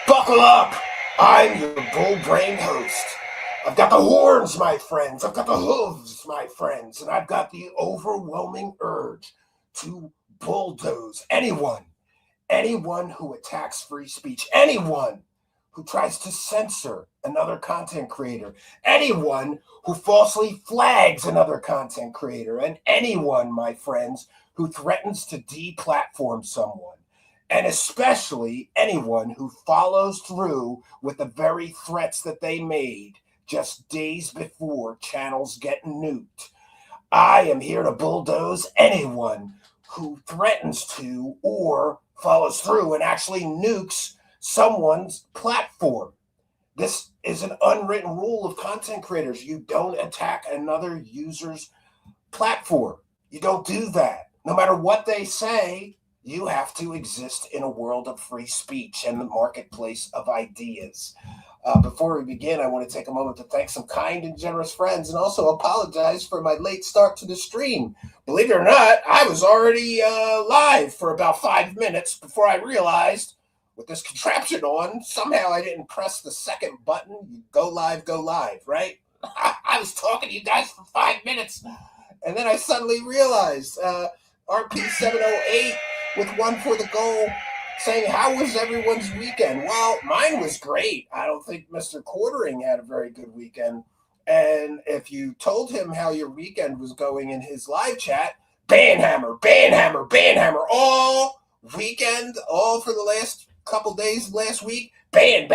Buckle up! I'm your bull-brained host. I've got the horns, my friends. I've got the hooves, my friends. And I've got the overwhelming urge to bulldoze anyone who attacks free speech, anyone who tries to censor another content creator, anyone who falsely flags another content creator, and anyone, my friends, who threatens to deplatform someone. And especially anyone who follows through with the very threats that they made just days before channels get nuked. I am here to bulldoze anyone who threatens to or follows through and actually nukes someone's platform. This is an unwritten rule of content creators. You don't attack another user's platform. You don't do that. No matter what they say, you have to exist in a world of free speech and the marketplace of ideas. Before we begin, I want to take a moment to thank some kind and generous friends and also apologize for my late start to the stream. Believe it or not, I was already live for about 5 minutes before I realized with this contraption on, somehow I didn't press the second button. You go live, right? I was talking to you guys for 5 minutes, and then I suddenly realized RP708 with one for the goal, saying, how was everyone's weekend? Well, mine was great. I don't think Mr. Quartering had a very good weekend. And if you told him how your weekend was going in his live chat, banhammer, all weekend, all for the last couple days last week, ban.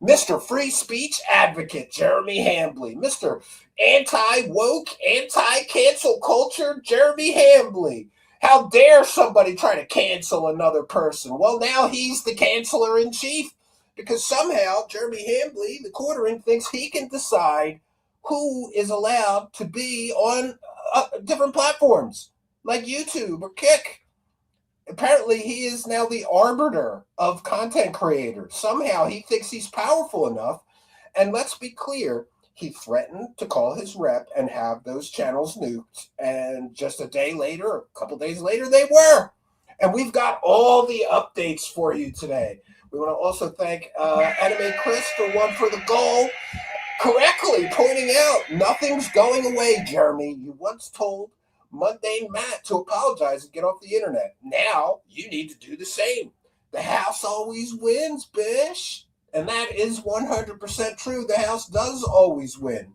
Mr. Free Speech Advocate, Jeremy Hambley. Mr. Anti-woke, anti-cancel culture, Jeremy Hambley. How dare somebody try to cancel another person? Well, now he's the canceller in chief because somehow Jeremy Hambley, the Quartering, thinks he can decide who is allowed to be on different platforms like YouTube or Kick. Apparently, he is now the arbiter of content creators. Somehow he thinks he's powerful enough. And let's be clear, he threatened to call his rep and have those channels nuked. And just a day later, a couple days later, they were. And we've got all the updates for you today. We want to also thank Anime Chris for one for the goal, correctly pointing out nothing's going away, Jeremy. You once told Mundane Matt to apologize and get off the internet. Now you need to do the same. The house always wins, bish. And that is 100% true. The house does always win.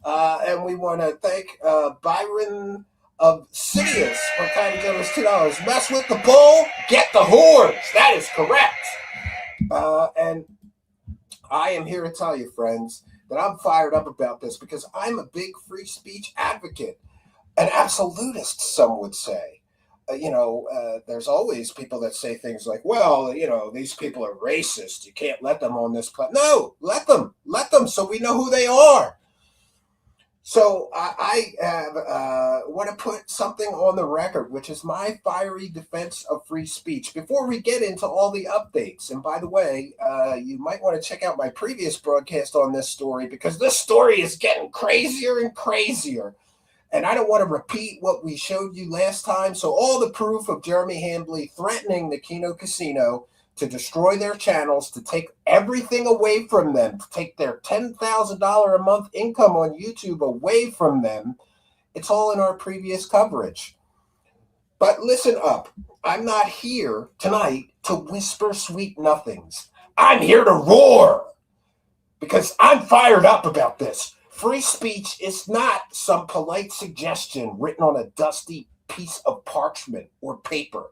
And we want to thank Byron of Sidious for kind of giving us $2. Mess with the bull, get the horns. That is correct. And I am here to tell you, friends, that I'm fired up about this because I'm a big free speech advocate. An absolutist, some would say. There's always people that say things like, well, these people are racist. You can't let them on this platform. No, let them so we know who they are. So I want to put something on the record, which is my fiery defense of free speech before we get into all the updates. And by the way, you might want to check out my previous broadcast on this story because this story is getting crazier and crazier. And I don't want to repeat what we showed you last time. So all the proof of Jeremy Hambley threatening the NUKE Kino to destroy their channels, to take everything away from them, to take their $10,000 a month income on YouTube away from them, it's all in our previous coverage. But listen up. I'm not here tonight to whisper sweet nothings. I'm here to roar because I'm fired up about this. Free speech is not some polite suggestion written on a dusty piece of parchment or paper.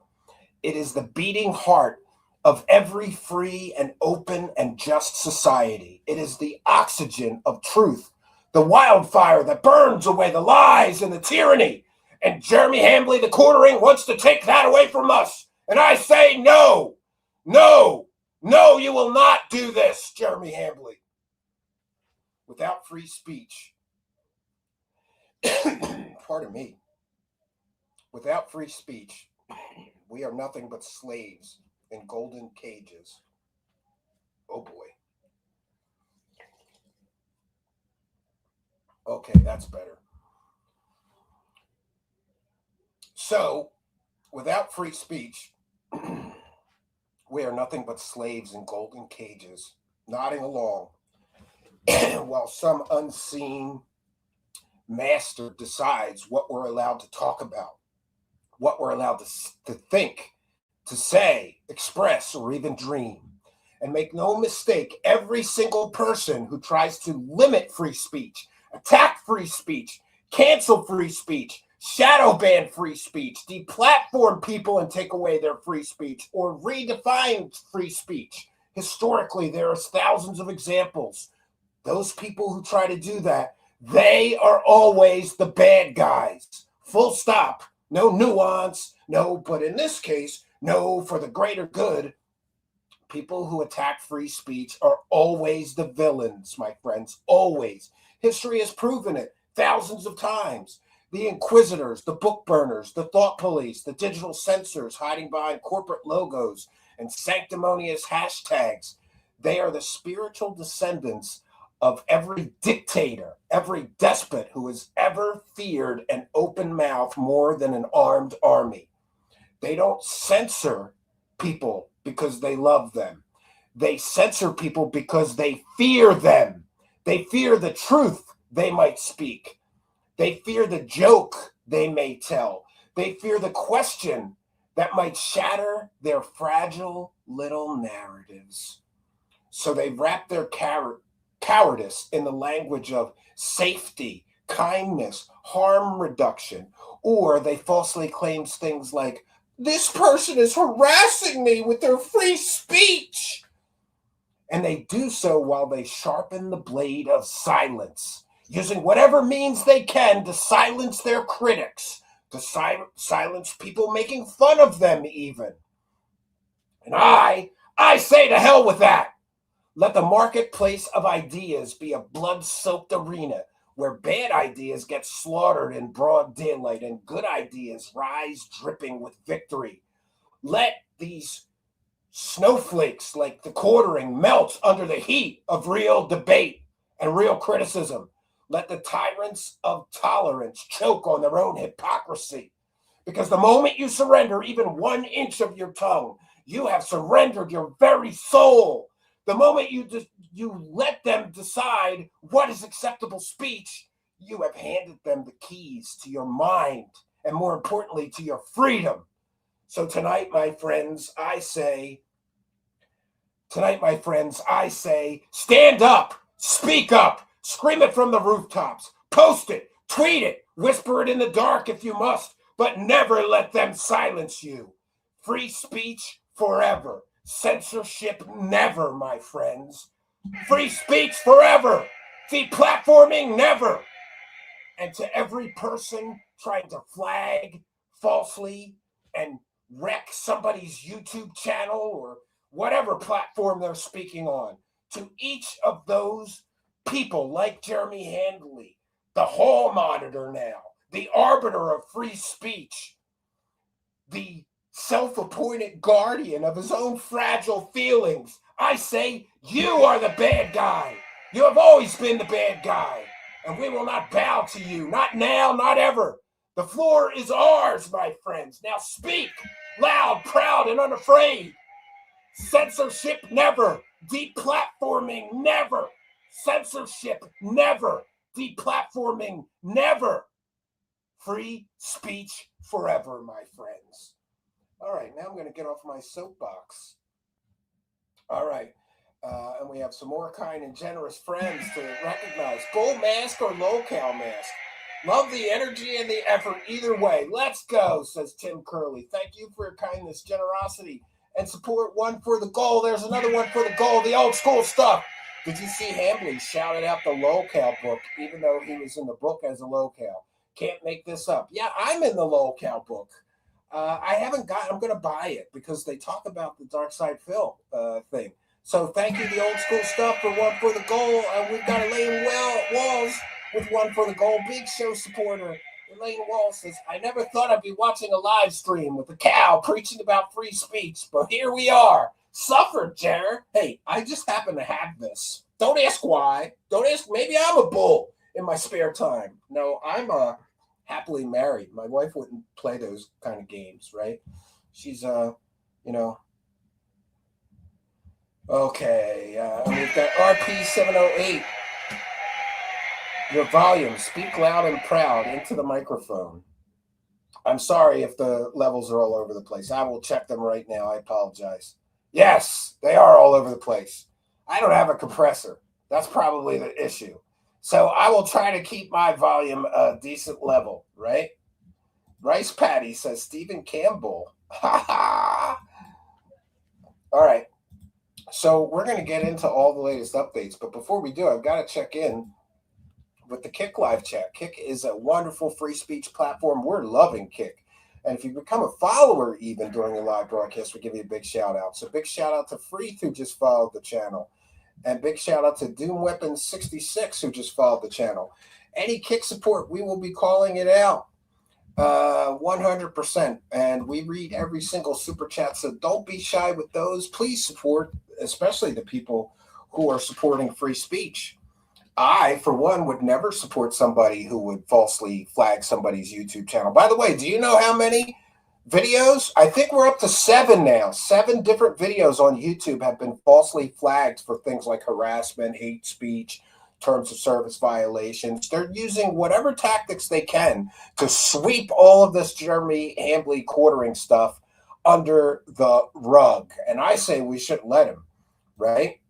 It is the beating heart of every free and open and just society. It is the oxygen of truth, the wildfire that burns away the lies and the tyranny. And Jeremy Hambley, the Quartering, wants to take that away from us. And I say no, you will not do this, Jeremy Hambley. Without free speech, pardon me, without free speech, we are nothing but slaves in golden cages. Oh boy. Okay, that's better. So, without free speech, We are nothing but slaves in golden cages, nodding along, while some unseen master decides what we're allowed to talk about, what we're allowed to think, to say, express, or even dream. And make no mistake, every single person who tries to limit free speech, attack free speech, cancel free speech, shadow ban free speech, deplatform people and take away their free speech, or redefine free speech. Historically, there are thousands of examples. Those people who try to do that, they are always the bad guys. Full stop. No nuance. No, but in this case, no, for the greater good. People who attack free speech are always the villains, my friends. Always. History has proven it thousands of times. The inquisitors, the book burners, the thought police, the digital censors hiding behind corporate logos and sanctimonious hashtags. They are the spiritual descendants of every dictator, every despot who has ever feared an open mouth more than an armed army. They don't censor people because they love them. They censor people because they fear them. They fear the truth they might speak. They fear the joke they may tell. They fear the question that might shatter their fragile little narratives. So they wrap their cowardice in the language of safety, kindness, harm reduction, or they falsely claim things like, this person is harassing me with their free speech. And they do so while they sharpen the blade of silence, using whatever means they can to silence their critics, to silence people making fun of them even. And I say to hell with that. Let the marketplace of ideas be a blood-soaked arena where bad ideas get slaughtered in broad daylight and good ideas rise dripping with victory. Let these snowflakes like the quartering melt under the heat of real debate and real criticism. Let the tyrants of tolerance choke on their own hypocrisy. Because the moment you surrender even 1 inch of your tongue, you have surrendered your very soul. The moment you let them decide what is acceptable speech, you have handed them the keys to your mind and, more importantly, to your freedom. So tonight, my friends, I say, stand up, speak up, scream it from the rooftops, post it, tweet it, whisper it in the dark if you must, but never let them silence you. Free speech forever. Censorship never, my friends. Free speech forever. Deplatforming never. And to every person trying to flag falsely and wreck somebody's YouTube channel or whatever platform they're speaking on, to each of those people like Jeremy Handley, the hall monitor now, the arbiter of free speech, the self-appointed guardian of his own fragile feelings, I say, you are the bad guy. You have always been the bad guy, and we will not bow to you, not now, not ever. The floor is ours, my friends. Now speak, loud, proud, and unafraid. Censorship never. Deplatforming never. Censorship never. Deplatforming never. Free speech forever, my friends. All right, now I'm going to get off my soapbox. All right, and we have some more kind and generous friends to recognize. Bull mask or locale mask. Love the energy and the effort either way. Let's go, says Tim Curley. Thank you for your kindness, generosity, and support. One for the goal. There's another one for the goal, the old school stuff. Did you see Hambly shouted out the locale book, even though he was in the book as a locale? Can't make this up. Yeah, I'm in the locale book. I haven't got. I'm going to buy it because they talk about the Dark Side Phil thing. So thank you, the old school stuff, for one for the goal. We've got Elaine Walls with one for the goal. Big show supporter. Elaine Walls says, "I never thought I'd be watching a live stream with a cow preaching about free speech, but here we are. Suffered, Jer. Hey, I just happen to have this. Don't ask why. Don't ask. Maybe I'm a bull in my spare time. No, I'm happily married. My wife wouldn't play those kind of games, right? She's Okay, we've got RP708. Your volume, speak loud and proud into the microphone. I'm sorry if the levels are all over the place. I will check them right now. I apologize. Yes, they are all over the place. I don't have a compressor. That's probably the issue. So I will try to keep my volume a decent level, right? Rice Patty says Stephen Campbell. Ha ha. All right. So we're going to get into all the latest updates. But before we do, I've got to check in with the Kick live chat. Kick is a wonderful free speech platform. We're loving Kick. And if you become a follower even during the live broadcast, we give you a big shout out. So big shout out to Freeth, who just followed the channel. And big shout out to Doom Weapon 66, who just followed the channel. Any Kick support, we will be calling it out 100%. And we read every single super chat. So don't be shy with those. Please support, especially the people who are supporting free speech. I, for one, would never support somebody who would falsely flag somebody's YouTube channel. By the way, do you know how many videos? I think we're up to 7 now. 7 different videos on YouTube have been falsely flagged for things like harassment, hate speech, terms of service violations. They're using whatever tactics they can to sweep all of this Jeremy Hambly quartering stuff under the rug. And I say we shouldn't let him, right?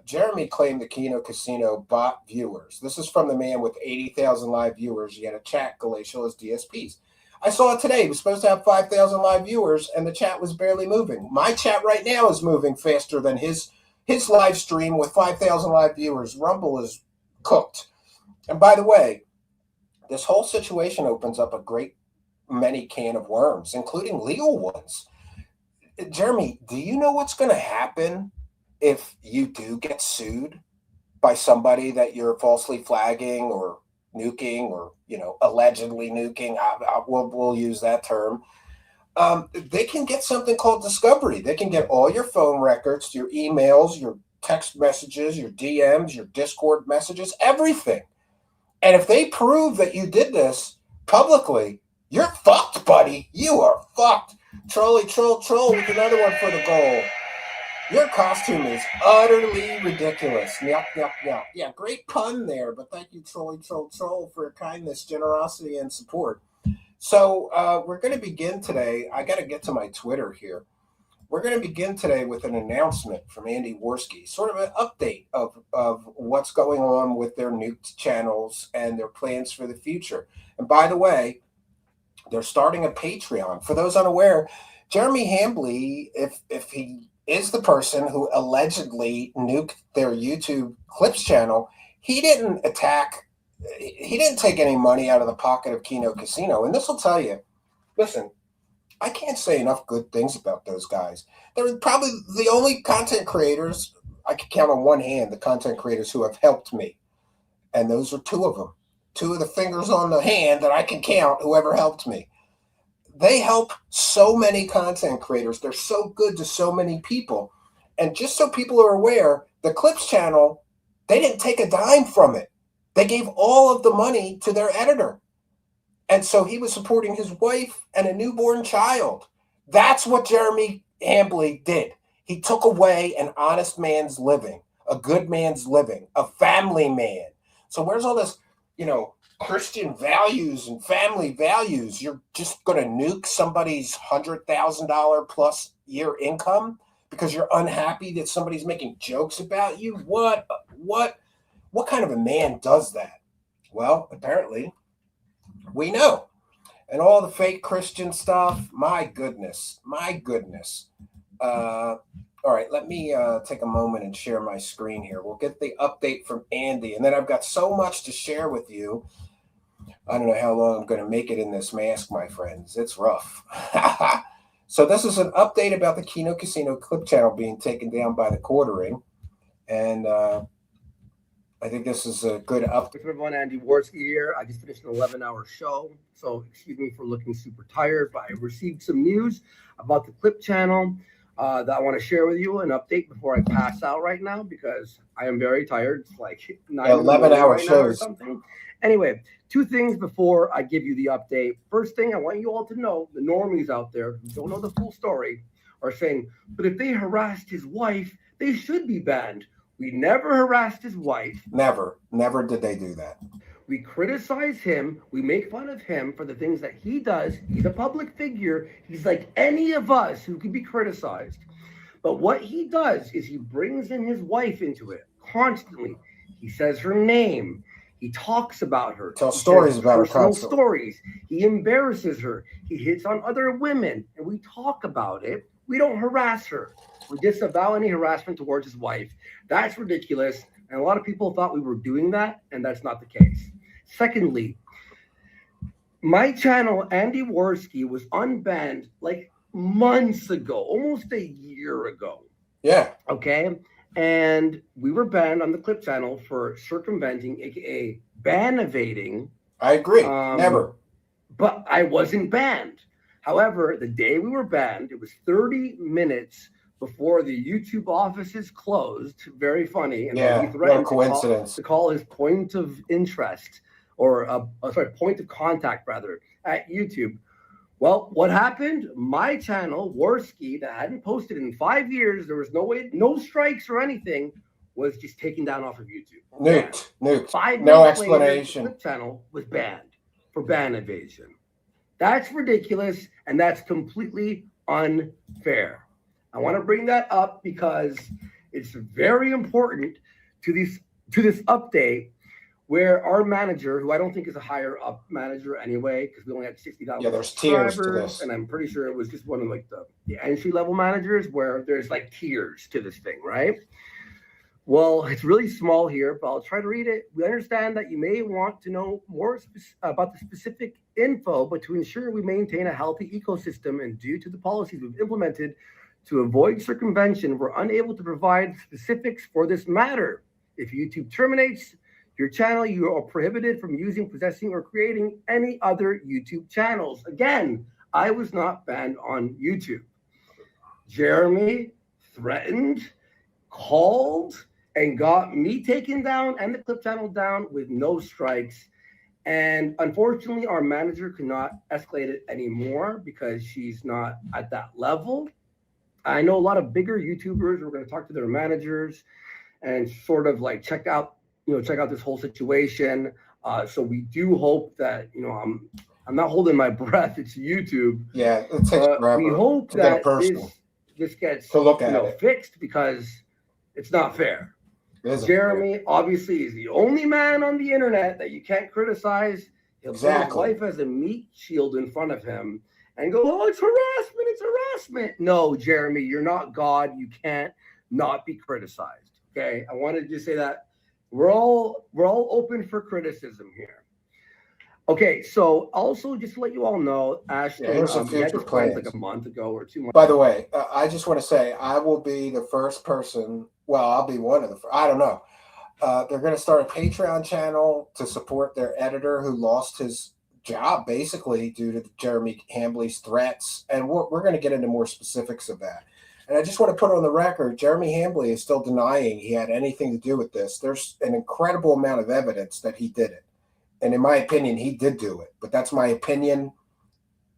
Jeremy claimed the Kino Casino bot viewers. This is from the man with 80,000 live viewers. He had a chat glacial as DSPs. I saw it today. He was supposed to have 5,000 live viewers, and the chat was barely moving. My chat right now is moving faster than his live stream with 5,000 live viewers. Rumble is cooked. And by the way, this whole situation opens up a great many can of worms, including legal ones. Jeremy, do you know what's going to happen if you do get sued by somebody that you're falsely flagging or nuking or, allegedly nuking? We'll use that term. They can get something called discovery. They can get all your phone records, your emails, your text messages, your DMs, your Discord messages, everything. And if they prove that you did this publicly, you're fucked, buddy. You are fucked. Troll with another one for the goal. Your costume is utterly ridiculous. Yup. Yeah, great pun there, but thank you, Troll, for your kindness, generosity, and support. So we're going to begin today. I got to get to my Twitter here. We're going to begin today with an announcement from Andy Warski, sort of an update of what's going on with their NUKE channels and their plans for the future. And by the way, they're starting a Patreon. For those unaware, Jeremy Hambly, if he is the person who allegedly nuked their YouTube clips channel, he didn't take any money out of the pocket of Kino Casino. And this will tell you, listen, I can't say enough good things about those guys. They're probably the only content creators, I could count on one hand, the content creators who have helped me. And those are 2 of them. 2 of the fingers on the hand that I can count, whoever helped me. They help so many content creators. They're so good to so many people. And just so people are aware, the Clips channel, they didn't take a dime from it. They gave all of the money to their editor. And so he was supporting his wife and a newborn child. That's what Jeremy Hambly did. He took away an honest man's living, a good man's living, a family man. So where's all this, Christian values and family values? You're just going to nuke somebody's $100,000 plus year income because you're unhappy that somebody's making jokes about you? What kind of a man does that? Well, apparently we know. And all the fake Christian stuff, my goodness. All right, let me take a moment and share my screen here. We'll get the update from Andy, and then I've got so much to share with you. I don't know how long I'm going to make it in this mask, my friends. It's rough. So this is an update about the Kino Casino clip channel being taken down by the quartering, and I think this is a good update. Everyone, Andy Warski here. I just finished an 11-hour show, so excuse me for looking super tired, but I received some news about the clip channel that I want to share with you, an update before I pass out right now because I am very tired. It's like 11-hour right shows or something. Anyway, 2 things before I give you the update. First thing, I want you all to know, the normies out there who don't know the full story are saying, but if they harassed his wife, they should be banned. We never harassed his wife. Never did they do that. We criticize him. We make fun of him for the things that he does. He's a public figure. He's like any of us who can be criticized. But what he does is he brings in his wife into it constantly. He says her name. He talks about her. Tells stories about her personal constantly. stories. He embarrasses her. He hits on other women, and we talk about it. We don't harass her. We disavow any harassment towards his wife. That's ridiculous. And a lot of people thought we were doing that, and that's not the case. Secondly, my channel, Andy Warski, was unbanned like months ago, almost a year ago. Yeah. Okay. And we were banned on the Clip channel for circumventing, aka ban evading. I agree. Never. But I wasn't banned. However, the day we were banned, it was 30 minutes before the YouTube offices closed. Very funny. And Yeah, he threatened what a coincidence. to call his point of interest or point of contact rather at YouTube. Well, what happened? My channel, Warski, that hadn't posted in 5 years, there was no strikes or anything, was just taken down off of YouTube. Nuked. 5 No minutes explanation. Later, the Clip channel was banned for ban evasion. That's ridiculous, and that's completely unfair. I want to bring that up because it's very important to this update, where our manager, who I don't think is a higher up manager anyway, because we only had 60,000 there's tiers to subscribers, this. and I'm pretty sure it was just one of like the entry level managers where there's like tiers to this thing, right? Well, it's really small here, but I'll try to read it. We understand that you may want to know more about the specific info, but to ensure we maintain a healthy ecosystem and due to the policies we've implemented to avoid circumvention, we're unable to provide specifics for this matter. If YouTube terminates your channel, you are prohibited from using, possessing, or creating any other YouTube channels. Again, I was not banned on YouTube. Jeremy threatened, called, and got me taken down and the Clip channel down with no strikes. And unfortunately, our manager could not escalate it anymore because she's not at that level. I know a lot of bigger YouTubers. We're going to talk to their managers and sort of like check out this whole situation. So we do hope that, I'm not holding my breath. It's YouTube. Yeah, it takes forever. We hope that this gets fixed because it's not fair. Jeremy obviously is the only man on the internet that you can't criticize. He'll put his wife as a meat shield in front of him and go, "Oh, it's harassment! It's harassment!" No, Jeremy, you're not God. You can't not be criticized. Okay, I wanted to say that. We're all open for criticism here. Okay, so also just to let you all know, Ashton, we had this planned like a month ago or 2 months. By the way, I just want to say I will be the first person. Well, I'll be one of the first. I don't know. They're going to start a Patreon channel to support their editor who lost his job basically due to Jeremy Hambley's threats, and we're going to get into more specifics of that. And I just want to put on the record, Jeremy Hambley is still denying he had anything to do with this. There's an incredible amount of evidence that he did it. And in my opinion, he did do it. But that's my opinion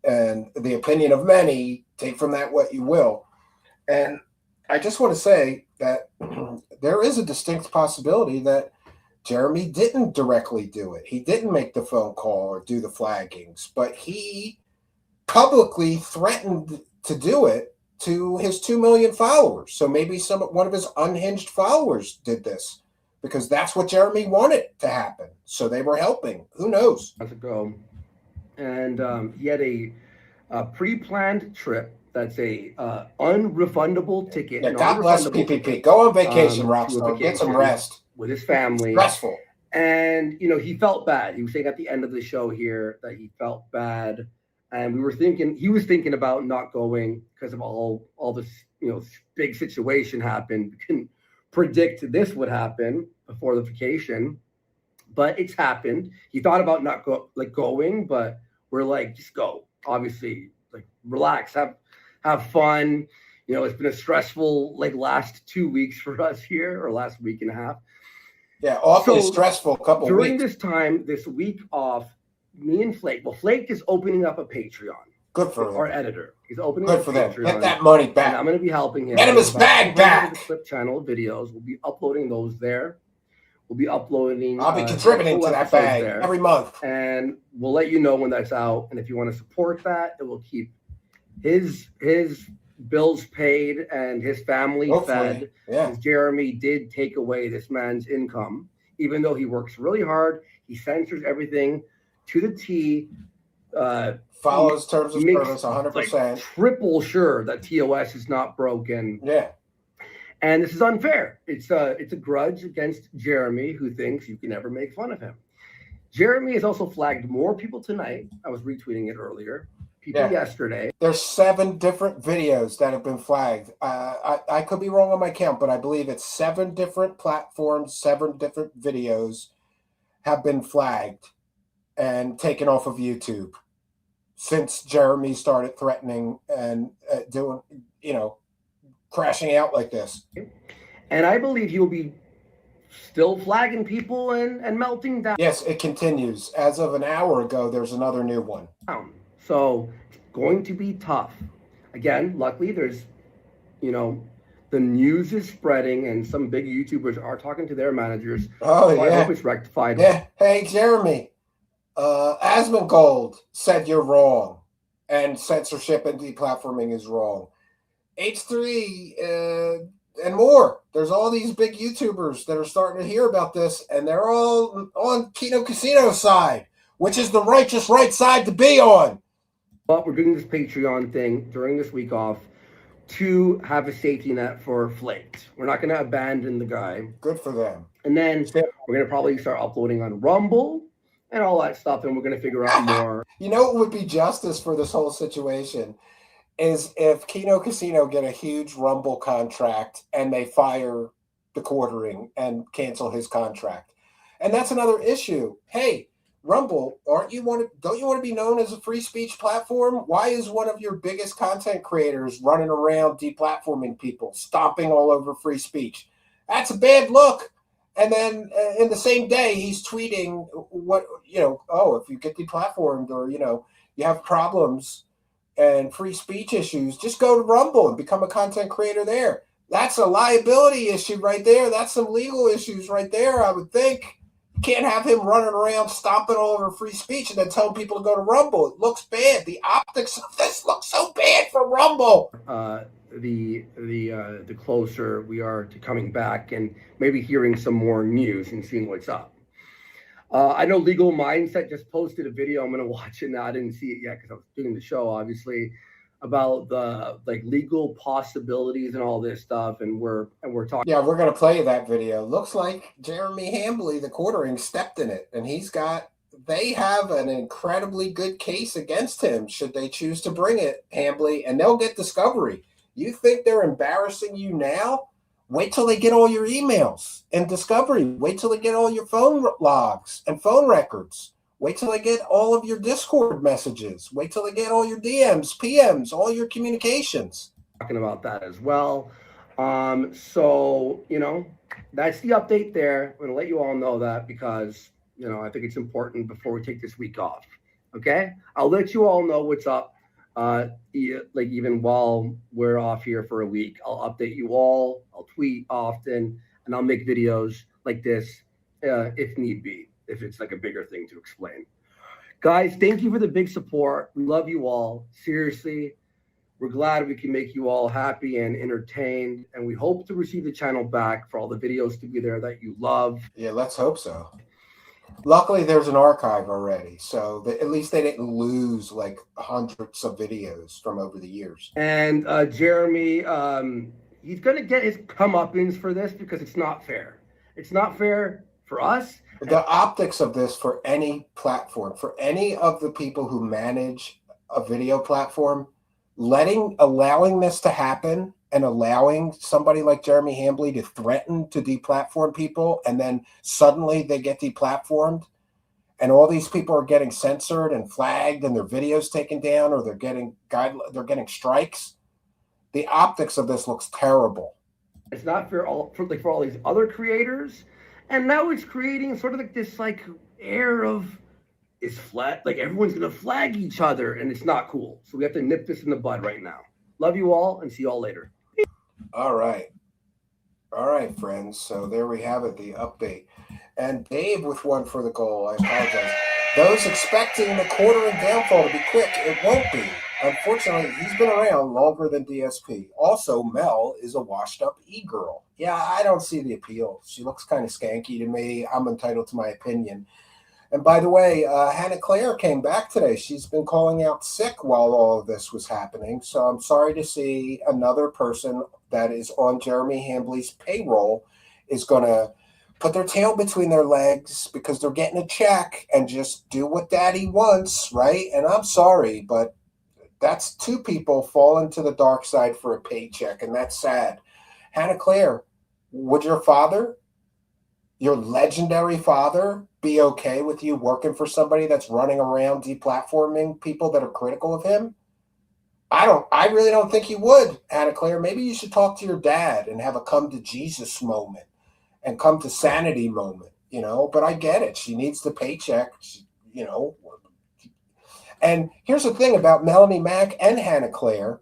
and the opinion of many. Take from that what you will. And I just want to say that there is a distinct possibility that Jeremy didn't directly do it. He didn't make the phone call or do the flaggings, but he publicly threatened to do it to his 2 million followers. So maybe one of his unhinged followers did this because that's what Jeremy wanted to happen. So they were helping. Who knows? Months ago, and he had a pre-planned trip. That's a unrefundable ticket. Yeah, God bless PPP. Go on vacation, Rockstar. Get some rest with his family. Stressful. And he felt bad. He was saying at the end of the show here that he felt bad. And he was thinking about not going because of all this, big situation happened. We couldn't predict this would happen before the vacation, but it's happened. He thought about not going, but we're like, just go. Obviously, like relax, have fun. It's been a stressful last 2 weeks for us here, or last week and a half. Yeah, awfully stressful couple during weeks. This time, this week off, me and Flake. Well, Flake is opening up a Patreon. Good for our him. editor. He's opening Good a for them. Patreon, Get that money and back. I'm going to be helping him. Get him his About bag 200 back. of the Clip Channel videos. We'll be uploading those there. We'll be uploading. I'll be contributing to that bag there every month. and we'll let you know when that's out. And if you want to support that, it will keep his bills paid and his family fed. Yeah. Because Jeremy did take away this man's income, even though he works really hard. He censors everything to the T. Follows terms of service 100%. Like triple sure that TOS is not broken. Yeah. And this is unfair. It's a grudge against Jeremy, who thinks you can never make fun of him. Jeremy has also flagged more people tonight. I was retweeting it earlier. People yesterday. There's 7 different videos that have been flagged. I could be wrong on my count, but I believe it's 7 different platforms, 7 different videos have been flagged and taken off of YouTube since Jeremy started threatening and doing, crashing out like this. And I believe he'll be still flagging people and melting down. Yes, it continues. As of an hour ago, there's another new one. So it's going to be tough. Again, luckily there's, the news is spreading and some big YouTubers are talking to their managers. Oh, so yeah. I hope it's rectified. Yeah. Hey, Jeremy, Asmongold said you're wrong and censorship and deplatforming is wrong. H3 and more. There's all these big YouTubers that are starting to hear about this, and they're all on Kino Casino's side, which is the righteous right side to be on. But we're doing this Patreon thing during this week off to have a safety net for Flaked. We're not going to abandon the guy. Good for them. And then we're going to probably start uploading on Rumble and all that stuff, and we're going to figure out more. You know what would be justice for this whole situation is if Kino Casino get a huge Rumble contract and they fire the quartering and cancel his contract. And that's another issue. Hey, Rumble, don't you want to be known as a free speech platform? Why is one of your biggest content creators running around deplatforming people, stomping all over free speech? That's a bad look. And then in the same day, he's tweeting if you get deplatformed or, you have problems and free speech issues, just go to Rumble and become a content creator there. That's a liability issue right there. That's some legal issues right there, I would think. You can't have him running around stomping all over free speech and then telling people to go to Rumble. It looks bad. The optics of this look so bad for Rumble. The closer we are to coming back and maybe hearing some more news and seeing what's up. I know Legal Mindset just posted a video. I'm going to watch it now. I didn't see it yet because I was doing the show, obviously, about the legal possibilities and all this stuff. And we're talking. Yeah, we're going to play that video. Looks like Jeremy Hambley, the quartering, stepped in it, and they have an incredibly good case against him should they choose to bring it, Hambley, and they'll get discovery. You think they're embarrassing you now? Wait till they get all your emails and discovery. Wait till they get all your phone logs and phone records. Wait till they get all of your Discord messages. Wait till they get all your DMs, PMs, all your communications. Talking about that as well. So, that's the update there. I'm going to let you all know that because, I think it's important before we take this week off. Okay? I'll let you all know what's up. Even while we're off here for a week, I'll update you all. I'll tweet often, and I'll make videos like this if need be, if it's like a bigger thing to explain. Guys, thank you for the big support. We love you all. Seriously, we're glad we can make you all happy and entertained, and we hope to receive the channel back for all the videos to be there that you love. Yeah, let's hope so. Luckily, there's an archive already, so at least they didn't lose like hundreds of videos from over the years. And Jeremy, he's going to get his comeuppance for this because it's not fair. It's not fair for us. The optics of this for any platform, for any of the people who manage a video platform, allowing this to happen and allowing somebody like Jeremy Hambley to threaten to deplatform people, and then suddenly they get deplatformed, and all these people are getting censored and flagged, and their videos taken down, or they're getting strikes. The optics of this looks terrible. It's not fair for all these other creators, and now it's creating sort of like this air of is flat. Like everyone's gonna flag each other, and it's not cool. So we have to nip this in the bud right now. Love you all, and see you all later. All right. All right, friends. So there we have it, the update. And Dave with one for the goal. I apologize. Those expecting the quartering downfall to be quick, it won't be. Unfortunately, he's been around longer than DSP. Also, Mel is a washed-up e-girl. Yeah, I don't see the appeal. She looks kind of skanky to me. I'm entitled to my opinion. And by the way, Hannah Claire came back today. She's been calling out sick while all of this was happening. So I'm sorry to see another person that is on Jeremy Hambley's payroll is going to put their tail between their legs because they're getting a check and just do what daddy wants, right? And I'm sorry, but that's two people falling to the dark side for a paycheck, and that's sad. Hannah Claire, would your father, your legendary father, be okay with you working for somebody that's running around deplatforming people that are critical of him? I really don't think he would, Hannah Claire. Maybe you should talk to your dad and have a come to Jesus moment and come to sanity moment, but I get it. She needs the paycheck, And here's the thing about Melanie Mack and Hannah Claire.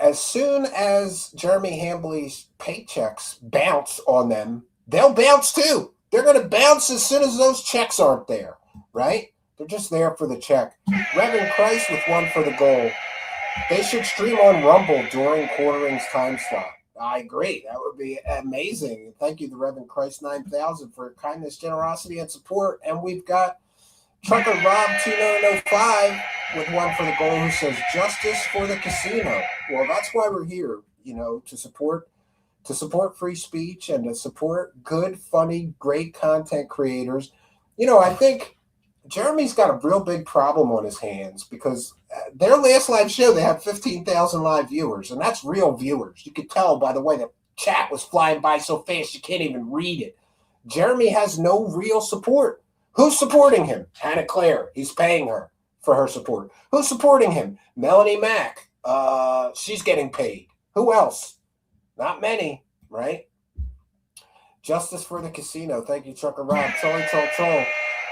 As soon as Jeremy Hambley's paychecks bounce on them, they'll bounce too. They're going to bounce as soon as those checks aren't there, right? They're just there for the check. Reverend Christ with one for the goal. They should stream on Rumble during quartering's time slot. I agree. That would be amazing. Thank you, the Reverend Christ 9000, for kindness, generosity, and support. And we've got Trucker Rob 2905 with one for the goal who says justice for the casino. Well, that's why we're here, to support free speech and to support good, funny, great content creators. I think Jeremy's got a real big problem on his hands because their last live show, they had 15,000 live viewers, and that's real viewers. You could tell by the way the chat was flying by so fast you can't even read it. Jeremy has no real support. Who's supporting him? Hannah Claire. He's paying her for her support. Who's supporting him? Melanie Mack. She's getting paid. Who else? Not many, right? Justice for the casino. Thank you, Trucker Rob. Troll.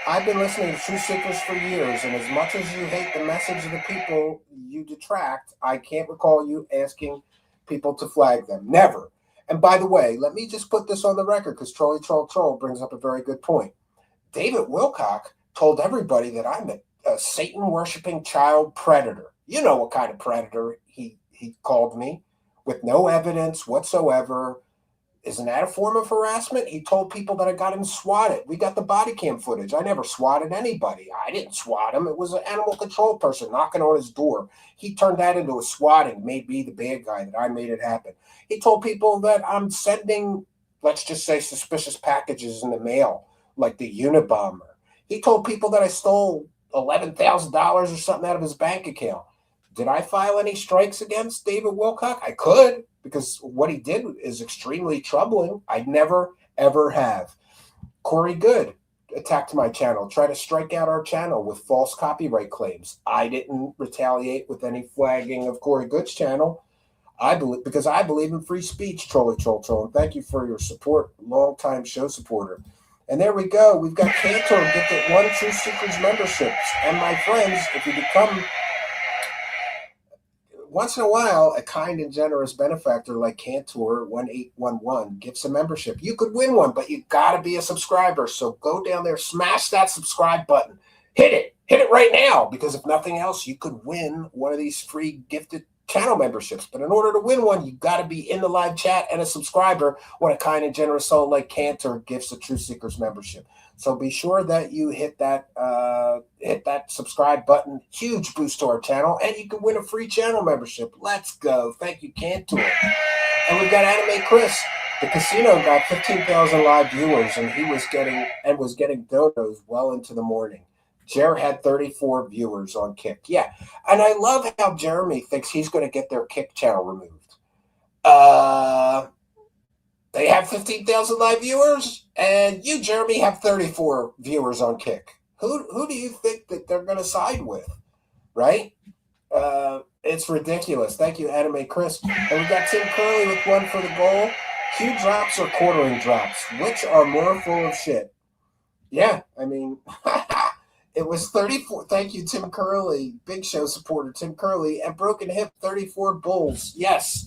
I've been listening to Truth Seekers for years, and as much as you hate the message of the people you detract, I can't recall you asking people to flag them. Never. And by the way, let me just put this on the record because Troll brings up a very good point. David Wilcock told everybody that I'm a Satan-worshipping child predator. You know what kind of predator he called me, with no evidence whatsoever. Isn't that a form of harassment? He told people that I got him swatted. We got the body cam footage. I never swatted anybody. I didn't swat him. It was an animal control person knocking on his door. He turned that into a swatting, made me the bad guy, that I made it happen. He told people that I'm sending, let's just say, suspicious packages in the mail, like the Unabomber. He told people that I stole $11,000 or something out of his bank account. Did I file any strikes against David Wilcock? I could, because what he did is extremely troubling. I never, ever have. Corey Good attacked my channel, tried to strike out our channel with false copyright claims. I didn't retaliate with any flagging of Corey Good's channel. Because I believe in free speech, Troll. And thank you for your support, longtime show supporter. And there we go. We've got Cantor get one Truth Seekers memberships. And my friends, if you become once in a while, a kind and generous benefactor like Cantor 1811 gives a membership. You could win one, but you got to be a subscriber. So go down there, smash that subscribe button. Hit it right now, because if nothing else, you could win one of these free gifted channel memberships. But in order to win one, you got to be in the live chat and a subscriber when a kind and generous soul like Cantor gives the Truth Seekers membership. So be sure that you hit that subscribe button. Huge boost to our channel, and you can win a free channel membership. Let's go. Thank you, Cantor. And we've got Anime Chris. The casino got 15,000 live viewers, and he was getting donos well into the morning. Jer had 34 viewers on Kick. Yeah, and I love how Jeremy thinks he's going to get their Kick channel removed. They have 15,000 live viewers, and you, Jeremy, have 34 viewers on Kick. Who do you think that they're going to side with, right? It's ridiculous. Thank you, Anime Chris. And we got Tim Curley with one for the goal. Q drops or quartering drops? Which are more full of shit? Yeah, I mean, it was 34. Thank you, Tim Curley, Big Show supporter Tim Curley, and broken hip 34 bulls. Yes.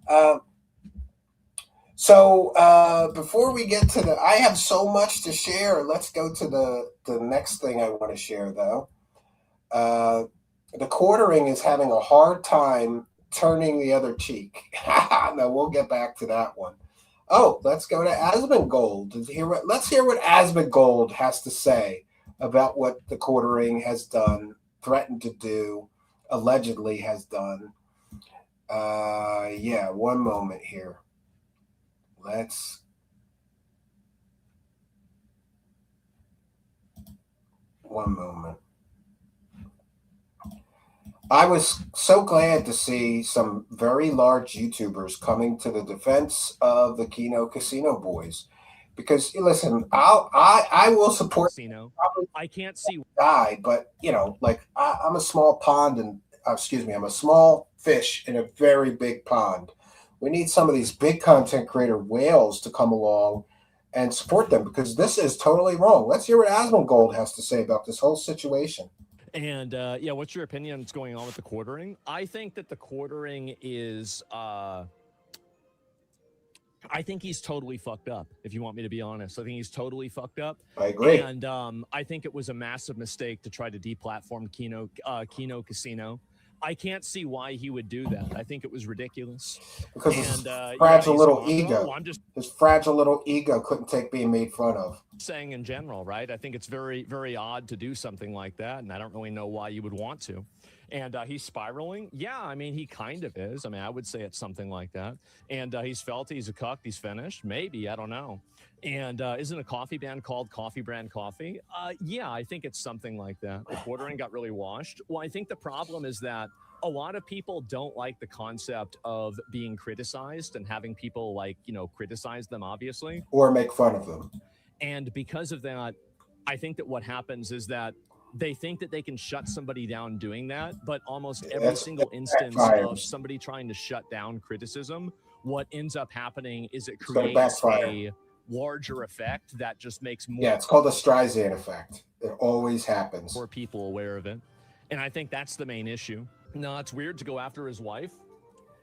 Uh, before we get to I have so much to share. Let's go to the next thing I want to share, though. The quartering is having a hard time turning the other cheek. No, we'll get back to that one. Oh, let's go to Asmongold. Let's hear what Asmongold has to say about what the quartering has done, threatened to do, allegedly has done. Yeah, one moment here. One moment. I was so glad to see some very large YouTubers coming to the defense of the Kino Casino boys, because listen, I will support Casino. I can't see guy, but like I'm a small pond and excuse me, I'm a small fish in a very big pond. We need some of these big content creator whales to come along and support them, because this is totally wrong. Let's hear what Asmongold has to say about this whole situation. And yeah, what's your opinion on what's going on with the quartering? I think that the quartering is, I think he's totally fucked up, if you want me to be honest. I think he's totally fucked up. I agree. And I think it was a massive mistake to try to deplatform Kino Casino. I can't see why he would do that. I think it was ridiculous. Because his fragile little ego. His fragile little ego couldn't take being made fun of. Saying in general, right? I think it's very, very odd to do something like that, and I don't really know why you would want to. And he's spiraling. Yeah, I mean, he kind of is. I mean, I would say it's something like that. And he's felt, he's a cuck, he's finished. Maybe, I don't know. And isn't a coffee band called Coffee Brand Coffee? Yeah, I think it's something like that. The quartering got really washed. Well, I think the problem is that a lot of people don't like the concept of being criticized and having people criticize them, obviously. Or make fun of them. And because of that, I think that what happens is that they think that they can shut somebody down doing that, but almost every single instance of somebody trying to shut down criticism, what ends up happening is it creates a larger effect that just makes more. Yeah, it's called the Streisand effect. It always happens. More people aware of it. And I think that's the main issue. No, it's weird to go after his wife.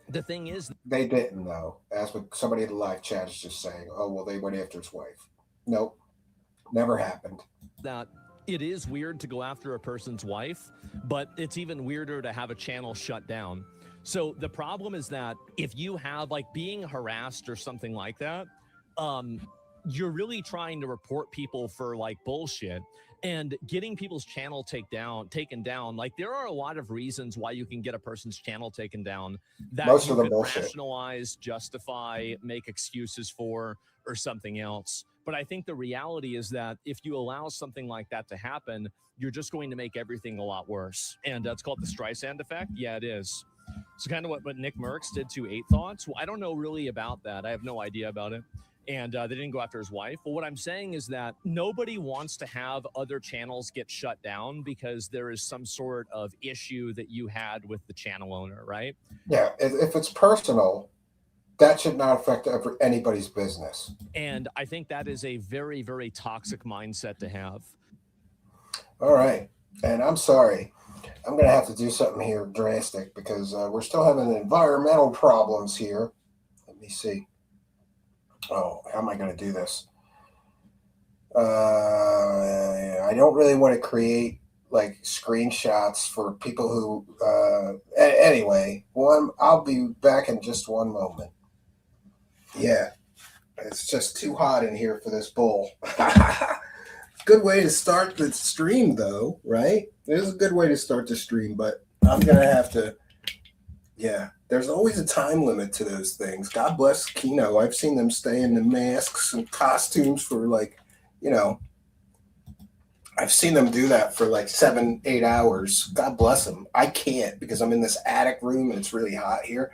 The thing is, they didn't, though. As what somebody in the live chat is just saying, oh, well, they went after his wife. Nope. Never happened. That it is weird to go after a person's wife, but it's even weirder to have a channel shut down. So the problem is that if you have being harassed or something like that, you're really trying to report people for bullshit and getting people's channel taken down. There are a lot of reasons why you can get a person's channel taken down that most of you the could bullshit. Rationalize, justify, make excuses for, or something else. But I think the reality is that if you allow something like that to happen, you're just going to make everything a lot worse. And that's called the Streisand effect. Yeah, it is. So kind of what Nick Merckx did to 8 Thoughts. Well, I don't know really about that. I have no idea about it. And they didn't go after his wife. But what I'm saying is that nobody wants to have other channels get shut down because there is some sort of issue that you had with the channel owner, right? Yeah, if it's personal, that should not affect anybody's business. And I think that is a very, very toxic mindset to have. All right. And I'm sorry. I'm going to have to do something here drastic because we're still having environmental problems here. Let me see. Oh, how am I going to do this? I don't really want to create screenshots for people who anyway, I'll be back in just one moment. Yeah, it's just too hot in here for this bowl. Good way to start the stream, though, right? It is a good way to start the stream, but I'm going to have to, yeah, there's always a time limit to those things. God bless Kino. I've seen them stay in the masks and costumes for I've seen them do that for 7-8 hours. God bless them. I can't because I'm in this attic room and it's really hot here.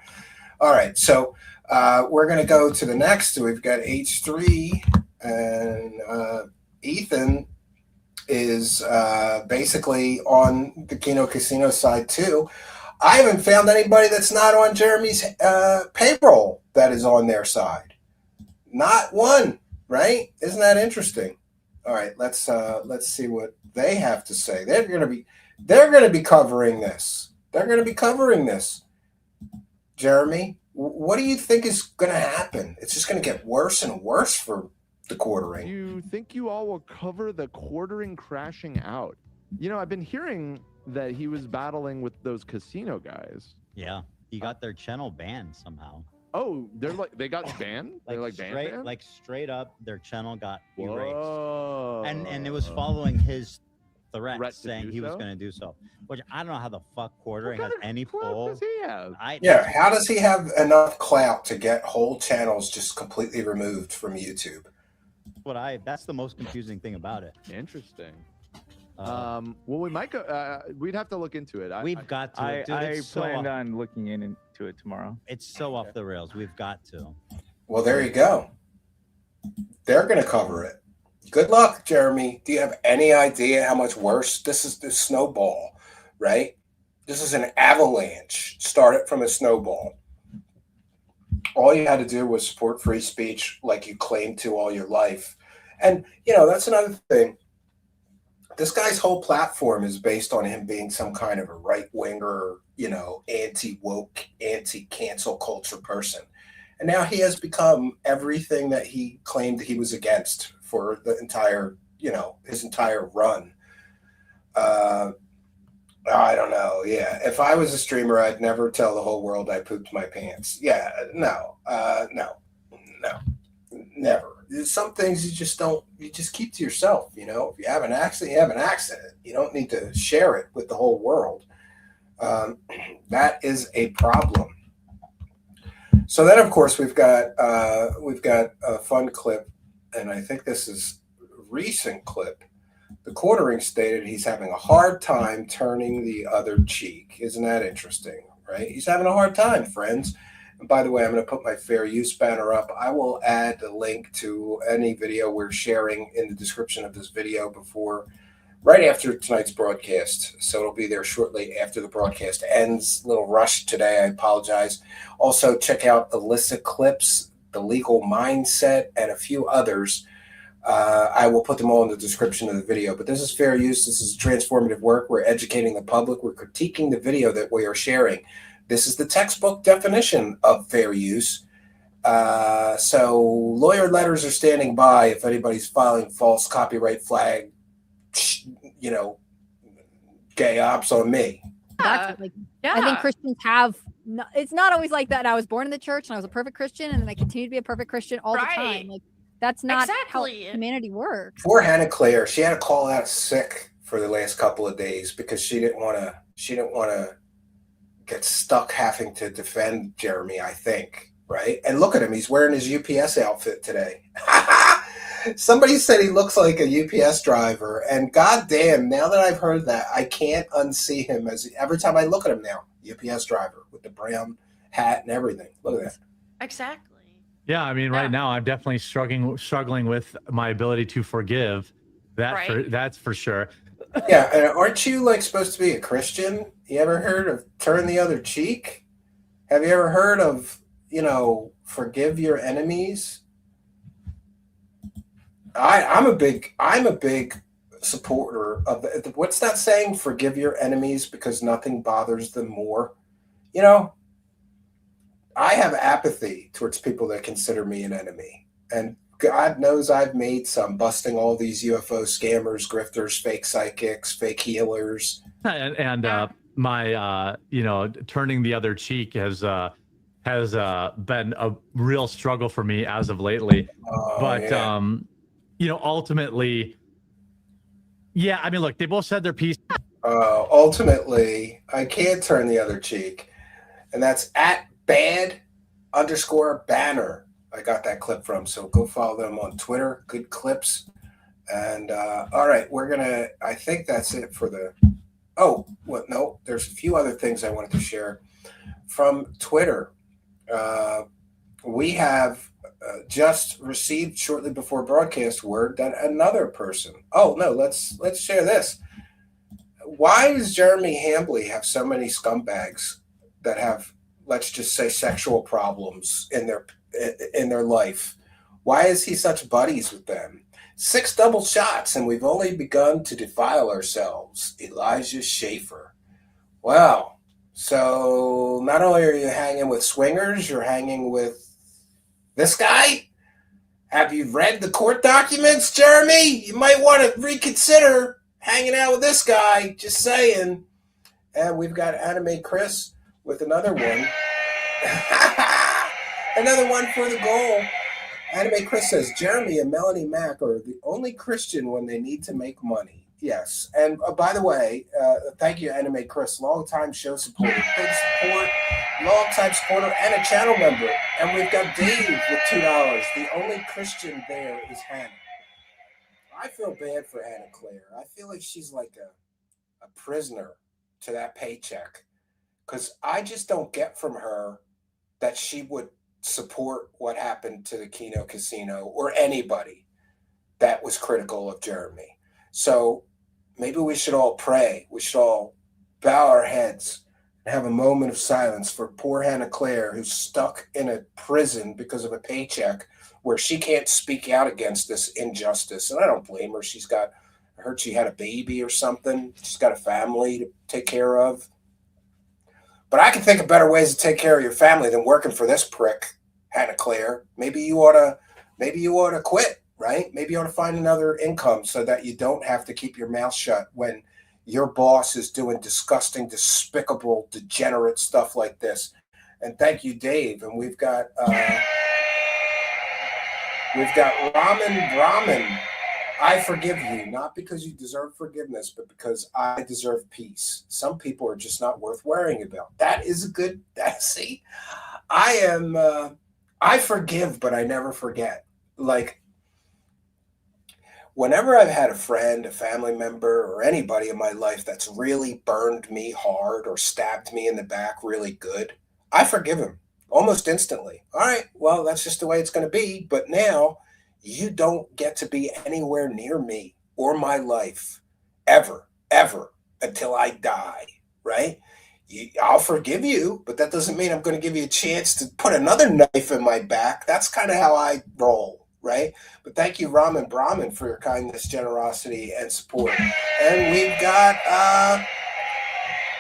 All right, so we're going to go to the next. We've got H3, and Ethan is basically on the Kino Casino side too. I haven't found anybody that's not on Jeremy's payroll that is on their side. Not one, right? Isn't that interesting? All right, let's see what they have to say. They're going to be covering this. They're going to be covering this. Jeremy, what do you think is going to happen? It's just going to get worse and worse for the quartering. Do you think you all will cover the quartering crashing out? You know, I've been hearing that he was battling with those casino guys. Yeah, he got their channel banned somehow. Oh, they got banned? They're like banned? Like straight up, their channel got Whoa. erased. And it was following his threat saying he was so? going to do so. Which I don't know how the fuck quartering has any pull. Does he have? Yeah, how does he have enough clout to get whole channels just completely removed from YouTube? That's the most confusing thing about it. Interesting. Well, we might go. We'd have to look into it. We've got to. I planned on looking into it tomorrow. It's so off the rails. We've got to. Well, there you go. They're going to cover it. Good luck, Jeremy. Do you have any idea how much worse this is? This snowball, right? This is an avalanche. Started from a snowball. All you had to do was support free speech like you claimed to all your life. And, you know, that's another thing. This guy's whole platform is based on him being some kind of a right-winger, you know, anti-woke, anti-cancel culture person. And now he has become everything that he claimed he was against for the entire, you know, his entire run. I don't know. Yeah. If I was a streamer, I'd never tell the whole world I pooped my pants. Yeah. No, never. Some things you just keep to yourself. You know, if you have an accident, you have an accident. You don't need to share it with the whole world. That is a problem. So then, of course, we've got a fun clip, and I think this is a recent clip. The quartering stated he's having a hard time turning the other cheek. Isn't that interesting, right? He's having a hard time, friends. And by the way, I'm going to put my fair use banner up. I will add a link to any video we're sharing in the description of this video right after tonight's broadcast. So it'll be there shortly after the broadcast ends. A little rush today. I apologize. Also, check out illicit clips, the legal mindset, and a few others. I will put them all in the description of the video. But this is fair use. This is transformative work. We're educating the public. We're critiquing the video that we are sharing. This is the textbook definition of fair use. So lawyer letters are standing by if anybody's filing false copyright flag, you know, gay ops on me. I think Christians have. It's not always like that. I was born in the church and I was a perfect Christian, and I continue to be a perfect Christian all the time. Like that's not how humanity works. Poor Hannah Claire, she had to call out sick for the last couple of days because she didn't want to get stuck having to defend Jeremy, I think, right? And look at him, he's wearing his UPS outfit today. Somebody said he looks like a UPS driver, and goddamn, now that I've heard that, I can't unsee him every time I look at him now. UPS driver with the brown hat and everything. Look at that. Exactly. Yeah, I mean, right now I'm definitely struggling with my ability to forgive. That's for sure. Yeah, and aren't you like supposed to be a Christian? You ever heard of turn the other cheek? Have you ever heard of, you know, forgive your enemies? I'm a big supporter of what's that saying? Forgive your enemies because nothing bothers them more. You know, I have apathy towards people that consider me an enemy, and God knows I've made some, busting all these UFO scammers, grifters, fake psychics, fake healers, and my you know, turning the other cheek has been a real struggle for me as of lately. You know, ultimately, yeah, I mean, look, they both said their piece. Ultimately, I can't turn the other cheek. And that's at @bad_banner. I got that clip from. So go follow them on Twitter. Good clips. And all right, I think that's it for the. Oh, what? No, there's a few other things I wanted to share from Twitter. We have just received shortly before broadcast word that another person. Oh no, let's share this. Why does Jeremy Hambley have so many scumbags that have, let's just say, sexual problems in their life? Why is he such buddies with them? 6 double shots, and we've only begun to defile ourselves. Elijah Schaefer. Wow. So not only are you hanging with swingers, you're hanging with this guy? Have you read the court documents, Jeremy? You might want to reconsider hanging out with this guy. Just saying. And we've got Anime Chris with another one. Another one for the goal. Anime Chris says, Jeremy and Melanie Mack are the only Christian when they need to make money. Yes. And by the way, thank you, Anime Chris, long-time show supporter, big support, long-time supporter, and a channel member. And we've got Dave with $2. The only Christian there is Hannah. I feel bad for Hannah Claire. I feel like she's like a prisoner to that paycheck, because I just don't get from her that she would support what happened to the Kino Casino or anybody that was critical of Jeremy. So maybe we should all pray. We should all bow our heads and have a moment of silence for poor Hannah Claire, who's stuck in a prison because of a paycheck where she can't speak out against this injustice. And I don't blame her. I heard she had a baby or something. She's got a family to take care of. But I can think of better ways to take care of your family than working for this prick, Hannah Claire. Maybe you ought to quit, right? Maybe you ought to find another income so that you don't have to keep your mouth shut when your boss is doing disgusting, despicable, degenerate stuff like this. And thank you, Dave. And we've got Ramen Brahmin. I forgive you, not because you deserve forgiveness, but because I deserve peace. Some people are just not worth worrying about. That is a good, see, I forgive, but I never forget. Like, whenever I've had a friend, a family member, or anybody in my life that's really burned me hard or stabbed me in the back really good, I forgive him almost instantly. All right, well, that's just the way it's going to be. But now, you don't get to be anywhere near me or my life ever, until I die, right? I'll forgive you, but that doesn't mean I'm going to give you a chance to put another knife in my back. That's kind of how I roll, right? But thank you, Ramen Brahmin, for your kindness, generosity, and support. And we've got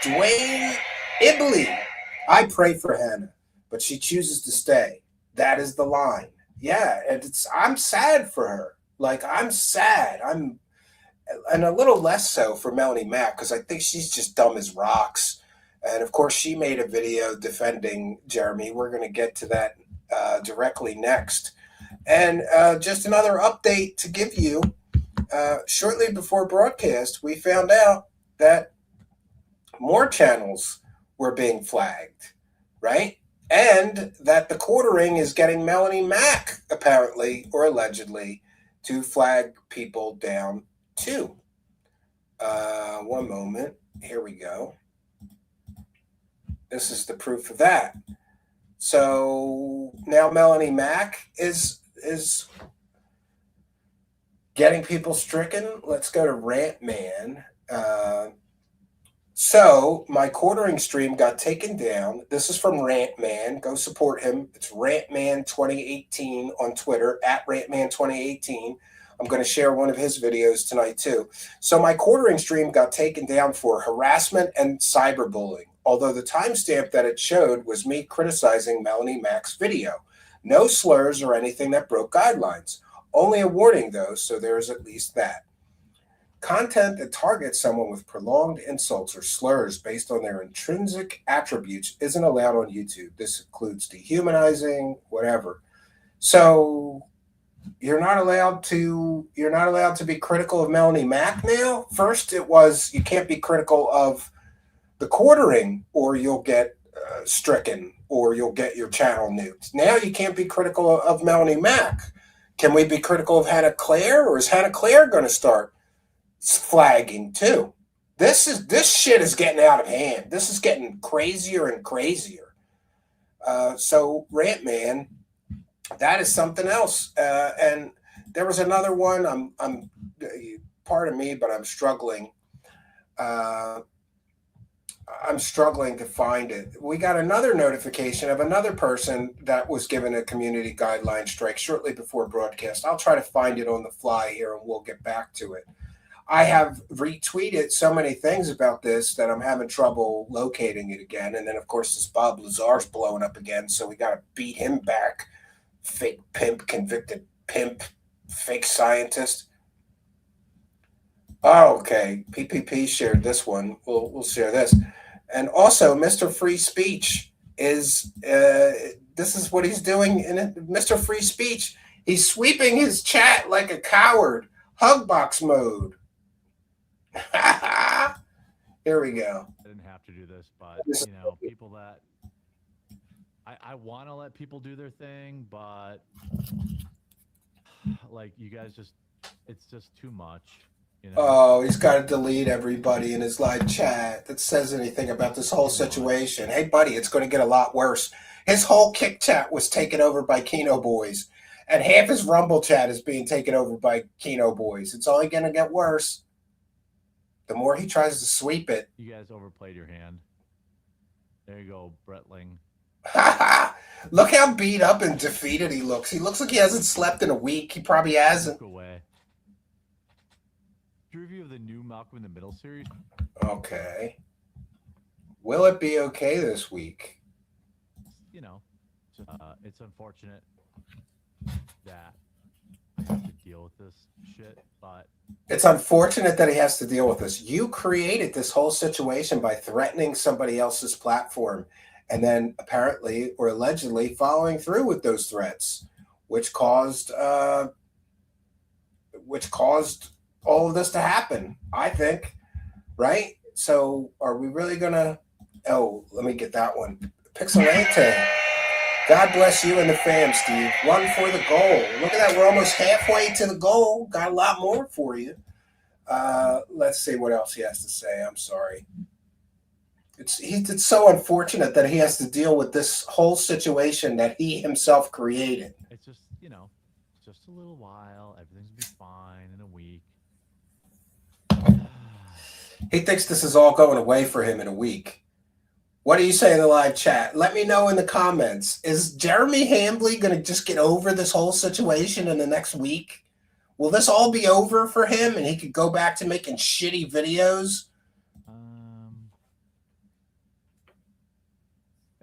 Dwayne Ibley. I pray for Hannah, but she chooses to stay. That is the line. Yeah, and I'm sad for her. Like, I'm sad. And a little less so for Melanie Mack, because I think she's just dumb as rocks. And of course, she made a video defending Jeremy. We're going to get to that directly next. And just another update to give you. Shortly before broadcast, we found out that more channels were being flagged, right? And that the quartering is getting Melanie Mack, apparently, or allegedly, to flag people down too. One moment. Here we go. This is the proof of that. So now Melanie Mack is getting people stricken. Let's go to Rant Man. So my quartering stream got taken down. This is from Rant Man. Go support him. It's Rantman 2018 on Twitter, at Rantman 2018. I'm going to share one of his videos tonight too. So my quartering stream got taken down for harassment and cyberbullying, although the timestamp that it showed was me criticizing Melanie Mack's video. No slurs or anything that broke guidelines. Only a warning though, so there is at least that. Content that targets someone with prolonged insults or slurs based on their intrinsic attributes isn't allowed on YouTube. This includes dehumanizing, whatever. So you're not allowed to be critical of Melanie Mack now. First, it was you can't be critical of the quartering, or you'll get stricken, or you'll get your channel nuked. Now you can't be critical of Melanie Mack. Can we be critical of Hannah Claire, or is Hannah Claire going to start flagging too? This shit is getting out of hand. This is getting crazier and crazier. So Rant Man, that is something else. And there was another one. I'm pardon me, but I'm struggling. I'm struggling to find it. We got another notification of another person that was given a community guideline strike shortly before broadcast. I'll try to find it on the fly here and we'll get back to it. I have retweeted so many things about this that I'm having trouble locating it again. And then, of course, this Bob Lazar's blowing up again, so we got to beat him back. Fake pimp, convicted pimp, fake scientist. Oh, okay. PPP shared this one. We'll share this. And also, Mr. Free Speech is, this is what he's doing in it. Mr. Free Speech, he's sweeping his chat like a coward. Hugbox mode. Here we go. I didn't have to do this, but people that I want to let people do their thing, but like you guys it's just too much. Oh, he's got to delete everybody in his live chat that says anything about this whole situation. Hey, buddy, it's going to get a lot worse. His whole Kick chat was taken over by Kino boys, and half his Rumble chat is being taken over by Kino boys. It's only going to get worse. The more he tries to sweep it. You guys overplayed your hand. There you go, Bretling. Look how beat up and defeated he looks. He looks like he hasn't slept in a week. He probably hasn't. Away. Review of the new Malcolm in the Middle series. Okay. Will it be okay this week? It's unfortunate that I have to deal with this shit, but it's unfortunate that he has to deal with this. You created this whole situation by threatening somebody else's platform and then apparently or allegedly following through with those threats, which caused all of this to happen, I think, right? So are we really gonna, let me get that one. Pixelante. God bless you and the fam, Steve. One for the goal. Look at that. We're almost halfway to the goal. Got a lot more for you. Let's see what else he has to say. I'm sorry. It's so unfortunate that he has to deal with this whole situation that he himself created. It's just, just a little while. Everything's gonna be fine in a week. He thinks this is all going away for him in a week. What do you say in the live chat? Let me know in the comments. Is Jeremy Hambley going to just get over this whole situation in the next week? Will this all be over for him and he could go back to making shitty videos?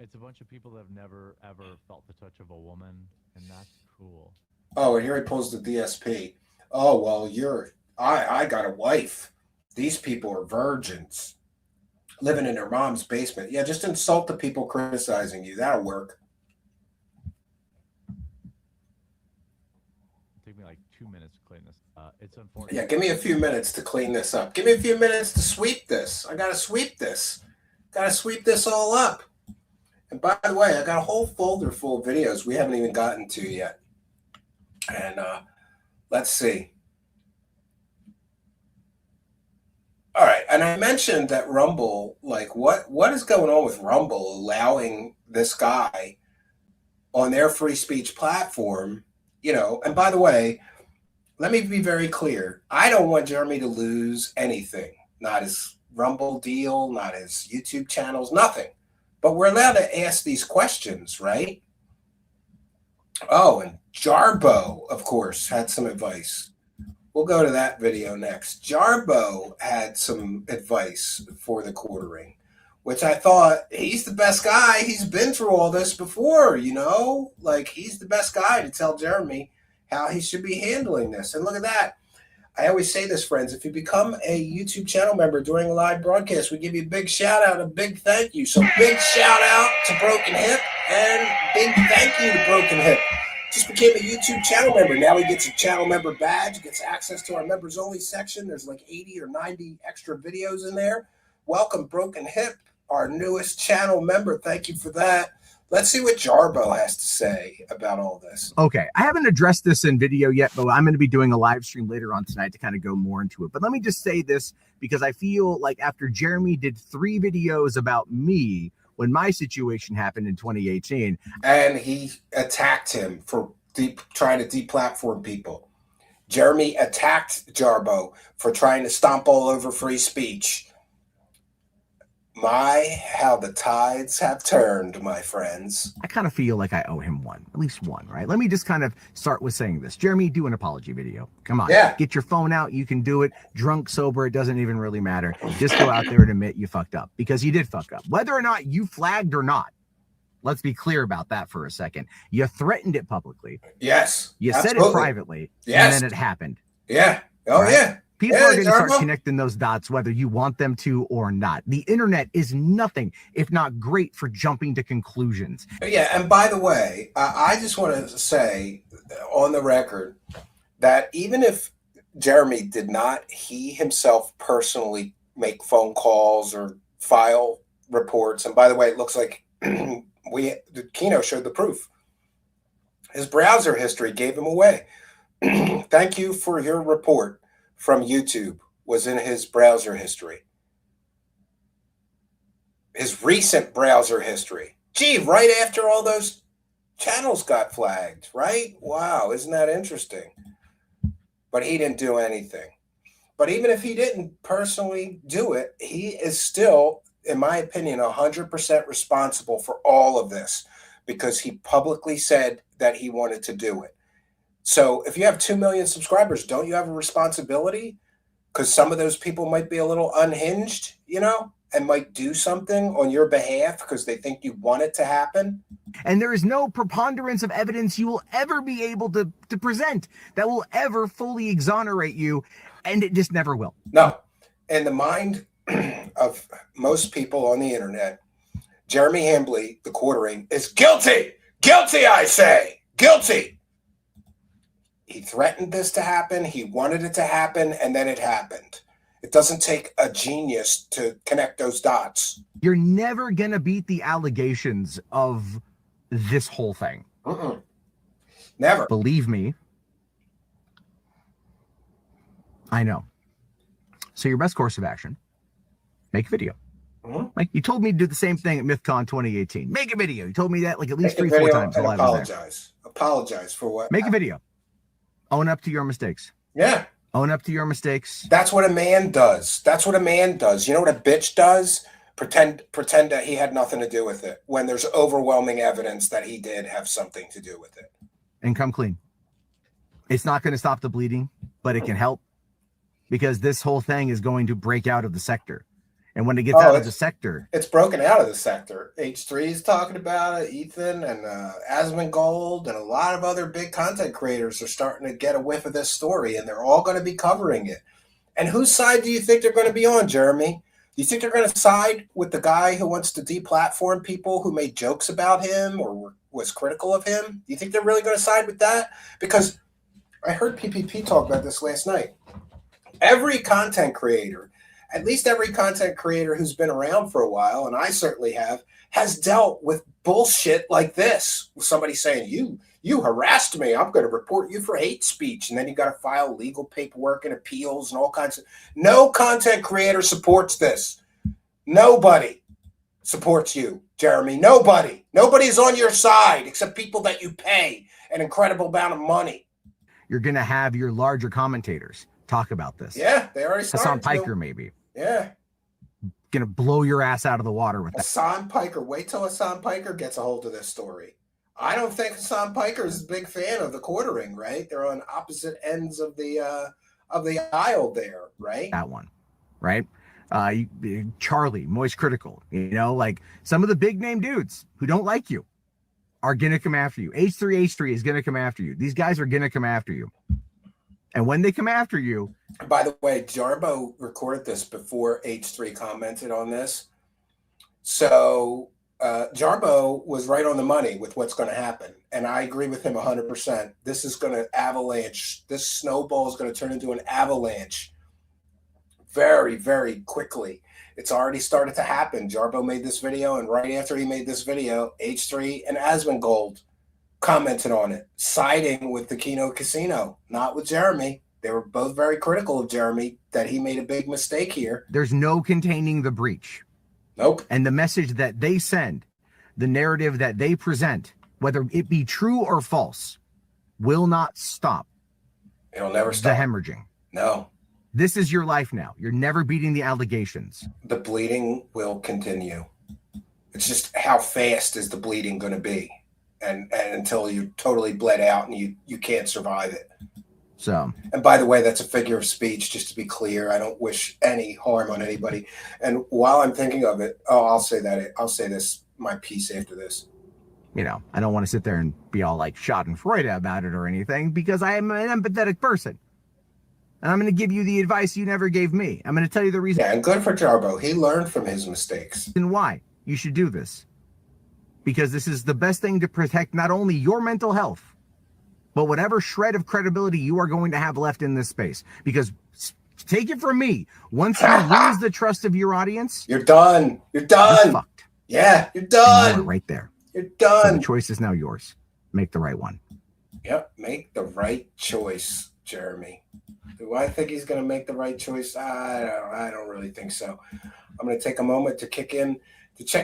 It's a bunch of people that have never, ever felt the touch of a woman, and that's cool. Oh, and here he pulls the DSP. Oh, well, I got a wife. These people are virgins. Living in their mom's basement. Yeah, just insult the people criticizing you. That'll work. Take me like 2 minutes to clean this. It's unfortunate. Yeah, give me a few minutes to clean this up. Give me a few minutes to sweep this. I got to sweep this. Got to sweep this all up. And by the way, I got a whole folder full of videos we haven't even gotten to yet. And let's see. All right, and I mentioned that Rumble, like what is going on with Rumble allowing this guy on their free speech platform, and by the way, let me be very clear. I don't want Jeremy to lose anything, not his Rumble deal, not his YouTube channels, nothing. But we're allowed to ask these questions, right? Oh, and Jarbo, of course, had some advice. We'll go to that video next. Jarbo had some advice for the quartering, which I thought he's the best guy. He's been through all this before, like he's the best guy to tell Jeremy how he should be handling this. And look at that. I always say this, friends, if you become a YouTube channel member during a live broadcast, we give you a big shout out, a big thank you. So big shout out to Broken Hip and big thank you to Broken Hip. Just became a YouTube channel member. Now he gets a channel member badge, gets access to our members only section. There's like 80 or 90 extra videos in there. Welcome, Broken Hip, our newest channel member. Thank you for that. Let's see what Jarbo has to say about all this. Okay, I haven't addressed this in video yet, but I'm going to be doing a live stream later on tonight to kind of go more into it. But let me just say this, because I feel like after Jeremy did 3 videos about me, when my situation happened in 2018. And he attacked him for trying to deplatform people. Jeremy attacked Jarbo for trying to stomp all over free speech. My, how the tides have turned, my friends. I kind of feel like I owe him one, at least one, right? Let me just kind of start with saying this. Jeremy, do an apology video. Come on. Yeah. Get your phone out. You can do it. Drunk, sober, it doesn't even really matter. Just go out there and admit you fucked up, because you did fuck up. Whether or not you flagged or not, let's be clear about that for a second. You threatened it publicly. Yes. You absolutely. said it privately. Yes. And then it happened. Yeah. Oh, right? yeah. People Yeah, are going to start Jarbo. connecting those dots, whether you want them to or not. The internet is nothing if not great for jumping to conclusions. Yeah, and by the way, I just want to say on the record that even if Jeremy did not, he himself personally make phone calls or file reports, and by the way, it looks like the Kino showed the proof. His browser history gave him away. Thank you for your report from YouTube was in his browser history. His recent browser history. Gee, right after all those channels got flagged, right? Wow, isn't that interesting? But he didn't do anything. But even if he didn't personally do it, he is still, in my opinion, 100% responsible for all of this, because he publicly said that he wanted to do it. So if you have 2 million subscribers, don't you have a responsibility? Because some of those people might be a little unhinged, you know, and might do something on your behalf because they think you want it to happen. And there is no preponderance of evidence you will ever be able to present that will ever fully exonerate you, and it just never will. No. In the mind of most people on the internet, Jeremy Hambley, the quartering, is guilty. Guilty, I say. Guilty. He threatened this to happen. He wanted it to happen, and then it happened. It doesn't take a genius to connect those dots. You're never going to beat the allegations of this whole thing. Never. Believe me. I know. So your best course of action, make a video. Like you told me to do the same thing at MythCon 2018. Make a video. You told me that like at least 3-4 times. And apologize. Apologize for what? Make a video. Own up to your mistakes. Yeah. Own up to your mistakes. That's what a man does. That's what a man does. You know what a bitch does? Pretend that he had nothing to do with it when there's overwhelming evidence that he did have something to do with it. And come clean. It's not going to stop the bleeding, but it can help, because this whole thing is going to break out of the sector. And when it gets out of the sector, it's broken out of the sector. H3 is talking about it. Ethan and Asmongold and a lot of other big content creators are starting to get a whiff of this story, and they're all going to be covering it. And whose side do you think they're going to be on, Jeremy? Do you think they're going to side with the guy who wants to deplatform people who made jokes about him or was critical of him? Do you think they're really going to side with that? Because I heard PPP talk about this last night. Every content creator, at least every content creator who's been around for a while, and I certainly have, has dealt with bullshit like this. With somebody saying, you harassed me, I'm going to report you for hate speech. And then you got to file legal paperwork and appeals and all kinds of... No content creator supports this. Nobody supports you, Jeremy. Nobody. Nobody's on your side except people that you pay an incredible amount of money. You're going to have your larger commentators talk about this. Yeah, they already started. Hassan Piker, maybe. Yeah. Gonna blow your ass out of the water with that. Hassan Piker. Wait till Hassan Piker gets a hold of this story. I don't think Hassan Piker is a big fan of the quartering, right? They're on opposite ends of the aisle there, right? That one, right? Charlie, Moist Critical, you know, like some of the big name dudes who don't like you are gonna come after you. H3 is gonna come after you. These guys are gonna come after you. And when they come after you... By the way, Jarbo recorded this before H3 commented on this. So Jarbo was right on the money with what's going to happen. And I agree with him 100%. This is going to avalanche. This snowball is going to turn into an avalanche very, very quickly. It's already started to happen. Jarbo made this video, and right after he made this video, H3 and Asmongold commented on it, siding with the Kino Casino, not with Jeremy. They were both very critical of Jeremy, that he made a big mistake here. There's no containing the breach. Nope. And the message that they send, the narrative that they present, whether it be true or false, will not stop. It'll never stop. The hemorrhaging. No. This is your life now. You're never beating the allegations. The bleeding will continue. It's just how fast is the bleeding going to be, and until you totally bled out and you can't survive it. So, and by the way, that's a figure of speech, just to be clear. I don't wish any harm on anybody. And while I'm thinking of it, I'll say this, my piece after this. You know, I don't want to sit there and be all like schadenfreude about it or anything, because I am an empathetic person. And I'm going to give you the advice you never gave me. I'm going to tell you the reason. Yeah, and good for Jarbo. He learned from his mistakes. And why you should do this. Because this is the best thing to protect not only your mental health, but whatever shred of credibility you are going to have left in this space. Because take it from me, once you lose the trust of your audience, you're done. You're done. You're fucked. Yeah, you're done. Right there. You're done. So the choice is now yours. Make the right one. Yep, make the right choice, Jeremy. Do I think he's going to make the right choice? I don't really think so. I'm going to take a moment to check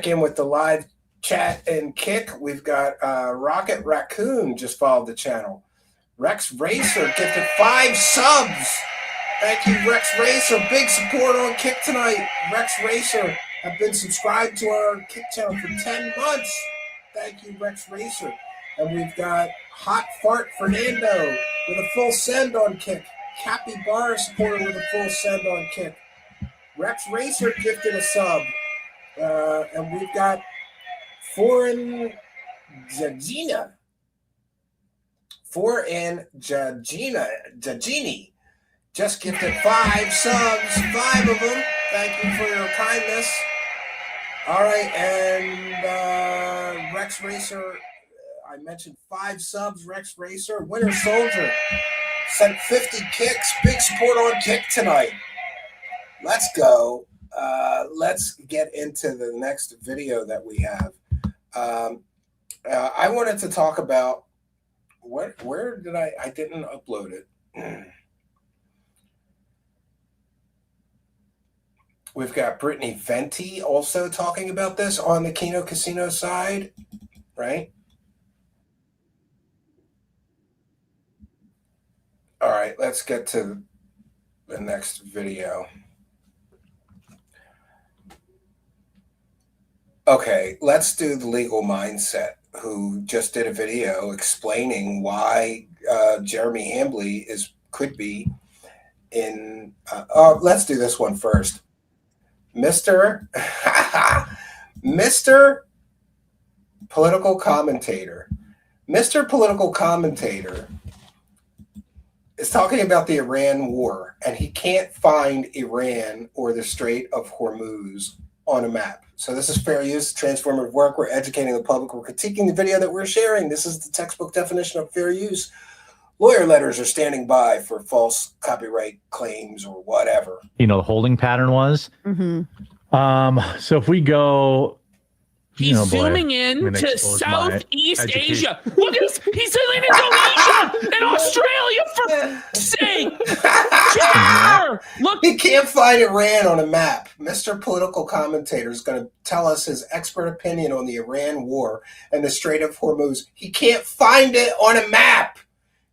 in with the live chat and kick. We've got Rocket Raccoon just followed the channel. Rex Racer gifted 5 subs. Thank you, Rex Racer. Big support on Kick tonight. Rex Racer have been subscribed to our Kick channel for 10 months. Thank you, Rex Racer. And we've got Hot Fart Fernando with a full send on Kick. Cappy Bar supporter with a full send on Kick. Rex Racer gifted a sub. And we've got Foreign Jagini just gifted 5 subs, 5 of them. Thank you for your kindness. All right, and Rex Racer, I mentioned 5 subs. Rex Racer, Winter Soldier sent 50 kicks. Big support on Kick tonight. Let's go. Let's get into the next video that we have. I wanted to talk about where did I didn't upload it. We've got Brittany Venti also talking about this on the Kino Casino side, right? All right, let's get to the next video. Okay, let's do the Legal Mindset, who just did a video explaining why Jeremy Hambley could be in. Let's do this one first. Mr. Political Commentator. Mr. Political Commentator is talking about the Iran war, and he can't find Iran or the Strait of Hormuz on a map. So this is fair use, transformative work. We're educating the public. We're critiquing the video that we're sharing. This is the textbook definition of fair use. Lawyer letters are standing by for false copyright claims or whatever. You know, the holding pattern was. Mm-hmm. So if we go, he's zooming in to Southeast Asia. Look, he's in Indonesia and Australia, for f***'s sake. Look, he can't find Iran on a map. Mr. Political Commentator is going to tell us his expert opinion on the Iran war and the Strait of Hormuz. He can't find it on a map.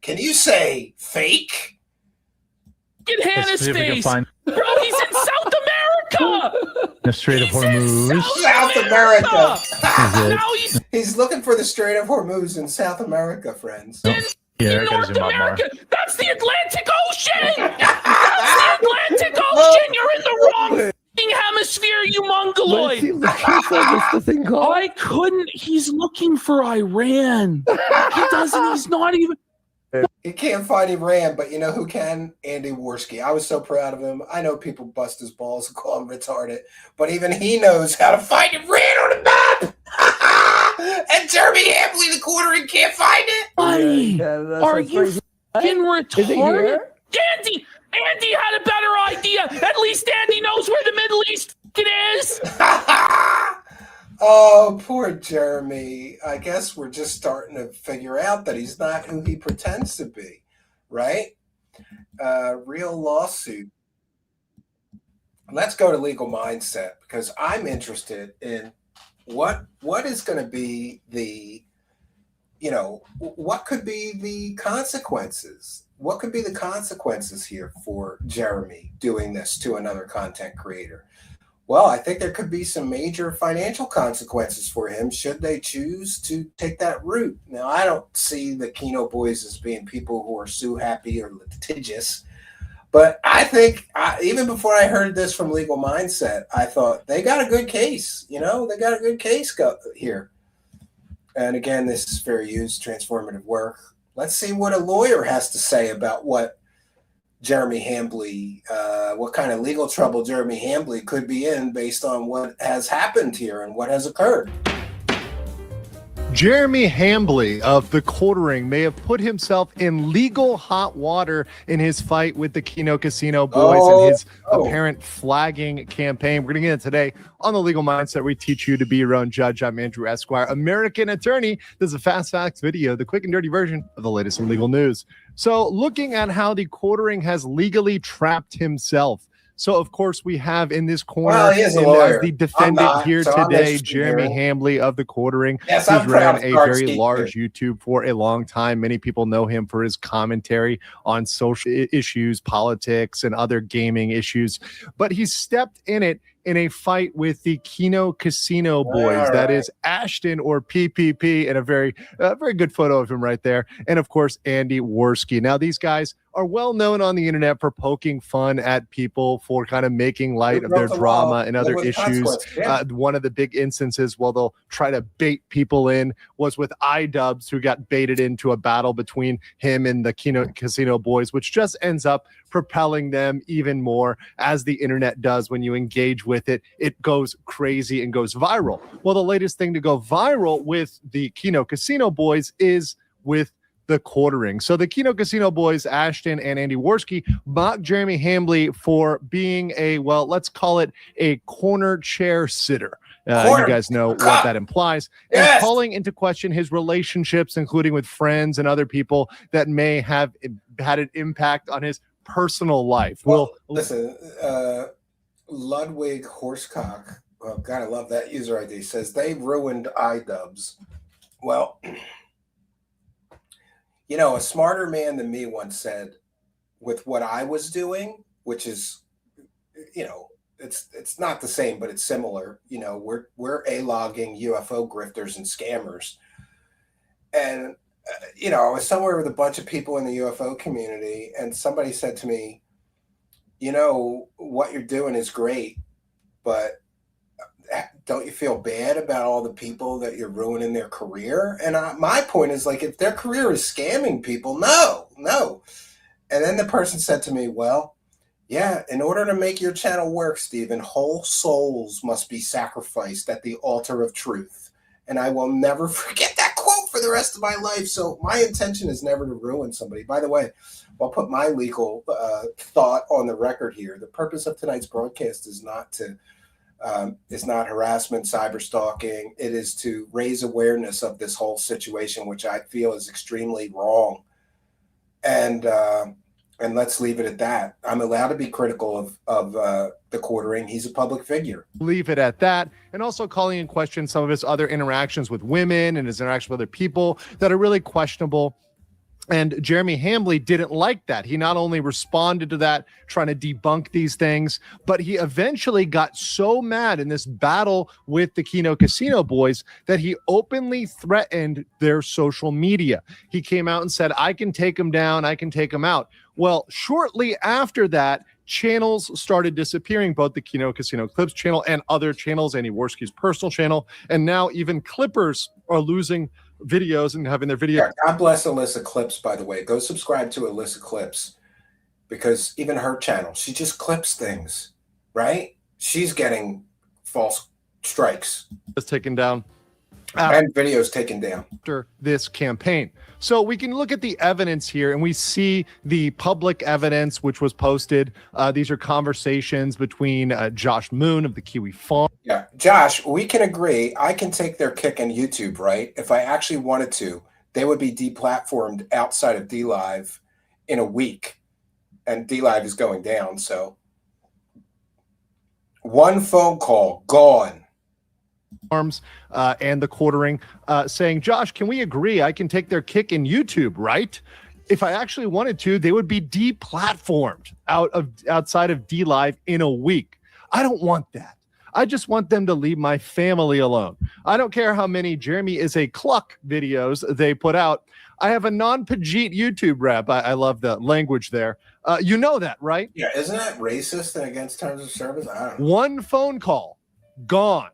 Can you say fake? Get Hannah's face. Bro, he's in South America. The Strait of Hormuz. South America. He's looking for the Strait of Hormuz in South America, friends. In North America. That's the Atlantic Ocean. That's the Atlantic Ocean. You're in the wrong hemisphere, you mongoloid. I couldn't. He's looking for Iran. He doesn't. He's not even. He can't find Iran, but you know who can? Andy Warski. I was so proud of him. I know people bust his balls and call him retarded, but even he knows how to find Iran on a map. And Jeremy Hambley, the quarter, and can't find it. Buddy, are you fucking retarded? Andy had a better idea. At least Andy knows where the Middle East is. Oh, poor Jeremy. I guess we're just starting to figure out that he's not who he pretends to be, right? Real lawsuit. Let's go to Legal Mindset, because I'm interested in what is going to be the, what could be the consequences what could be the consequences here for Jeremy doing this to another content creator? Well, I think there could be some major financial consequences for him should they choose to take that route. Now, I don't see the Kino boys as being people who are sue happy or litigious, but I think even before I heard this from Legal Mindset, I thought they got a good case. They got a good case here. And again, this is fair use, transformative work. Let's see what a lawyer has to say about what Jeremy Hambly, what kind of legal trouble Jeremy Hambly could be in based on what has happened here and what has occurred. Jeremy Hambly of the Quartering may have put himself in legal hot water in his fight with the Kino Casino boys and his apparent flagging campaign. We're going to get into today on the Legal Mindset. We teach you to be your own judge. I'm Andrew Esquire, American attorney. This is a fast facts video, the quick and dirty version of the latest in legal news. So looking at how the Quartering has legally trapped himself. So, of course, we have in this corner as the defendant here today, Jeremy Hambly of the Quartering. Yes, who's ran a very large YouTube for a long time. Many people know him for his commentary on social issues, politics, and other gaming issues. But he stepped in it in a fight with the Kino Casino boys. That is Ashton or PPP, and a very good photo of him right there. And, of course, Andy Warski. Now, these guys are well known on the internet for poking fun at people, for kind of making light of their drama and other issues. One of the big instances, they'll try to bait people in, was with iDubbbz, who got baited into a battle between him and the Kino Casino boys, which just ends up propelling them even more, as the internet does. When you engage with it, it goes crazy and goes viral. Well, the latest thing to go viral with the Kino Casino boys is with the Quartering. So the Kino Casino boys, Ashton and Andy Warski, mocked Jeremy Hambly for being let's call it a corner chair sitter. You guys know what that implies. And calling into question his relationships, including with friends and other people that may have had an impact on his personal life. Well, listen, Ludwig Horsecock, God, I love that user ID, says they ruined iDubbbz. Well, a smarter man than me once said, with what I was doing, which is, it's not the same, but it's similar. We're a-logging UFO grifters and scammers. And, I was somewhere with a bunch of people in the UFO community, and somebody said to me, what you're doing is great, but don't you feel bad about all the people that you're ruining their career? And my point is, if their career is scamming people, no. And then the person said to me, well, yeah, in order to make your channel work, Stephen, whole souls must be sacrificed at the altar of truth. And I will never forget that quote for the rest of my life. So my intention is never to ruin somebody. By the way, I'll put my legal thought on the record here. The purpose of tonight's broadcast is not harassment, cyber stalking. It is to raise awareness of this whole situation, which I feel is extremely wrong. And let's leave it at that. I'm allowed to be critical of the Quartering. He's a public figure. Leave it at that. And also calling in question some of his other interactions with women and his interaction with other people that are really questionable. And Jeremy Hambly didn't like that. He not only responded to that, trying to debunk these things, but he eventually got so mad in this battle with the Kino Casino boys that he openly threatened their social media. He came out and said, I can take them down, I can take them out. Well, shortly after that, channels started disappearing, both the Kino Casino Clips channel and other channels, Andy Warski's personal channel, and now even Clippers are losing videos and having their video. Yeah, God bless Alyssa Clips, by the way. Go subscribe to Alyssa Clips, because even her channel, she just clips things, right? She's getting false strikes. It's taken down. And videos taken down. After this campaign. So we can look at the evidence here, and we see the public evidence which was posted. These are conversations between Josh Moon of the Kiwi Farm. Yeah, Josh, we can agree. I can take their kick on YouTube, right? If I actually wanted to, they would be deplatformed outside of DLive in a week. And DLive is going down, so. One phone call, gone. Arms and the Quartering saying, Josh, can we agree? I can take their kick in YouTube, right? if I actually wanted to, they would be deplatformed outside of DLive in a week. I don't want that. I just want them to leave my family alone. I don't care how many Jeremy is a cluck videos they put out. I have a non-Pajit YouTube rep. I love the language there. You know that, right? Yeah, isn't that racist and against terms of service? I don't know. One phone call, gone.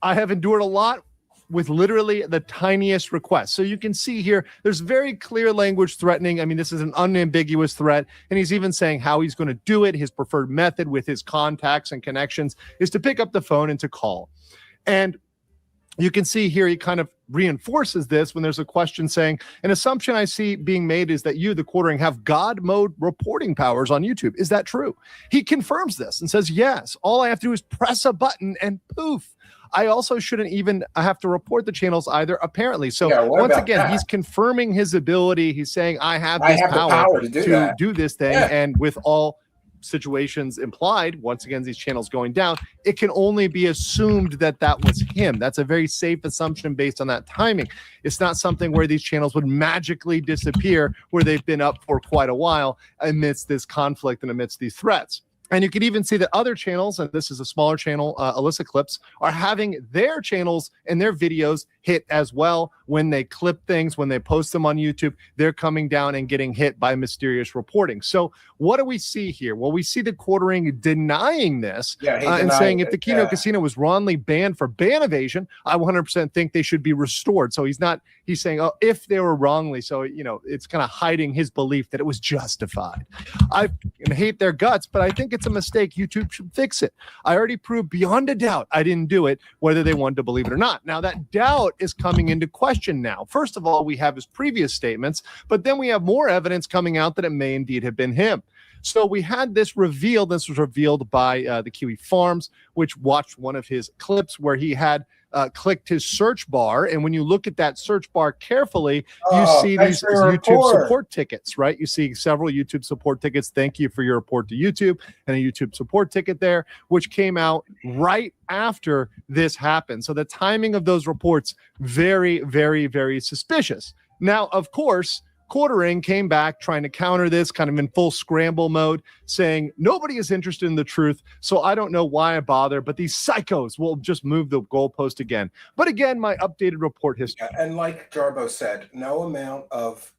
I have endured a lot with literally the tiniest request. So you can see here, there's very clear language threatening. I mean, this is an unambiguous threat. And he's even saying how he's going to do it. His preferred method with his contacts and connections is to pick up the phone and to call. And you can see here, he kind of reinforces this when there's a question saying, an assumption I see being made is that you, the quartering, have God mode reporting powers on YouTube. Is that true? He confirms this and says, yes, all I have to do is press a button and poof. I also shouldn't even have to report the channels either, apparently. So once again, he's confirming his ability. He's saying, I have this power to do this thing. Yeah. And with all situations implied, once again, these channels going down, it can only be assumed that that was him. That's a very safe assumption based on that timing. It's not something where these channels would magically disappear where they've been up for quite a while amidst this conflict and amidst these threats. And you can even see that other channels, and this is a smaller channel, Alyssa Clips, are having their channels and their videos hit as well. When they clip things, when they post them on YouTube, they're coming down and getting hit by mysterious reporting. So what do we see here? Well, we see the quartering denying this and saying if the Kino Casino was wrongly banned for ban evasion, I 100% think they should be restored. So he's saying, oh, if they were wrongly. So, you know, it's kind of hiding his belief that it was justified. I hate their guts, but I think it's a mistake. YouTube should fix it. I already proved beyond a doubt I didn't do it, whether they wanted to believe it or not. Now, that doubt is coming into question now. First of all, we have his previous statements, but then we have more evidence coming out that it may indeed have been him. So we had this revealed. This was revealed by the Kiwi Farms, which watched one of his clips where he had clicked his search bar. And when you look at that search bar carefully, you see these YouTube support tickets, right? You see several YouTube support tickets. Thank you for your report to YouTube, and a YouTube support ticket there, which came out right after this happened. So the timing of those reports, very, very, very suspicious. Now, of course, quartering came back trying to counter this, kind of in full scramble mode, saying nobody is interested in the truth, so I don't know why I bother, but these psychos will just move the goalpost again. But again, my updated report history. And like Jarbo said, no amount of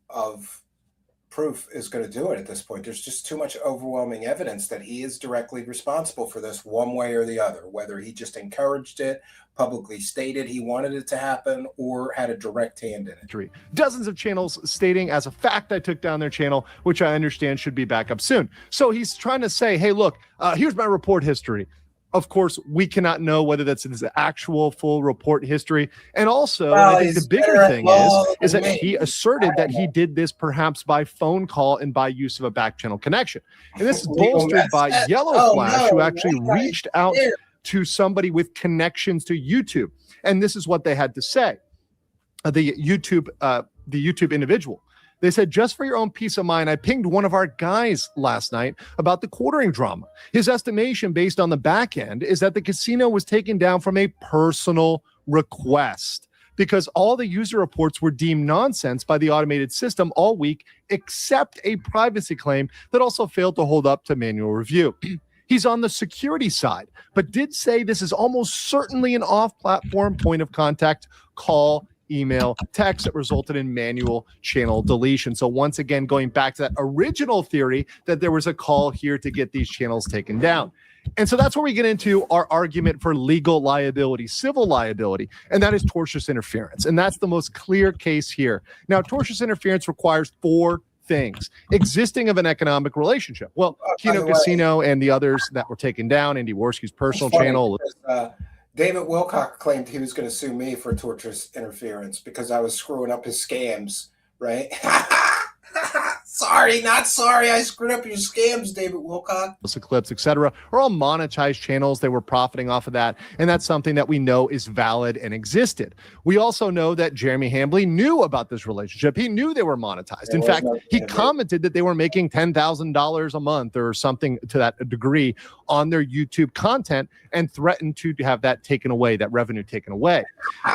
proof is going to do it at this point. There's just too much overwhelming evidence that he is directly responsible for this one way or the other, whether he just encouraged it, publicly stated he wanted it to happen, or had a direct hand in it. Dozens of channels stating as a fact I took down their channel, which I understand should be back up soon. So he's trying to say, hey, look, here's my report history. Of course, we cannot know whether that's his actual full report history. And also, I think the bigger thing is that he asserted that he did this perhaps by phone call and by use of a back channel connection. And this is bolstered by Yellow Flash, who actually reached out to somebody with connections to YouTube. And this is what they had to say. The YouTube individual. They said, just for your own peace of mind, I pinged one of our guys last night about the quartering drama. His estimation based on the back end is that the casino was taken down from a personal request because all the user reports were deemed nonsense by the automated system all week, except a privacy claim that also failed to hold up to manual review. He's on the security side, but did say this is almost certainly an off-platform point of contact call, email, text that resulted in manual channel deletion. So once again, going back to that original theory that there was a call here to get these channels taken down. And so that's where we get into our argument for legal liability, civil liability, and that is tortious interference. And that's the most clear case here. Now, tortious interference requires 4 things. Existing of an economic relationship. Well, Kino Casino and the others that were taken down, Andy Warski's personal channel. David Wilcock claimed he was going to sue me for tortious interference because I was screwing up his scams, right? Sorry, not sorry. I screwed up your scams, David Wilcock. Clips, etc., are all monetized channels. They were profiting off of that, and that's something that we know is valid and existed. We also know that Jeremy Hambley knew about this relationship. He knew they were monetized. In fact, he commented that they were making $10,000 a month or something to that degree on their YouTube content and threatened to have that taken away, that revenue taken away.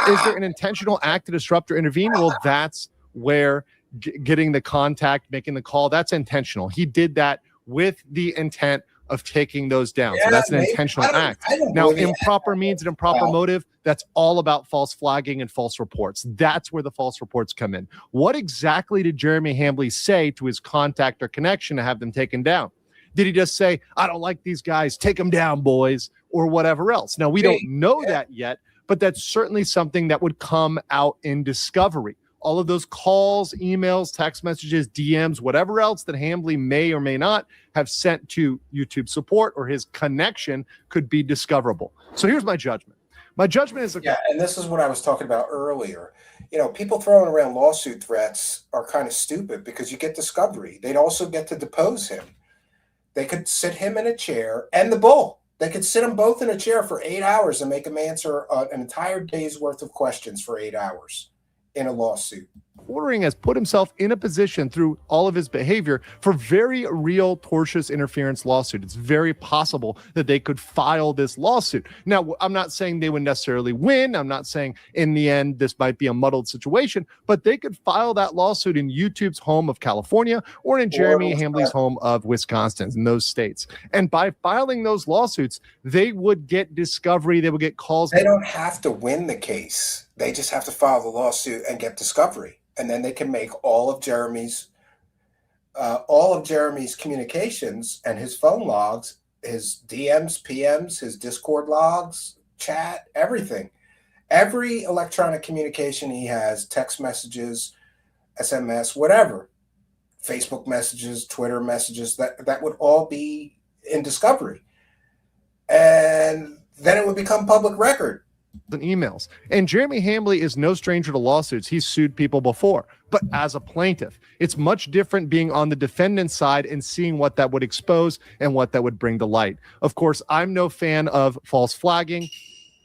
Is there an intentional act to disrupt or intervene? Well, that's where getting the contact, making the call, that's intentional. He did that with the intent of taking those down. So that's an intentional act. Now, improper means and improper motive, that's all about false flagging and false reports. That's where the false reports come in. What exactly did Jeremy Hambly say to his contact or connection to have them taken down? Did he just say, I don't like these guys, take them down, boys, or whatever else? Now, we don't know that yet, but that's certainly something that would come out in discovery. All of those calls, emails, text messages, DMs, whatever else that Hambly may or may not have sent to YouTube support or his connection could be discoverable. So here's my judgment. My judgment is... Yeah, and this is what I was talking about earlier. You know, people throwing around lawsuit threats are kind of stupid because you get discovery. They'd also get to depose him. They could sit him in a chair and the bull. They could sit them both in a chair for 8 hours and make him answer an entire day's worth of questions for 8 hours in a lawsuit. Ordering has put himself in a position through all of his behavior for very real tortious interference lawsuit. It's very possible that they could file this lawsuit. Now, I'm not saying they would necessarily win. I'm not saying in the end this might be a muddled situation, but they could file that lawsuit in YouTube's home of California or in Jeremy Hambly's home of Wisconsin, in those states. And by filing those lawsuits, they would get discovery. They would get calls. They don't have to win the case. They just have to file the lawsuit and get discovery. And then they can make all of Jeremy's communications and his phone logs, his DMs, PMs, his Discord logs, chat, everything. Every electronic communication he has, text messages, SMS, whatever, Facebook messages, Twitter messages, that would all be in discovery. And then it would become public record. And emails. And Jeremy Hambly is no stranger to lawsuits. He's sued people before, but as a plaintiff, it's much different being on the defendant's side and seeing what that would expose and what that would bring to light. Of course, I'm no fan of false flagging,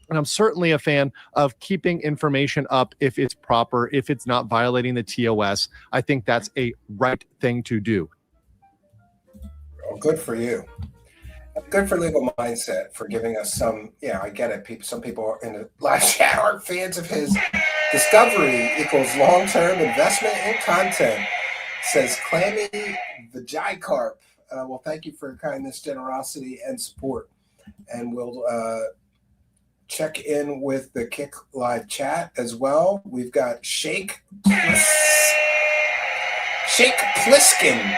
and I'm certainly a fan of keeping information up if it's proper, if it's not violating the TOS. I think that's a right thing to do. Well, good for you. Good for Legal Mindset for giving us some, I get it. Some people in the live chat aren't fans of his. Discovery equals long-term investment in content, says Clammy Vagicarp. Well, thank you for your kindness, generosity, and support. And we'll check in with the Kick Live chat as well. We've got Shake Pliskin.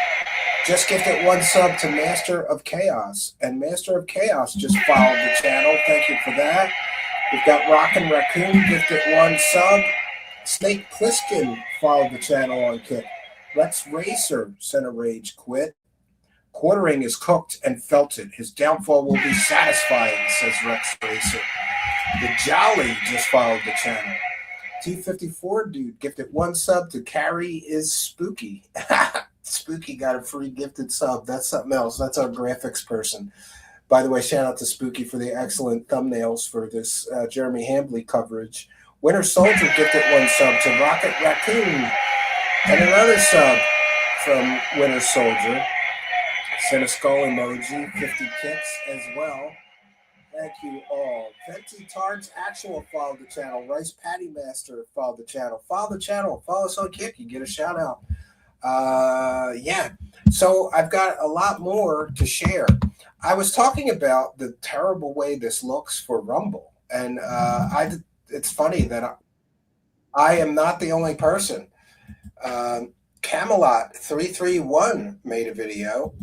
Just gifted 1 sub to Master of Chaos. And Master of Chaos just followed the channel. Thank you for that. We've got Rockin' Raccoon gifted 1 sub. Snake Pliskin followed the channel on Kick. Rex Racer sent a rage quit. Quartering is cooked and felted. His downfall will be satisfying, says Rex Racer. The Jolly just followed the channel. T54 dude gifted 1 sub to Carrie is Spooky. Spooky got a free gifted sub. That's something else. That's our graphics person. By the way, shout out to Spooky for the excellent thumbnails for this Jeremy Hambly coverage. Winter Soldier gifted 1 sub to Rocket Raccoon. And another sub from Winter Soldier. Sent a skull emoji, 50 kicks as well. Thank you all. Venti Tards Actual followed the channel. Rice Patty Master followed the channel. Follow the channel. Follow us on Kick. You get a shout out. So I've got a lot more to share. I was talking about the terrible way this looks for Rumble, and it's funny that I am not the only person. Camelot 331 made a video.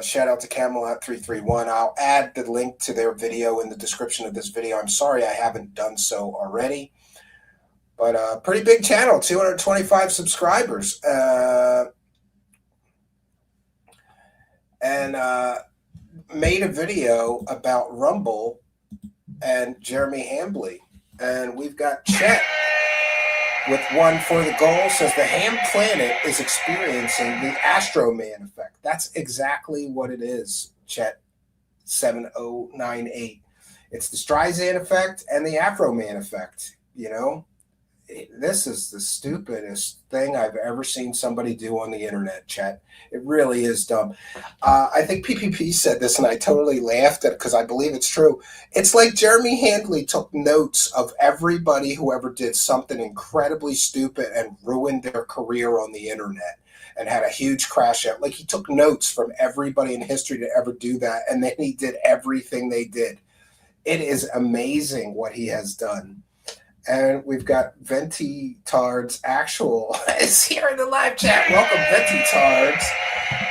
Shout out to Camelot 331. I'll add the link to their video in the description of this video. I'm sorry I haven't done so already. But pretty big channel, 225 subscribers. And made a video about Rumble and Jeremy Hambly. And we've got Chet with 1 for the goal. Says the Ham Planet is experiencing the Astro Man effect. That's exactly what it is, Chet 7098. It's the Streisand effect and the Afro Man effect, this is the stupidest thing I've ever seen somebody do on the internet, Chet. It really is dumb. I think PPP said this, and I totally laughed at it because I believe it's true. It's like Jeremy Handley took notes of everybody who ever did something incredibly stupid and ruined their career on the internet and had a huge crash out. Like, he took notes from everybody in history to ever do that, and then he did everything they did. It is amazing what he has done. And we've got Venti Tard's Actual is here in the live chat. Welcome, Venti Tards.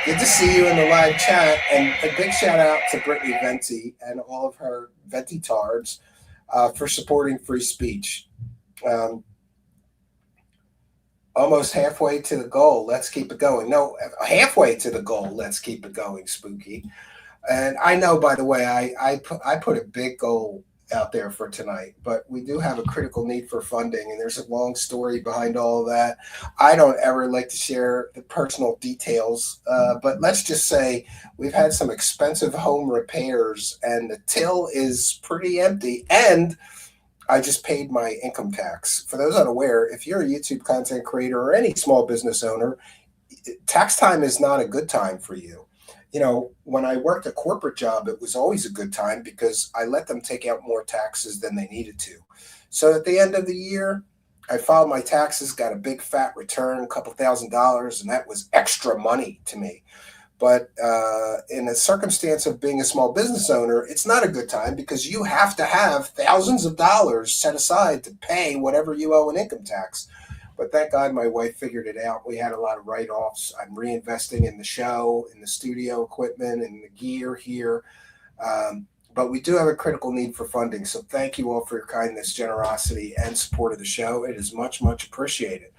Good to see you in the live chat. And a big shout out to Brittany Venti and all of her Venti Tards for supporting free speech. Almost halfway to the goal. Let's keep it going. No, halfway to the goal. Let's keep it going, Spooky. And I know, by the way, I put a big goal out there for tonight, but we do have a critical need for funding, and there's a long story behind all of that. I don't ever like to share the personal details, but let's just say we've had some expensive home repairs, and the till is pretty empty, and I just paid my income tax. For those unaware, if you're a YouTube content creator or any small business owner, tax time is not a good time for you. You know, when I worked a corporate job, it was always a good time because I let them take out more taxes than they needed to. So at the end of the year, I filed my taxes, got a big fat return, a couple $1,000s, and that was extra money to me. But in a circumstance of being a small business owner, it's not a good time because you have to have thousands of dollars set aside to pay whatever you owe in income tax. But thank God my wife figured it out. We had a lot of write-offs. I'm reinvesting in the show, in the studio equipment, and the gear here. But we do have a critical need for funding. So thank you all for your kindness, generosity, and support of the show. It is much, much appreciated.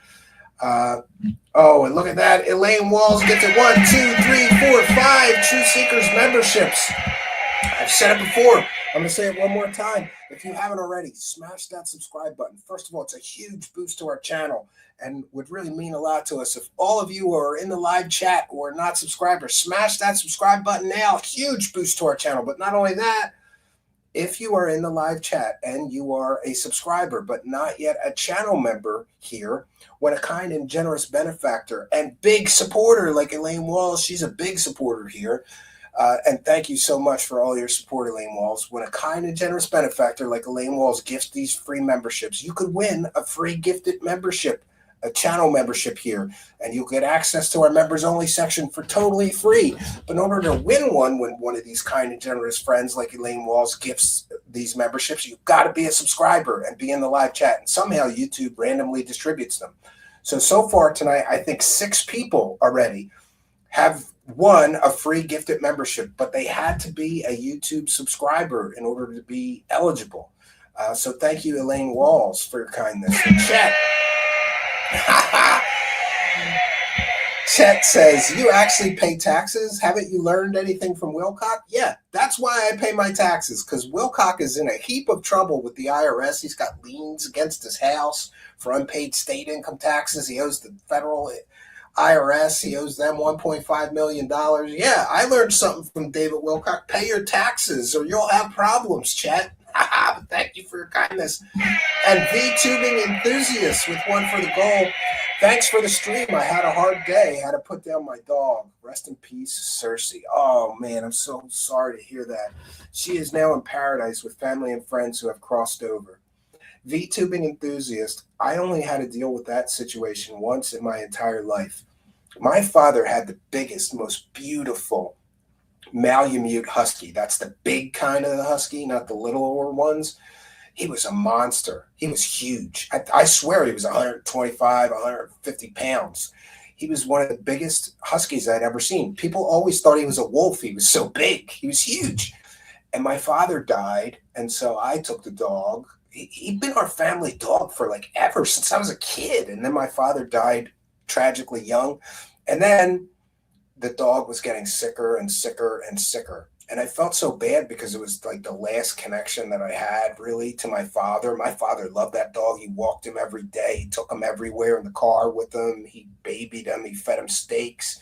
Oh, and look at that. Elaine Walls gets it 1, 2, 3, 4, 5 True Seekers memberships. I've said it before. I'm going to say it one more time. If you haven't already, smash that subscribe button. First of all, it's a huge boost to our channel and would really mean a lot to us. If all of you are in the live chat or are not subscribers, smash that subscribe button now. Huge boost to our channel. But not only that, if you are in the live chat and you are a subscriber but not yet a channel member here, when a kind and generous benefactor and big supporter like Elaine Walls, she's a big supporter here, and thank you so much for all your support, Elaine Walls. When a kind and generous benefactor like Elaine Walls gifts these free memberships, you could win a free gifted membership, a channel membership here, and you'll get access to our members only section for totally free. But in order to win one when one of these kind and generous friends like Elaine Walls gifts these memberships, you've got to be a subscriber and be in the live chat, and somehow YouTube randomly distributes them. So far tonight, I think 6 people already have won a free gifted membership, but they had to be a YouTube subscriber in order to be eligible. So thank you, Elaine Walls, for your kindness. Chet. Chet says, you actually pay taxes? Haven't you learned anything from Wilcock? Yeah, that's why I pay my taxes, because Wilcock is in a heap of trouble with the IRS. He's got liens against his house for unpaid state income taxes. He owes the federal IRS. He owes them $1.5 million. Yeah, I learned something from David Wilcock. Pay your taxes or you'll have problems, Chet. Thank you for your kindness. And VTubing Enthusiast with one for the goal. Thanks for the stream. I had a hard day. Had to put down my dog. Rest in peace, Cersei. Oh, man, I'm so sorry to hear that. She is now in paradise with family and friends who have crossed over. VTubing Enthusiast, I only had to deal with that situation once in my entire life. My father had the biggest, most beautiful Malamute husky. That's the big kind of the husky, not the littler ones. He was a monster. He was huge. I swear he was 125, 150 pounds. He was one of the biggest huskies I'd ever seen. People always thought he was a wolf. He was so big. He was huge. And my father died, and so I took the dog. He'd been our family dog for like ever since I was a kid. And then my father died tragically young. And then the dog was getting sicker and sicker and sicker. And I felt so bad because it was like the last connection that I had really to my father. My father loved that dog. He walked him every day. He took him everywhere in the car with him. He babied him. He fed him steaks.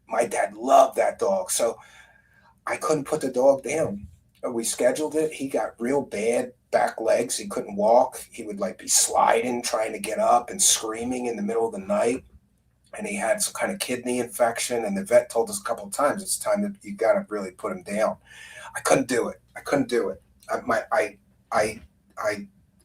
My dad loved that dog. So I couldn't put the dog down. we scheduled it. He got real bad back legs. He couldn't walk. He would like be sliding, trying to get up and screaming in the middle of the night. And he had some kind of kidney infection. And the vet told us a couple of times, it's time that you got to really put him down. I couldn't do it. I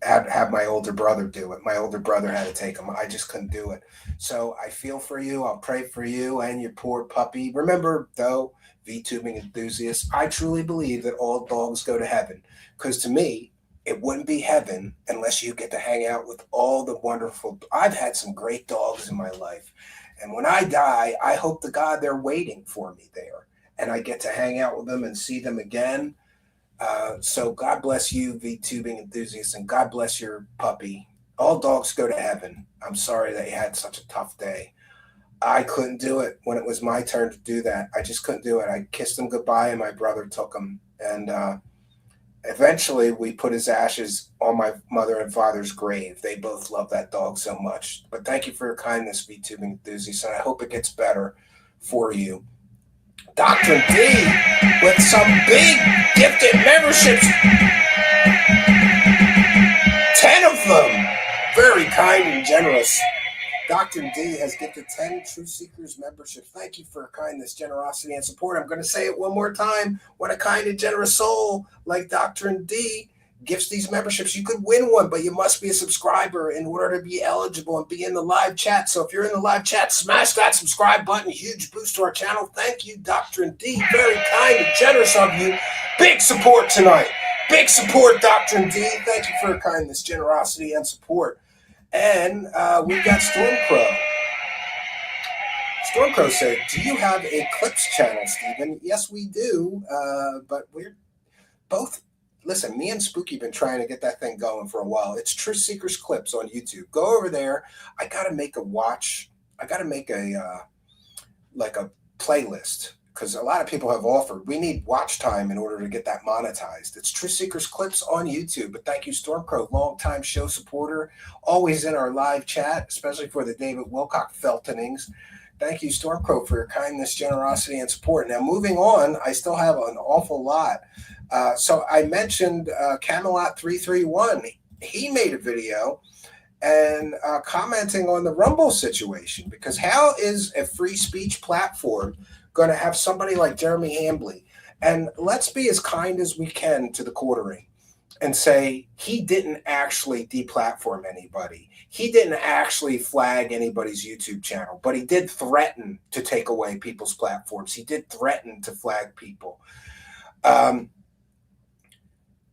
had to have my older brother do it. My older brother had to take him. I just couldn't do it. So I feel for you. I'll pray for you and your poor puppy. Remember, though, VTubing enthusiasts, I truly believe that all dogs go to heaven, because to me, it wouldn't be heaven unless you get to hang out with all the wonderful. I've had some great dogs in my life. And when I die, I hope to God they're waiting for me there. And I get to hang out with them and see them again. So God bless you, VTubing enthusiasts, and God bless your puppy. All dogs go to heaven. I'm sorry that you had such a tough day. I couldn't do it when it was my turn to do that. I just couldn't do it. I kissed him goodbye, and my brother took him. And eventually, we put his ashes on my mother and father's grave. They both love that dog so much. But thank you for your kindness, VTubing enthusiasts, and I hope it gets better for you. Dr. D with some big gifted memberships. 10 of them. Very kind and generous. Dr. D has gifted 10 Truth Seekers memberships. Thank you for your kindness, generosity, and support. I'm going to say it one more time. What a kind and generous soul like Dr. D gifts these memberships. You could win one, but you must be a subscriber in order to be eligible and be in the live chat. So if you're in the live chat, smash that subscribe button. Huge boost to our channel. Thank you, Dr. D. Very kind and generous of you. Big support tonight. Big support, Dr. D. Thank you for your kindness, generosity, and support. And we've got Stormcrow. Stormcrow said, do you have a Clips channel, Stephen? Yes, we do. But we're both... Listen, me and Spooky been trying to get that thing going for a while. It's Truth Seekers Clips on YouTube. Go over there. I got to make a like a playlist, because a lot of people have offered. We need watch time in order to get that monetized. It's Truth Seekers Clips on YouTube. But thank you, Stormcrow, longtime show supporter, always in our live chat, especially for the David Wilcock Feltonings. Thank you, Stormcrow, for your kindness, generosity, and support. Now, moving on, I still have an awful lot. So I mentioned Camelot 331. He made a video and commenting on the Rumble situation, because how is a free speech platform going to have somebody like Jeremy Hambley? And let's be as kind as we can to the quartering and say he didn't actually deplatform anybody. He didn't actually flag anybody's YouTube channel, but he did threaten to take away people's platforms. He did threaten to flag people.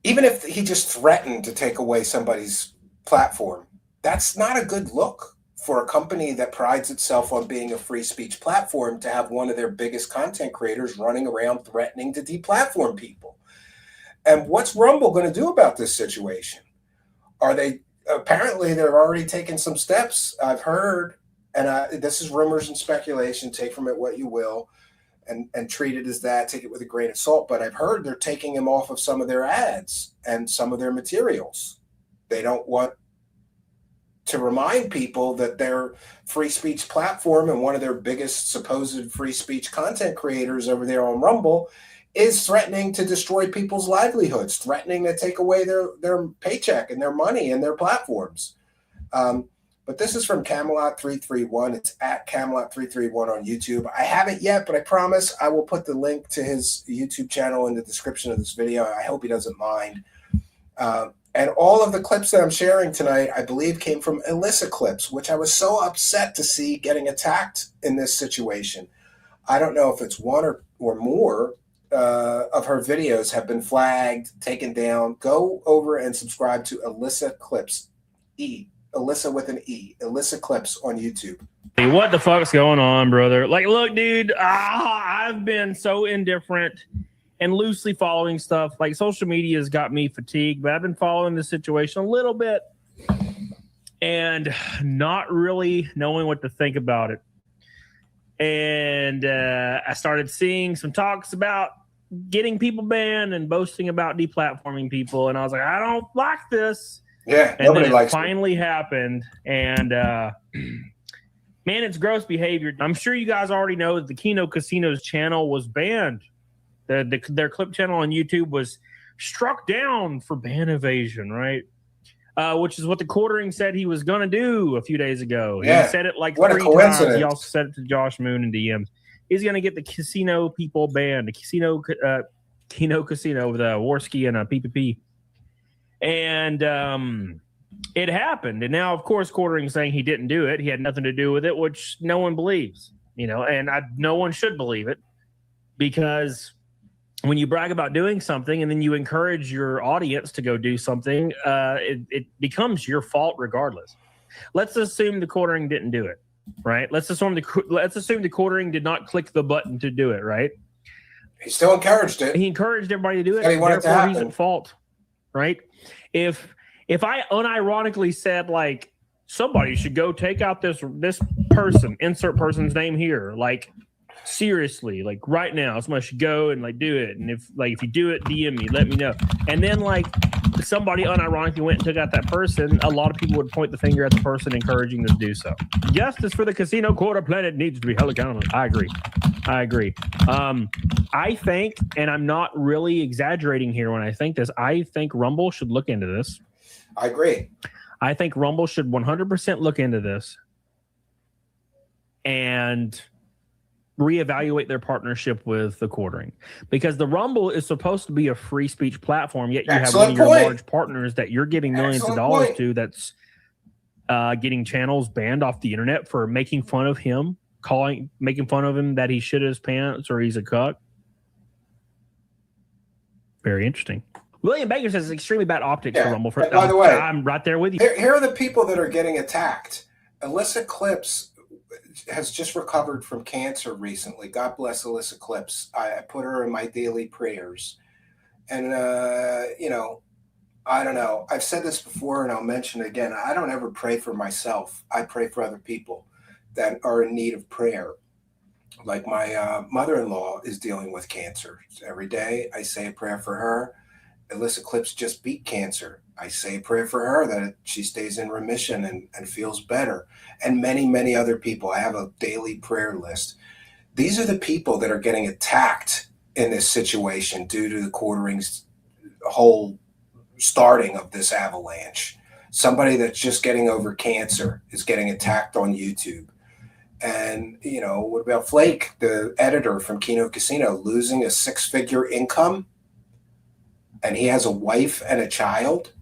Even if he just threatened to take away somebody's platform, that's not a good look for a company that prides itself on being a free speech platform to have one of their biggest content creators running around threatening to deplatform people. And what's Rumble going to do about this situation? Apparently they're already taking some steps. I've heard, and this is rumors and speculation, take from it what you will, and treat it as that, take it with a grain of salt. But I've heard they're taking him off of some of their ads and some of their materials. They don't want to remind people that their free speech platform and one of their biggest supposed free speech content creators over there on Rumble is threatening to destroy people's livelihoods, threatening to take away their paycheck and their money and their platforms. But this is from Camelot 331. It's at Camelot 331 on YouTube. I haven't yet, but I promise I will put the link to his YouTube channel in the description of this video. I hope he doesn't mind. And all of the clips that I'm sharing tonight, I believe, came from Alyssa Clips, which I was so upset to see getting attacked in this situation. I don't know if it's one or more of her videos have been flagged, taken down. Go over and subscribe to Alyssa Clips. Alyssa with an E. Alyssa Clips on YouTube. Hey, what the fuck's going on, brother? Like, look, dude, I've been so indifferent and loosely following stuff. Like, social media has got me fatigued, but I've been following the situation a little bit and not really knowing what to think about it. And I started seeing some talks about getting people banned and boasting about deplatforming people. And I was like, I don't like this. Yeah, and then it finally happened. And man, it's gross behavior. I'm sure you guys already know that the Kino Casino's channel was banned. Their clip channel on YouTube was struck down for ban evasion, right? Which is what the quartering said he was going to do a few days ago. Yeah. He said it like What a 3 times. coincidence. He also said it to Josh Moon in DMs. He's going to get the casino people banned, the casino Kino Casino with Warski and PPP. And it happened. And now, of course, quartering saying he didn't do it. He had nothing to do with it, which no one believes, and no one should believe it, because when you brag about doing something and then you encourage your audience to go do something, it becomes your fault regardless. Let's assume the quartering didn't do it, right? Let's assume the quartering did not click the button to do it, right? He still encouraged it. He encouraged everybody to do it. He wanted it to Therefore, happen. he's at fault, right? If I unironically said, like, somebody should go take out this person, insert person's name here, like, seriously, like right now, somebody should go and like do it. And if you do it, DM me, let me know. And then like somebody unironically went and took out that person, a lot of people would point the finger at the person encouraging them to do so. Justice for the casino quarter planet needs to be held accountable. I agree. I think, and I'm not really exaggerating here when I think this, I think Rumble should look into this. I agree. I think Rumble should 100% look into this and reevaluate their partnership with the quartering, because the Rumble is supposed to be a free speech platform, yet you have one of your large partners that you're giving millions of dollars to that's getting channels banned off the internet for making fun of him, making fun of him that he shit his pants or he's a cuck. Very interesting. William Baker says it's extremely bad optics for Rumble. By the way, I'm right there with you. Here are the people that are getting attacked. Alyssa Clips has just recovered from cancer recently. God bless Alyssa Clips. I put her in my daily prayers. And, I don't know. I've said this before and I'll mention it again. I don't ever pray for myself. I pray for other people that are in need of prayer. Like my mother-in-law is dealing with cancer. Every day I say a prayer for her. Alyssa Clips just beat cancer. I say a prayer for her that she stays in remission and feels better. And many, many other people. I have a daily prayer list. These are the people that are getting attacked in this situation due to the quartering's whole starting of this avalanche. Somebody that's just getting over cancer is getting attacked on YouTube. And, what about Flake, the editor from Kino Casino, losing a 6-figure income? And he has a wife and a child.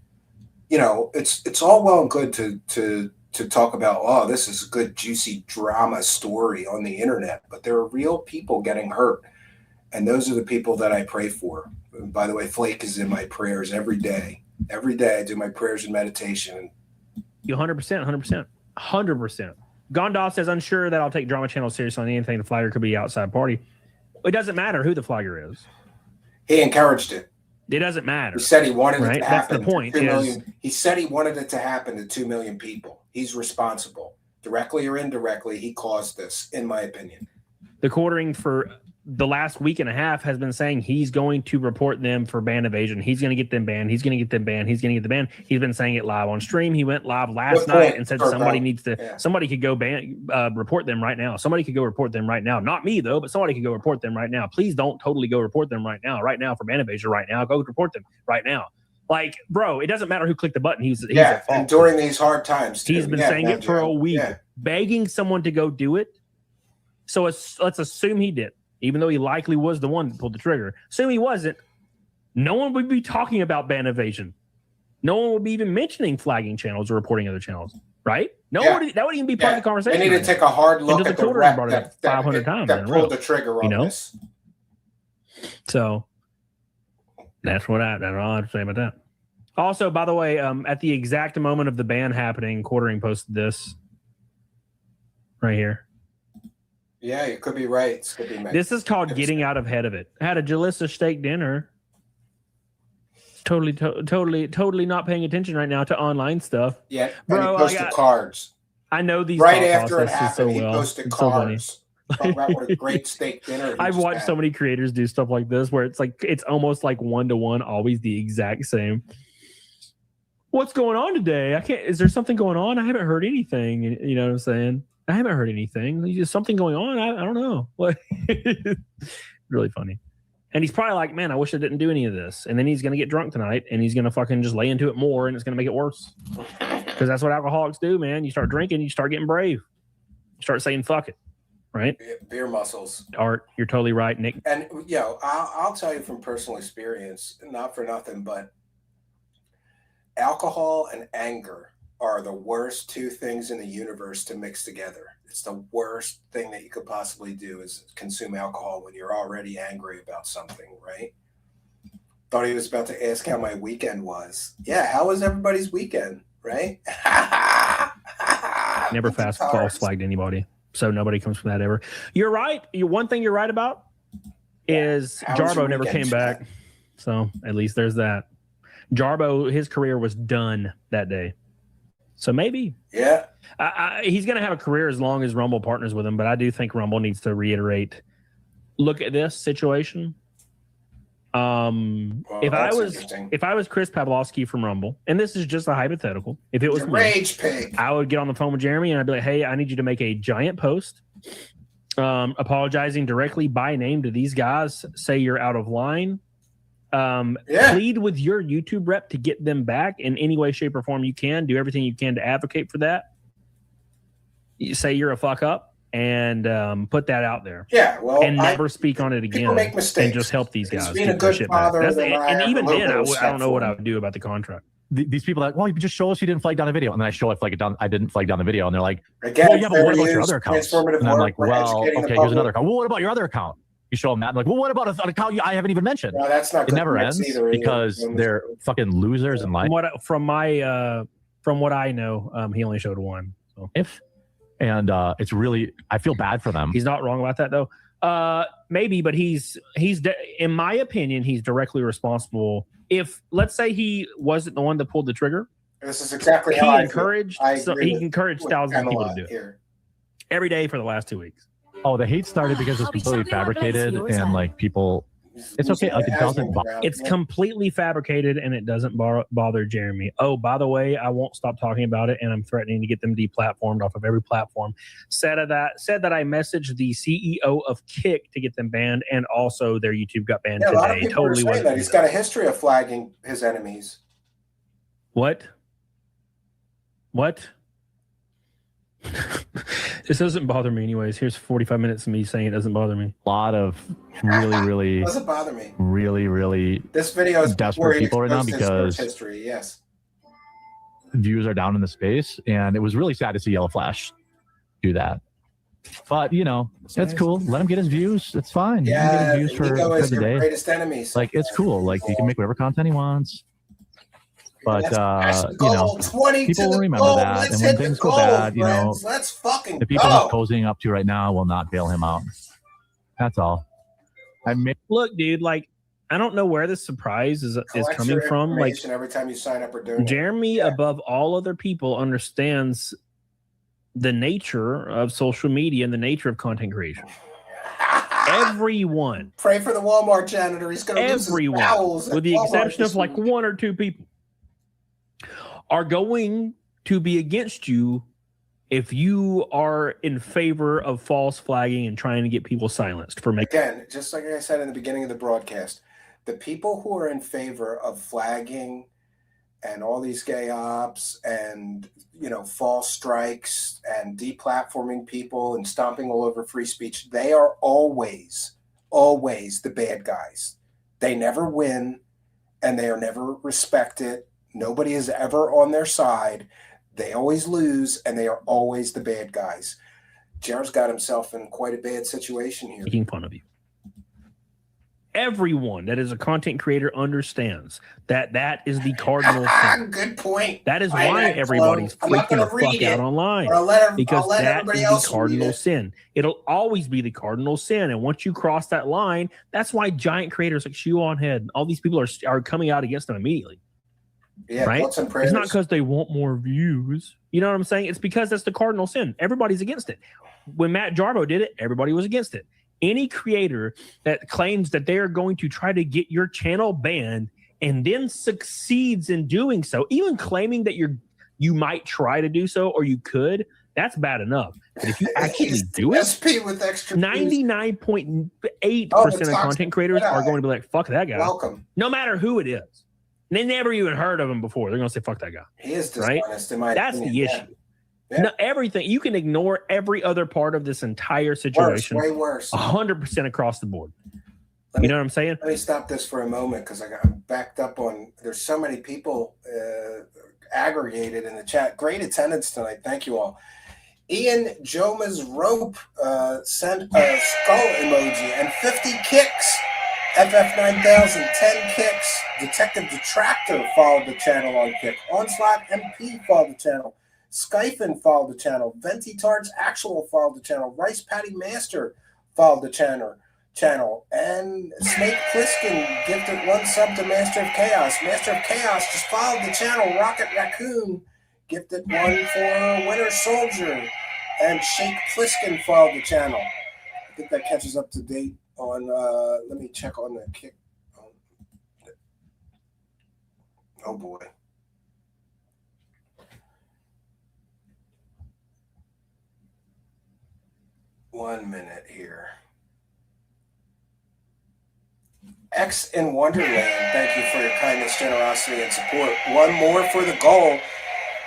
It's all well and good to talk about, oh, this is a good juicy drama story on the internet, but there are real people getting hurt, and those are the people that I pray for. And by the way, Flake is in my prayers every day. Every day I do my prayers and meditation. You 100%. Gondoff says, unsure that I'll take Drama Channel seriously on anything. The flagger could be outside party. It doesn't matter who the flagger is. He encouraged it. It doesn't matter. He said he wanted it to happen. That's the point. He said he wanted it to happen to 2 million people. He's responsible. Directly or indirectly, he caused this, in my opinion. The quartering for the last week and a half has been saying he's going to report them for ban evasion. He's going to get them banned. He's going to get them banned. He's going to get them banned. He's been saying it live on stream. He went live last night and said somebody needs to, somebody could go report them right now. Somebody could go report them right now. Not me though, but somebody could go report them right now. Please don't totally go report them right now for ban evasion right now. Go report them right now. Like, bro, it doesn't matter who clicked the button. He's at fault. And during these hard times, too. He's been saying it for a week, begging someone to go do it. So let's assume he did, even though he likely was the one that pulled the trigger. Assume he wasn't. No one would be talking about ban evasion. No one would be even mentioning flagging channels or reporting other channels, right? That wouldn't even be part of the conversation. They need to take a hard look at the rep that 500 times that pulled the trigger on this. So that's all I have to say about that. Also, by the way, at the exact moment of the ban happening, quartering posted this right here. Yeah, you could be right. This is called getting out ahead of it. I had a Jalissa steak dinner. Totally not paying attention right now to online stuff. Yeah, bro. He posted cards. I know these right after it happened. He posted cards. So Talk about what a great steak dinner. I've watched so many creators do stuff like this where it's almost like 1-to-1, always the exact same. What's going on today? Is there something going on? I haven't heard anything. You know what I'm saying? I haven't heard anything. There's something going on. I don't know. Really funny. And he's probably like, man, I wish I didn't do any of this. And then he's going to get drunk tonight and he's going to fucking just lay into it more and it's going to make it worse. Because that's what alcoholics do, man. You start drinking, you start getting brave. You start saying, fuck it. Right? Beer muscles. Art, you're totally right, Nick. And, I'll tell you from personal experience, not for nothing, but alcohol and anger are the worst two things in the universe to mix together. It's the worst thing that you could possibly do is consume alcohol when you're already angry about something, right? Thought he was about to ask how my weekend was. Yeah, how was everybody's weekend, right? Never false flagged anybody. So nobody comes from that ever. You're right. One thing you're right about is Jarbo never came back. So at least there's that. Jarbo, his career was done that day. So maybe. Yeah. He's going to have a career as long as Rumble partners with him. But I do think Rumble needs to reiterate, look at this situation. If I was Chris Pavlovsky from Rumble, and this is just a hypothetical, if it was me, rage pig, I would get on the phone with Jeremy and I'd be like, hey, I need you to make a giant post apologizing directly by name to these guys. Say you're out of line. Plead with your YouTube rep to get them back in any way, shape, or form you can. Do everything you can to advocate for that. You say you're a fuck up and put that out there. Yeah, well, and never speak on it again. People make mistakes. And just help these guys. Being a good father, and even then, I don't know what I would do about the contract. These people are like, well, you just show us you didn't flag down the video, and then I show I didn't flag down the video, and they're like, again, well, yeah, but what about your other accounts? And I'm like, well, okay, here's another account. Well, what about your other account? You show them that, and like, well, what about an account I haven't even mentioned? No, that's not. It never ends because they're fucking losers in life. From what I know, he only showed one. So. And it's really, I feel bad for them. He's not wrong about that though. Maybe, but he's in my opinion, he's directly responsible. If let's say he wasn't the one that pulled the trigger, this is exactly how he encouraged thousands of people to do it every day for the last 2 weeks. Oh, the hate started because it's completely fabricated and like people. It's okay. Like it doesn't. It's completely fabricated and it doesn't bother Jeremy. Oh, by the way, I won't stop talking about it, and I'm threatening to get them deplatformed off of every platform. Said that I messaged the CEO of Kick to get them banned, and also their YouTube got banned today. A lot of people are saying that he's got a history of flagging his enemies. What? This doesn't bother me anyways. Here's 45 minutes of me saying it doesn't bother me. A lot of really doesn't bother me. Really this video is desperate people right now because history, yes. Views are down in the space, and it was really sad to see Yellow Flash do that. But that's cool. Let him get his views. It's fine. Yeah, he can get his views for the day. Greatest enemies. Like it's cool. Like he can make whatever content he wants. But people will remember that, and when things go bad, let's fucking the people he's posing up to right now will not bail him out. That's all. Look, dude, like I don't know where this surprise is coming from. Like every time you sign up or do Jeremy, above all other people, understands the nature of social media and the nature of content creation. Everyone. Pray for the Walmart janitor. He's going to lose his bowels. With the exception of like one or two people, are going to be against you if you are in favor of false flagging and trying to get people silenced for making. Again, just like I said in the beginning of the broadcast, the people who are in favor of flagging and all these gay ops and false strikes and deplatforming people and stomping all over free speech, they are always the bad guys. They never win and they are never respected. Nobody is ever on their side. They always lose, and they are always the bad guys. Jared's got himself in quite a bad situation here. Making fun of you. Everyone that is a content creator understands that is the cardinal sin. Good point. That is why everybody's freaking the fuck out online. Because that is the cardinal sin. It'll always be the cardinal sin. And once you cross that line, that's why giant creators like Shoe on Head, all these people are coming out against them immediately. Yeah, right? It's not because they want more views. You know what I'm saying? It's because that's the cardinal sin. Everybody's against it. When Matt Jarbo did it, everybody was against it. Any creator that claims that they are going to try to get your channel banned and then succeeds in doing so, even claiming that you might try to do so or you could, that's bad enough. But if you actually do it, SP with extra 99.8% of content creators are going to be like, fuck that guy. Welcome. No matter who it is. And they never even heard of him before. They're going to say, fuck that guy. He is right? dishonest in my That's opinion. the issue. Yeah. No, everything. You can ignore every other part of this entire situation. Way worse. 100% across the board. You know what I'm saying? Let me stop this for a moment because I'm backed up on. There's so many people aggregated in the chat. Great attendance tonight. Thank you all. Ian Joma's Rope sent a skull emoji and 50 kicks. FF9000 10 kicks. Detective Detractor followed the channel on kick. Onslaught MP followed the channel. Skyphon followed the channel. Venti Tarts Actual followed the channel. Rice Patty Master followed the channel. And Snake Pliskin gifted 1 sub to Master of Chaos. Master of Chaos just followed the channel. Rocket Raccoon gifted 1 for Winter Soldier. And Shake Pliskin followed the channel. I think that catches up to date on, let me check on the kick. Oh boy. One minute here. X in Wonderland, thank you for your kindness, generosity, and support. 1 more for the goal.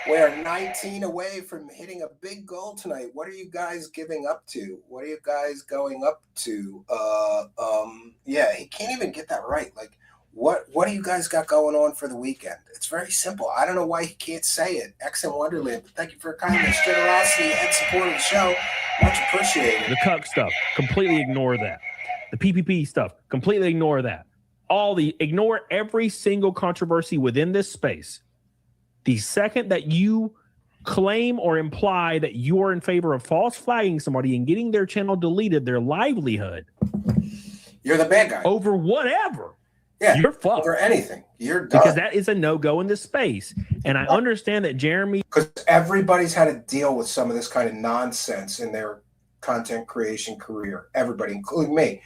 We are 19 away from hitting a big goal tonight. What are you guys giving up to? What are you guys going up to? Yeah, he can't even get that right. Like, what do you guys got going on for the weekend? It's very simple. I don't know why he can't say it. X in Wonderland, but thank you for your kindness, generosity, and support of the show. Much appreciated. The cuck stuff, completely ignore that. The PPP stuff, completely ignore that. Ignore every single controversy within this space. The second that you claim or imply that you are in favor of false flagging somebody and getting their channel deleted, their livelihood, you're the bad guy. Over whatever. Yeah, you're fucked. Over anything. You're done. Because that is a no-go in this space. And I understand that Jeremy... Because everybody's had to deal with some of this kind of nonsense in their content creation career. Everybody, including me.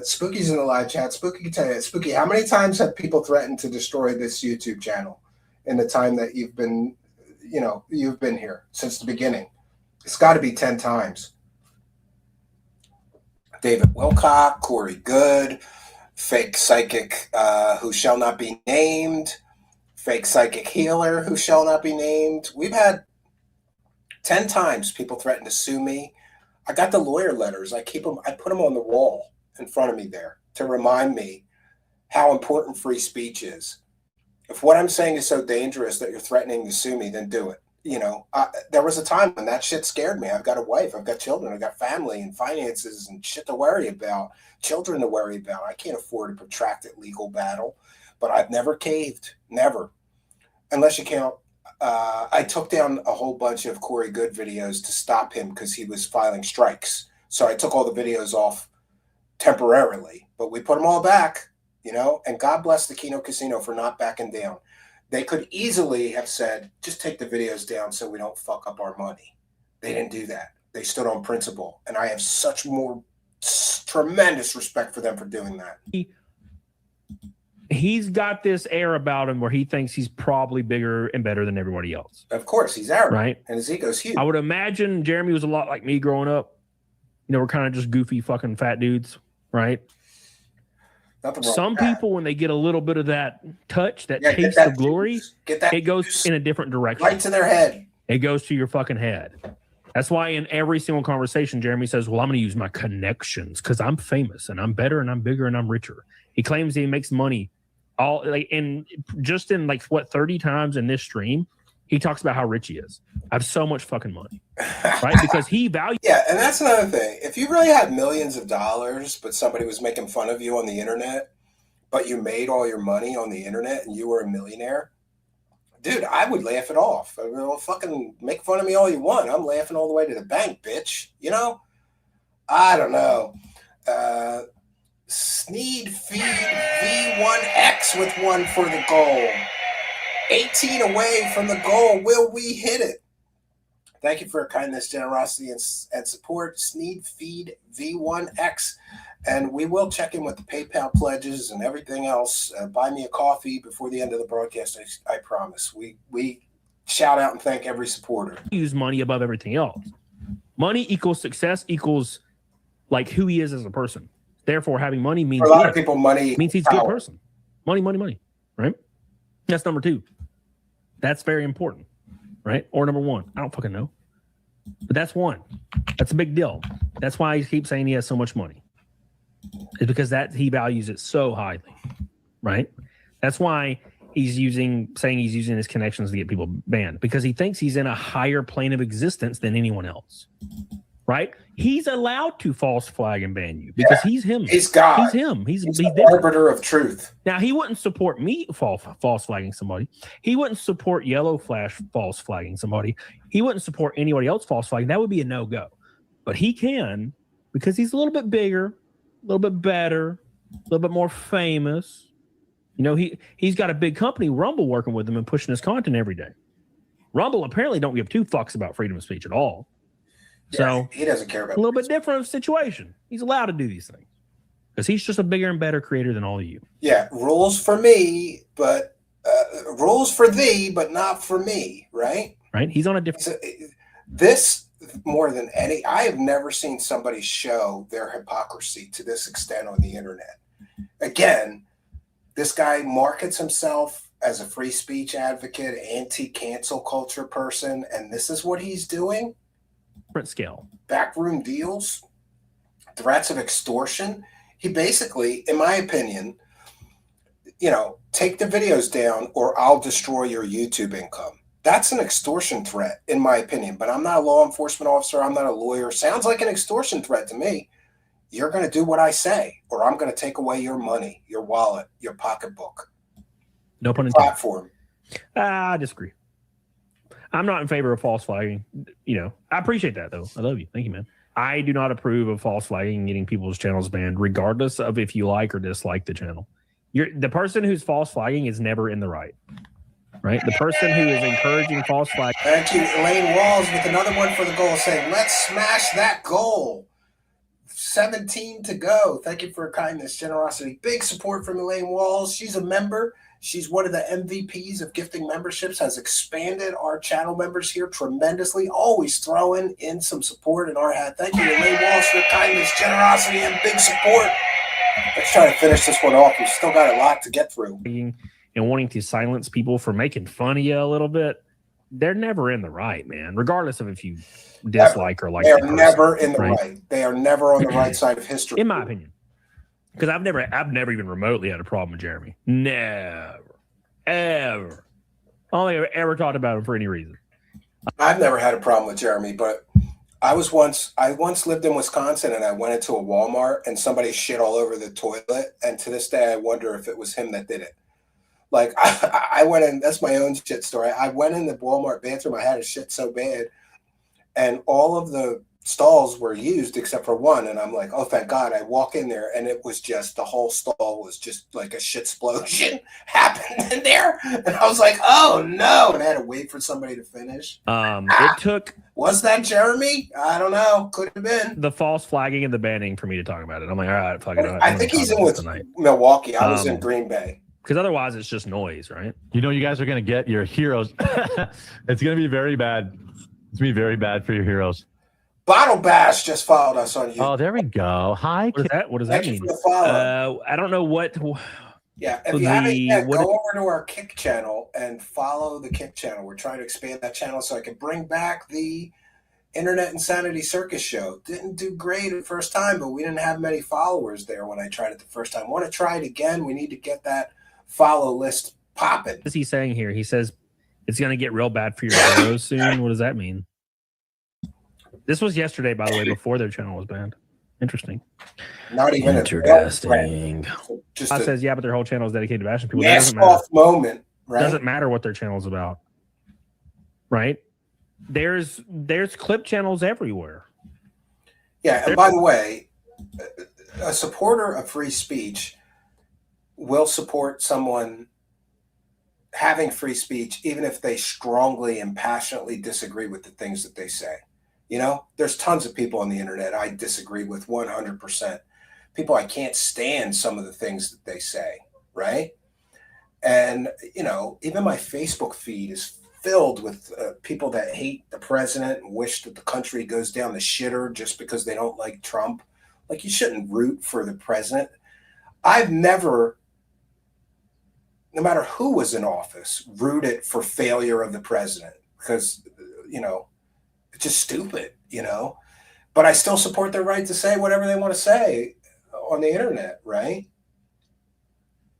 Spooky's in the live chat. Spooky can tell you. Spooky, how many times have people threatened to destroy this YouTube channel in the time that you've been here since the beginning? It's got to be 10 times. David Wilcock, Corey Good, Fake Psychic who shall not be named, Fake Psychic Healer who shall not be named. We've had 10 times people threaten to sue me. I got the lawyer letters. I put them on the wall in front of me there to remind me how important free speech is. If what I'm saying is so dangerous that you're threatening to sue me, then do it. There was a time when that shit scared me. I've got a wife, I've got children, I've got family and finances and shit to worry about, children to worry about. I can't afford a protracted legal battle, but I've never caved, never. Unless you count, I took down a whole bunch of Corey Good videos to stop him because he was filing strikes. So I took all the videos off temporarily, but we put them all back, and God bless the Kino Casino for not backing down. They could easily have said, just take the videos down so we don't fuck up our money. They didn't do that. They stood on principle. And I have such tremendous respect for them for doing that. He's got this air about him where he thinks he's probably bigger and better than everybody else. Of course, he's arrogant. Right? And his ego's huge. I would imagine Jeremy was a lot like me growing up. We're kind of just goofy fucking fat dudes, right? Some people, when they get a little bit of that touch, that taste of glory, it goes in a different direction. Right to their head. It goes to your fucking head. That's why in every single conversation, Jeremy says, well, I'm going to use my connections because I'm famous and I'm better and I'm bigger and I'm richer. He claims he makes money all in 30 times in this stream. He talks about how rich he is. I have so much fucking money, right? Because he values. Yeah, and that's another thing. If you really had millions of dollars, but somebody was making fun of you on the internet, but you made all your money on the internet and you were a millionaire, dude, I would laugh it off. I mean, well, fucking make fun of me all you want. I'm laughing all the way to the bank, bitch. I don't know. Sneed Feed V1X with 1 for the goal. 18 away from the goal. Will we hit it? Thank you for your kindness, generosity, and support. Sneed Feed V1X. And we will check in with the PayPal pledges and everything else. Buy me a coffee before the end of the broadcast. I promise. We shout out and thank every supporter. Use money above everything else. Money equals success equals like who he is as a person. Therefore, having money means For a lot of people, money means he's a good person. Money, right? That's number 2. That's very important, right? Or number 1. I don't fucking know. But that's 1. That's a big deal. That's why he keeps saying he has so much money. It's because that he values it so highly, right? That's why saying he's using his connections to get people banned, because he thinks he's in a higher plane of existence than anyone else, right? He's allowed to false flag and ban you because he's him. He's God. He's him. He's the arbiter of truth. Now, he wouldn't support me false flagging somebody. He wouldn't support Yellow Flash false flagging somebody. He wouldn't support anybody else false flagging. That would be a no-go. But he can, because he's a little bit bigger, a little bit better, a little bit more famous. You know, he's got a big company, Rumble, working with him and pushing his content every day. Rumble apparently don't give 2 fucks about freedom of speech at all. So he doesn't care about a little bit different situation. He's allowed to do these things because he's just a bigger and better creator than all of you. Yeah, rules for me, but rules for thee, but not for me, right? Right. He's on a different. So, this more than any, I have never seen somebody show their hypocrisy to this extent on the internet. Again, this guy markets himself as a free speech advocate, anti-cancel culture person, and this is what he's doing. Different scale. Backroom deals, threats of extortion. He basically, in my opinion, take the videos down or I'll destroy your YouTube income. That's an extortion threat, in my opinion. But I'm not a law enforcement officer. I'm not a lawyer. Sounds like an extortion threat to me. You're going to do what I say, or I'm going to take away your money, your wallet, your pocketbook. No pun intended. Platform. I disagree. I'm not in favor of false flagging. I appreciate that, though. I love you. Thank you, man. I do not approve of false flagging and getting people's channels banned, regardless of if you like or dislike the channel. The person who's false flagging is never in the right. Right? The person who is encouraging false flagging. Thank you, Elaine Walls, with another one for the goal, saying, let's smash that goal. 17 to go. Thank you for your kindness, generosity. Big support from Elaine Walls. She's a member. She's one of the MVPs of gifting memberships, has expanded our channel members here tremendously, always throwing in some support in our hat. Thank you, Elaine Walls, for your kindness, generosity, and big support. Let's try to finish this one off. We've still got a lot to get through. And wanting to silence people for making fun of you a little bit, they're never in the right, man, regardless of if you dislike or like. They're never in the right. They are never on the right side of history. In my opinion. Because I've never even remotely had a problem with Jeremy. Never. Ever. Only ever talked about him for any reason. I've never had a problem with Jeremy, but I once lived in Wisconsin and I went into a Walmart and somebody shit all over the toilet. And to this day, I wonder if it was him that did it. Like I went in, that's my own shit story. I went in the Walmart bathroom. I had a shit so bad and all of the stalls were used except for one. And I'm like, oh, thank God. I walk in there and it was just, the whole stall was just like a shit explosion happened in there. And I was like, oh no. And I had to wait for somebody to finish. It took. Was that Jeremy? I don't know. Could have been. The false flagging and the banning for me to talk about it. I'm like, all right, fuck it. I think he's in with Milwaukee. I was in Green Bay. Because otherwise it's just noise, right? You guys are going to get your heroes. It's going to be very bad. It's going to be very bad for your heroes. Bottle Bash just followed us on YouTube. Oh, there we go. Hi. What does that mean? I don't know what. Yeah, if you haven't yet, go over to our Kick channel and follow the Kick channel. We're trying to expand that channel so I can bring back the Internet Insanity Circus show. Didn't do great the first time, but we didn't have many followers there when I tried it the first time. Want to try it again? We need to get that follow list popping. What is he saying here? He says it's going to get real bad for your heroes soon. What does that mean? This was yesterday, by the way, before their channel was banned. Interesting. Not even interesting. Says, yeah, but their whole channel is dedicated to bashing people. That doesn't matter. Moment, right? Doesn't matter what their channel is about, right? There's clip channels everywhere. Yeah, and by the way, a supporter of free speech will support someone having free speech, even if they strongly and passionately disagree with the things that they say. There's tons of people on the internet I disagree with 100%. People I can't stand some of the things that they say, right? And, even my Facebook feed is filled with people that hate the president and wish that the country goes down the shitter just because they don't like Trump. Like, you shouldn't root for the president. I've never, no matter who was in office, rooted for failure of the president because, it's just stupid, But I still support their right to say whatever they want to say on the internet, right?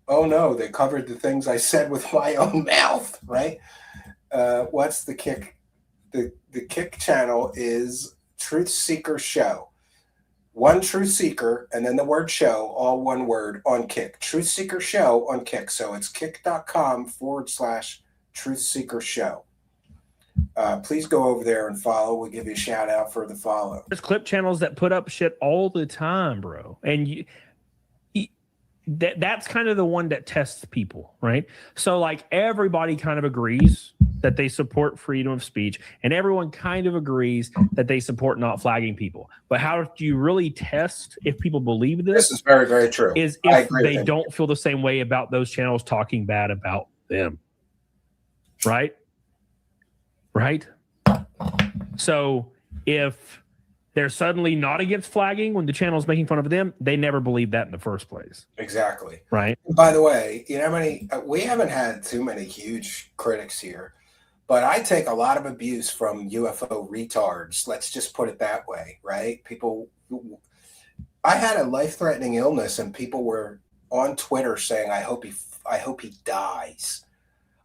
Oh no, they covered the things I said with my own mouth, right? What's the kick? The kick channel is Truth Seeker Show. One Truth Seeker and then the word show, all one word on Kick. Truth Seeker Show on Kick. So it's kick.com/Truth Seeker Show. Please go over there and follow. We'll give you a shout out for the follow. There's clip channels that put up shit all the time, bro. And that's kind of the one that tests people, right? So like everybody kind of agrees that they support freedom of speech, and everyone kind of agrees that they support not flagging people. But how do you really test if people believe this? This is very, very true. Is if they don't feel the same way about those channels talking bad about them, right? Right? So if they're suddenly not against flagging when the channel is making fun of them, they never believed that in the first place. Exactly. Right. By the way, we haven't had too many huge critics here, but I take a lot of abuse from UFO retards. Let's just put it that way, right? I had a life-threatening illness and people were on Twitter saying, I hope he dies.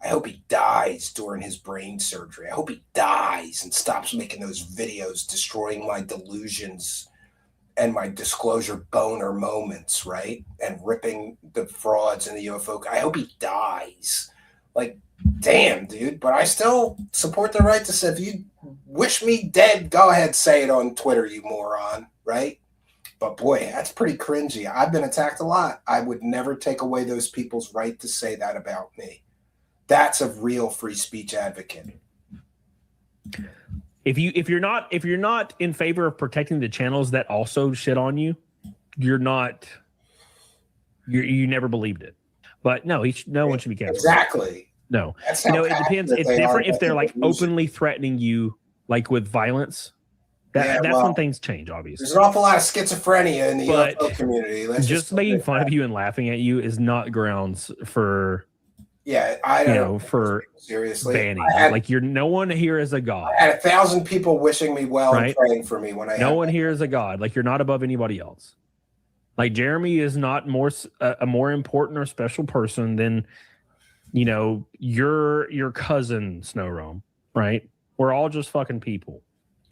I hope he dies during his brain surgery. I hope he dies and stops making those videos destroying my delusions and my disclosure boner moments, right? And ripping the frauds in the UFO. I hope he dies. Like, damn, dude. But I still support the right to say, if you wish me dead, go ahead, say it on Twitter, you moron, right? But boy, that's pretty cringy. I've been attacked a lot. I would never take away those people's right to say that about me. That's a real free speech advocate. If you're not in favor of protecting the channels that also shit on you, you never believed it. But no, no one should be canceled. Exactly. No. It depends. It's different if they're like openly threatening you, like with violence. That's when things change, obviously. There's an awful lot of schizophrenia in the UFO community. Just making fun of you and laughing at you is not grounds for I don't know for seriously banning. No one here is a god. I had 1,000 people wishing me well and praying for me when no one here is a god. Like, you're not above anybody else. Like, Jeremy is not a more important or special person than your cousin Snow Rome, right? We're all just fucking people.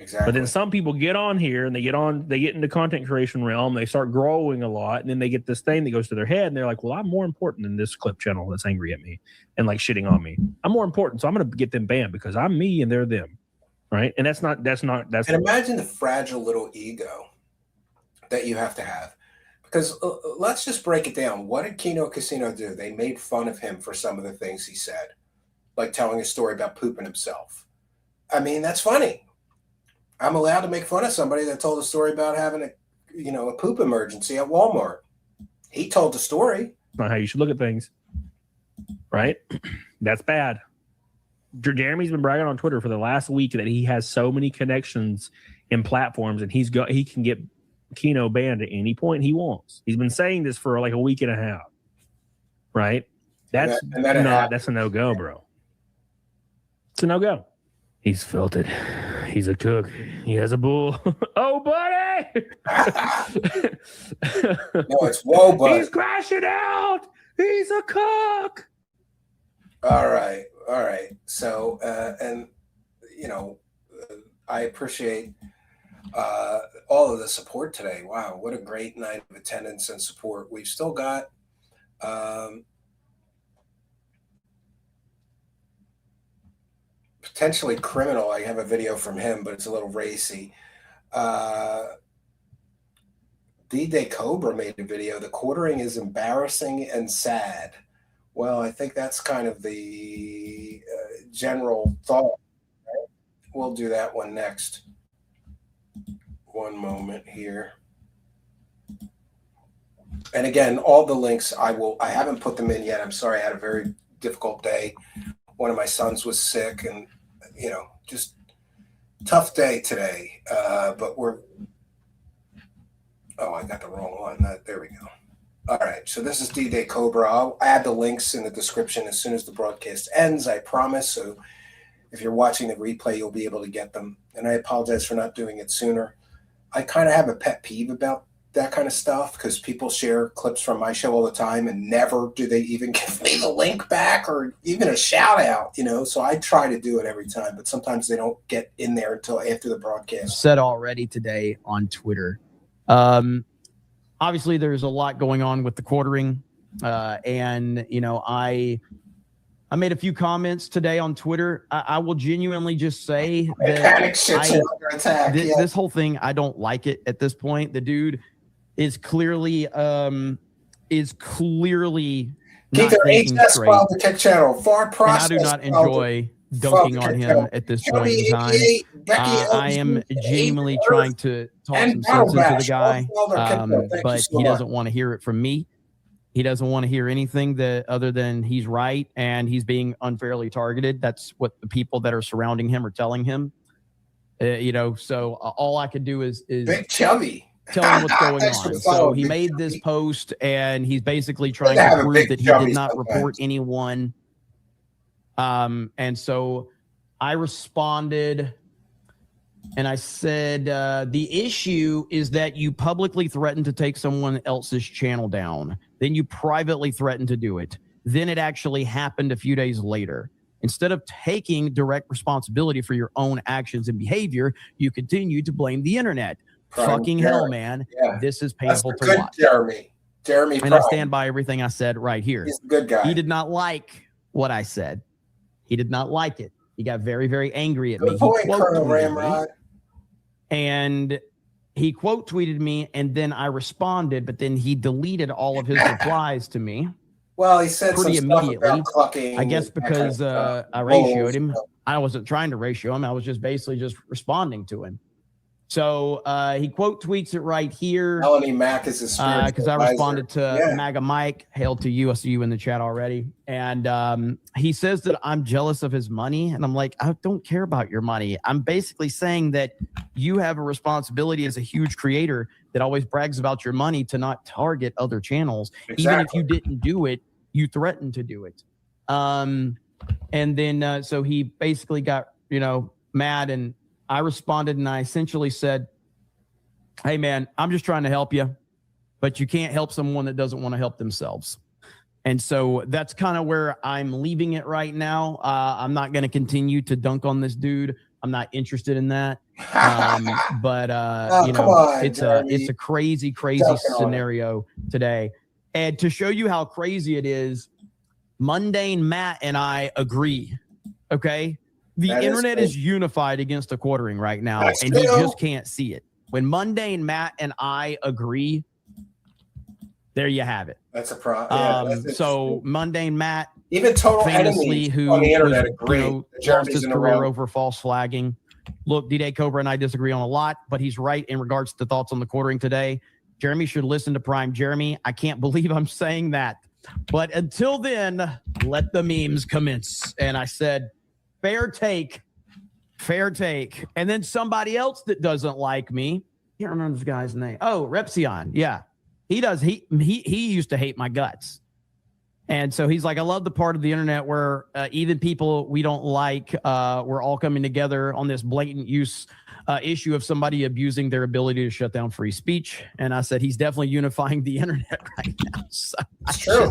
Exactly. But then some people get on here and they get into content creation realm. They start growing a lot, and then they get this thing that goes to their head, and they're like, "Well, I'm more important than this clip channel that's angry at me and like shitting on me. I'm more important, so I'm going to get them banned because I'm me and they're them." Right? And that's. And imagine the fragile little ego that you have to have, because let's just break it down. What did Kino Casino do? They made fun of him for some of the things he said, like telling a story about pooping himself. I mean, that's funny. I'm allowed to make fun of somebody that told a story about having a poop emergency at Walmart. He told the story. Not how you should look at things, right? That's bad. Jeremy's been bragging on Twitter for the last week that he has so many connections in platforms, and he can get Kino banned at any point he wants. He's been saying this for like a week and a half, right? That's a no-go, bro. It's a no-go. He's felt it. He's a cook. He has a bull. Oh, buddy! No, it's whoa, buddy. He's crashing out. He's a cook. All right. So, I appreciate all of the support today. Wow, what a great night of attendance and support. We've still got potentially criminal. I have a video from him, but it's a little racy. D-Day Cobra made a video. The quartering is embarrassing and sad. Well, I think that's kind of the general thought. Right? We'll do that one next. One moment here. And again, all the links I haven't put them in yet. I'm sorry, I had a very difficult day one of my sons was sick, and just tough day today. But I got the wrong one. There we go. All right, so this is D-Day Cobra. I'll add the links in the description as soon as the broadcast ends, I promise. So if you're watching the replay, you'll be able to get them. And I apologize for not doing it sooner. I kind of have a pet peeve about that kind of stuff because people share clips from my show all the time and never do they even give me the link back or even a shout out, So I try to do it every time, but sometimes they don't get in there until after the broadcast. Said already today on Twitter. Obviously, there's a lot going on with the quartering, and I made a few comments today on Twitter. I will genuinely just say that this whole thing, I don't like it at this point. The dude is clearly not Keith, thinking HS straight. the Tech Channel, far process. And I do not enjoy dunking on him at this point in time. I am genuinely trying to talk some sense into the guy, but he doesn't want to hear it from me. He doesn't want to hear anything other than he's right and he's being unfairly targeted. That's what the people that are surrounding him are telling him. So all I could do is Big Chubby. Tell him what's going on. So he made this post and he's basically trying to prove that he did not report anyone. And so I responded and I said, the issue is that you publicly threatened to take someone else's channel down. Then you privately threatened to do it. Then it actually happened a few days later. Instead of taking direct responsibility for your own actions and behavior, you continue to blame the internet. Fucking hell, man. Yeah. This is painful to watch. Jeremy and I stand by everything I said right here. He's a good guy. He did not like what I said. He did not like it. He got very, very angry at me. Good point, Colonel Ramrod. And he quote tweeted me, and then I responded, but then he deleted all of his replies to me. Well, he said pretty some stuff immediately. about clucking. I guess because I ratioed him. I wasn't trying to ratio him. I was just basically just responding to him. So he quote tweets it right here. Melanie Mack is his because I responded to MAGA Mike. Hail to you. I see you in the chat already. And he says that I'm jealous of his money. And I'm like, I don't care about your money. I'm basically saying that you have a responsibility as a huge creator that always brags about your money to not target other channels. Exactly. Even if you didn't do it, you threatened to do it. And then so he basically got, mad, and I responded and I essentially said, hey, man, I'm just trying to help you, but you can't help someone that doesn't want to help themselves. And so that's kind of where I'm leaving it right now. I'm not going to continue to dunk on this dude. I'm not interested in that. But it's a crazy, crazy scenario today. And to show you how crazy it is, Mundane Matt and I agree. Okay. The internet is unified against the quartering right now, and he just can't see it. When Mundane Matt and I agree, there you have it. That's a problem. So Mundane Matt, even total famously, who on the internet agree. Lost his career over false flagging. Look, D-Day Cobra and I disagree on a lot, but he's right in regards to thoughts on the quartering today. Jeremy should listen to Prime Jeremy. I can't believe I'm saying that. But until then, let the memes commence. And I said, fair take. And then somebody else that doesn't like me, I can't remember this guy's name. Oh, Repsion. Yeah, he does. He used to hate my guts. And so he's like, I love the part of the internet where even people we don't like, we're all coming together on this blatant issue of somebody abusing their ability to shut down free speech. And I said, he's definitely unifying the internet right now. So it's true.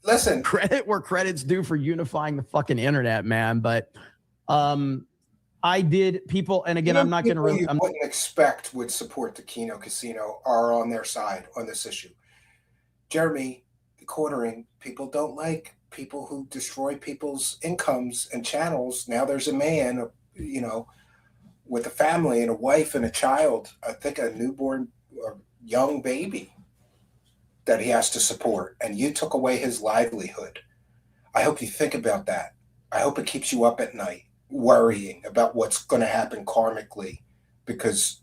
Listen, credit where credit's due for unifying the fucking internet, man. But I did people, and again, I'm not going to. You wouldn't expect would support the Kino Casino are on their side on this issue. Jeremy, the quartering, people don't like people who destroy people's incomes and channels. Now there's a man, with a family and a wife and a child. I think a newborn, young baby that he has to support, and you took away his livelihood. I hope you think about that. I hope it keeps you up at night worrying about what's going to happen karmically, because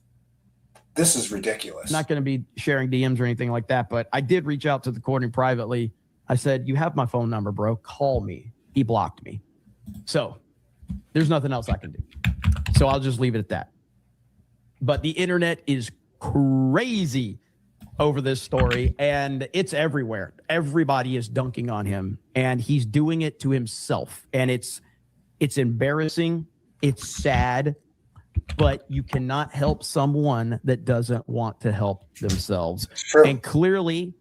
this is ridiculous. I'm not going to be sharing DMs or anything like that, but I did reach out to the quartering privately. I said, you have my phone number, bro. Call me. He blocked me. So there's nothing else I can do. So I'll just leave it at that. But the internet is crazy over this story, and it's everywhere. Everybody is dunking on him, and he's doing it to himself. And it's embarrassing. It's sad, but you cannot help someone that doesn't want to help themselves. True. And clearly,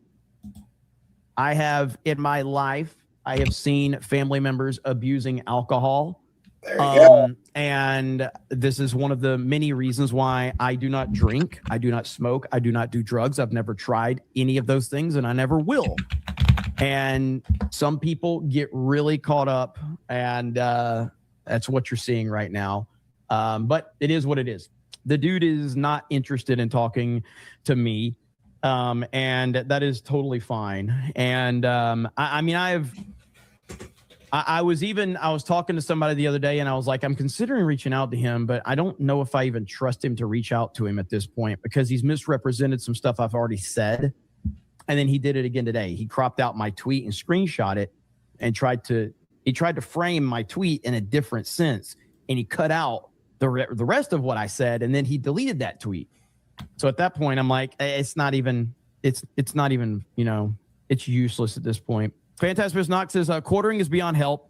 I have in my life, I have seen family members abusing alcohol. There you go. And this is one of the many reasons why I do not drink, I do not smoke, I do not do drugs. I've never tried any of those things, and I never will. And some people get really caught up, and that's what you're seeing right now. But it is what it is. The dude is not interested in talking to me, and that is totally fine. And I was talking to somebody the other day, and I was like, I'm considering reaching out to him, but I don't know if I even trust him to reach out to him at this point, because he's misrepresented some stuff I've already said. And then he did it again today. He cropped out my tweet and screenshot it and tried to frame my tweet in a different sense. And he cut out the rest of what I said, and then he deleted that tweet. So at that point, I'm like, it's not even, it's useless at this point. Fantastic Knox says, quartering is beyond help.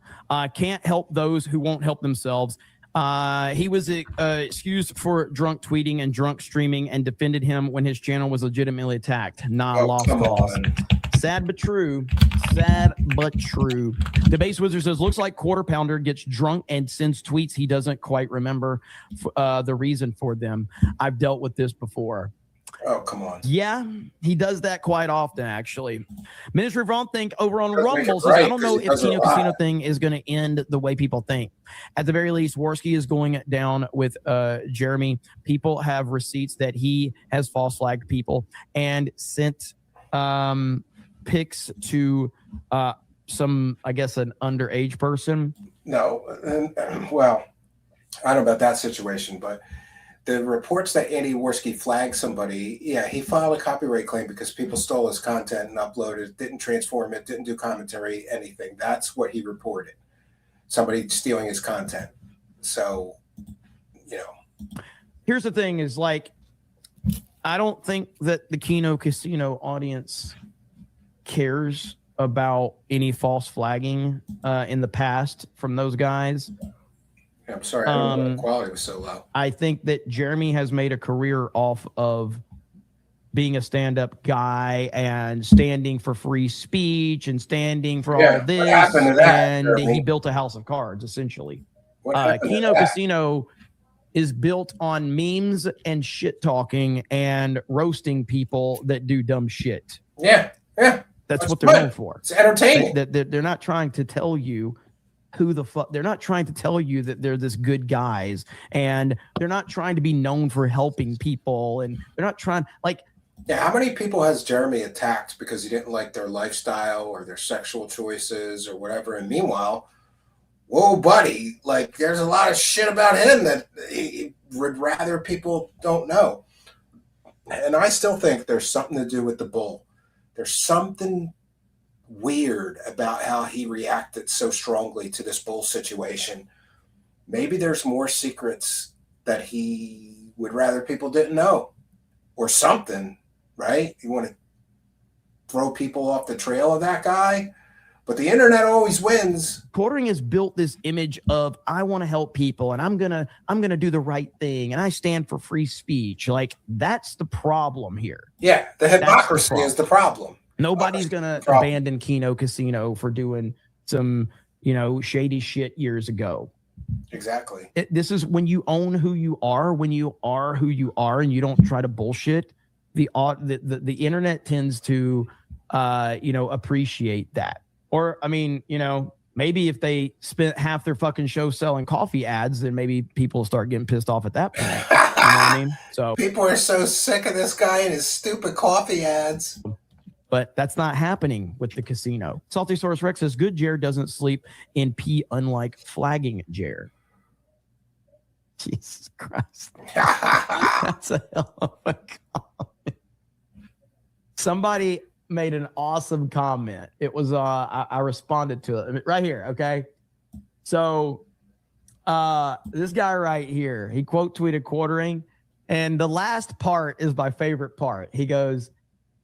Can't help those who won't help themselves. He was excused for drunk tweeting and drunk streaming, and defended him when his channel was legitimately attacked. Lost cause. Sad but true. Sad but true. The Base Wizard says, looks like Quarter Pounder gets drunk and sends tweets he doesn't quite remember the reason for them. I've dealt with this before. Oh, come on. Yeah, he does that quite often, actually. Ministry of Wrong Think over on Rumble says, right, I don't know if Kino Casino thing is going to end the way people think. At the very least, Warski is going down with Jeremy. People have receipts that he has false flagged people and sent pics to some, I guess, an underage person. No, well, I don't know about that situation, but the reports that Andy Warski flagged somebody, yeah, he filed a copyright claim because people stole his content and uploaded it, didn't transform it, didn't do commentary, anything. That's what he reported. Somebody stealing his content. So, Here's the thing is, like, I don't think that the Kino Casino audience cares about any false flagging in the past from those guys. I'm sorry, I don't know why the quality was so low. I think that Jeremy has made a career off of being a stand-up guy and standing for free speech and standing for all this. What happened to that, and Jeremy? he built a house of cards, essentially. What Kino Casino is built on memes and shit talking and roasting people that do dumb shit. Yeah. That's what they're known for. It's entertaining. They're not trying to tell you who the fuck. They're not trying to tell you that they're this good guys, and they're not trying to be known for helping people, and they're not trying Yeah, how many people has Jeremy attacked because he didn't like their lifestyle or their sexual choices or whatever? And meanwhile, whoa, buddy, like there's a lot of shit about him that he would rather people don't know. And I still think there's something to do with the bull. There's something weird about how he reacted so strongly to this bull situation. Maybe there's more secrets that he would rather people didn't know or something, right? You want to throw people off the trail of that guy, but the internet always wins. Quartering has built this image of, I want to help people and I'm gonna do the right thing and I stand for free speech. Like, that's the problem here. Yeah, the hypocrisy is the problem. Nobody's gonna abandon Kino Casino for doing some, shady shit years ago. Exactly. This is when you own who you are, when you are who you are, and you don't try to bullshit. The internet tends to, appreciate that. Or, maybe if they spent half their fucking show selling coffee ads, then maybe people start getting pissed off at that point. You know what I mean? So people are so sick of this guy and his stupid coffee ads. But that's not happening with the casino. Salty Source Rex says, good Jer doesn't sleep in pee, unlike flagging Jer. Jesus Christ. That's a hell of a comment. Somebody made an awesome comment. It was, I responded to it right here, okay? So this guy right here, he quote tweeted quartering, and the last part is my favorite part. He goes,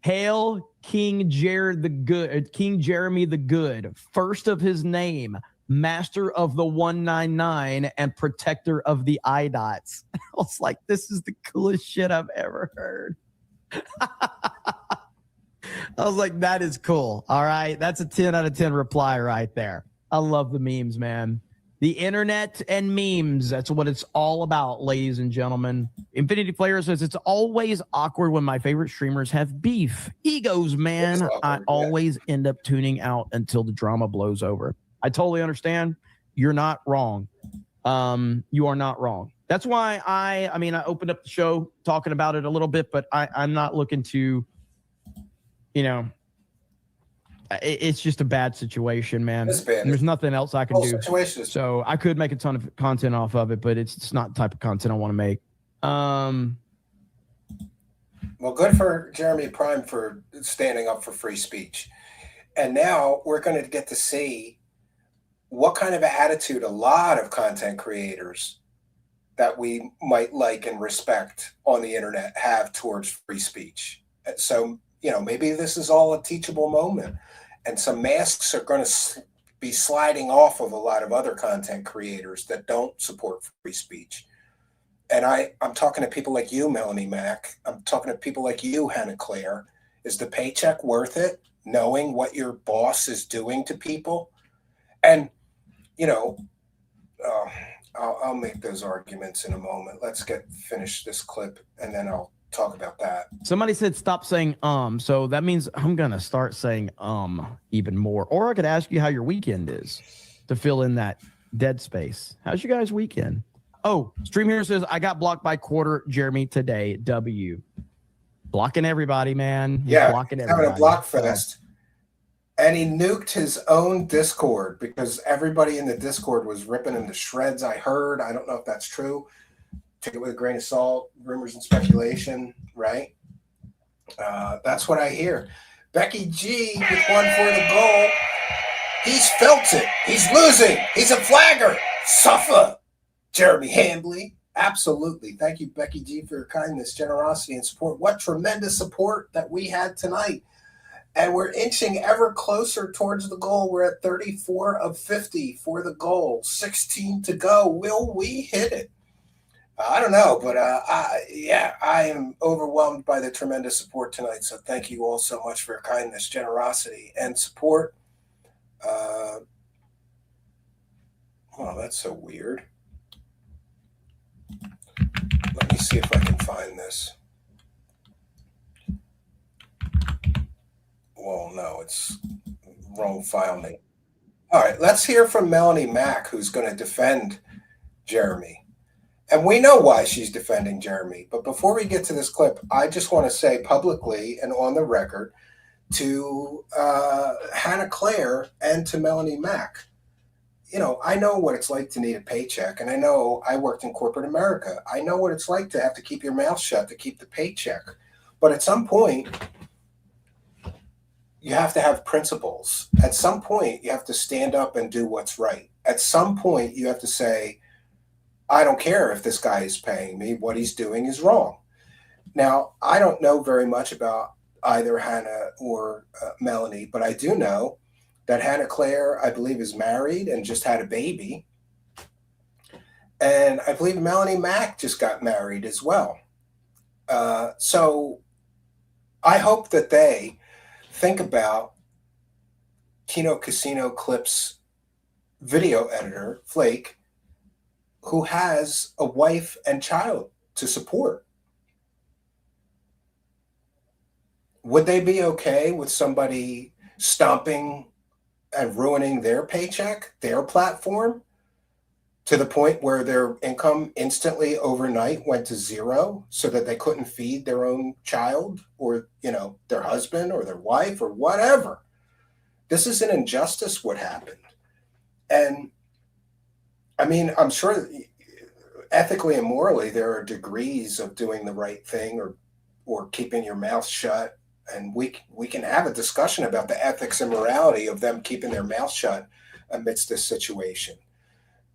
"Hail King Jared the Good, King Jeremy the Good, first of his name, master of the 199 and protector of the IDOTs." I was like, this is the coolest shit I've ever heard. I was like, that is cool. All right. That's a 10 out of 10 reply right there. I love the memes, man. The internet and memes. That's what it's all about, ladies and gentlemen. Infinity Player says, it's always awkward when my favorite streamers have beef. Egos, man. Awkward, I always end up tuning out until the drama blows over. I totally understand. You're not wrong. You are not wrong. That's why I opened up the show talking about it a little bit, but I'm not looking to, it's just a bad situation, man. It's bad. There's nothing else I can do. Situation. So I could make a ton of content off of it, but it's not the type of content I want to make. Well, good for Jeremy Prime for standing up for free speech. And now we're going to get to see what kind of attitude a lot of content creators that we might like and respect on the internet have towards free speech. So, maybe this is all a teachable moment, and some masks are going to be sliding off of a lot of other content creators that don't support free speech. And I'm talking to people like you, Melanie Mack. I'm talking to people like you, Hannah Claire. Is the paycheck worth it, knowing what your boss is doing to people? And, I'll make those arguments in a moment. Let's finish this clip, and then I'll talk about that. Somebody said stop saying so that means I'm gonna start saying even more. Or I could ask you how your weekend is to fill in that dead space. How's you guys' weekend? Oh, Stream here says I got blocked by Quarter Jeremy today. W. Blocking everybody, man. He's blocking everybody. Having a block fest. And he nuked his own Discord because everybody in the Discord was ripping him to shreds. I heard. I don't know if that's true. Take it with a grain of salt. Rumors and speculation, right? That's what I hear. Becky G with one for the goal. He's felt it. He's losing. He's a flagger. Suffer. Jeremy Hambley. Absolutely. Thank you, Becky G, for your kindness, generosity, and support. What tremendous support that we had tonight. And we're inching ever closer towards the goal. We're at 34 of 50 for the goal. 16 to go. Will we hit it? I don't know, but I am overwhelmed by the tremendous support tonight. So thank you all so much for your kindness, generosity, and support. Oh, that's so weird. Let me see if I can find this. Well, no, it's wrong file name. All right, let's hear from Melanie Mack, who's going to defend Jeremy. And we know why she's defending Jeremy. But before we get to this clip, I just want to say publicly and on the record to Hannah Claire and to Melanie Mack, I know what it's like to need a paycheck. And I know I worked in corporate America. I know what it's like to have to keep your mouth shut to keep the paycheck. But at some point, you have to have principles. At some point, you have to stand up and do what's right. At some point, you have to say, I don't care if this guy is paying me. What he's doing is wrong. Now, I don't know very much about either Hannah or Melanie, but I do know that Hannah Claire, I believe, is married and just had a baby. And I believe Melanie Mack just got married as well. So I hope that they think about Kino Casino Clips video editor, Flake, who has a wife and child to support. Would they be okay with somebody stomping and ruining their paycheck, their platform, to the point where their income instantly overnight went to zero so that they couldn't feed their own child or, their husband or their wife or whatever? This is an injustice what happened. And I'm sure ethically and morally, there are degrees of doing the right thing or keeping your mouth shut. And we can have a discussion about the ethics and morality of them keeping their mouth shut amidst this situation.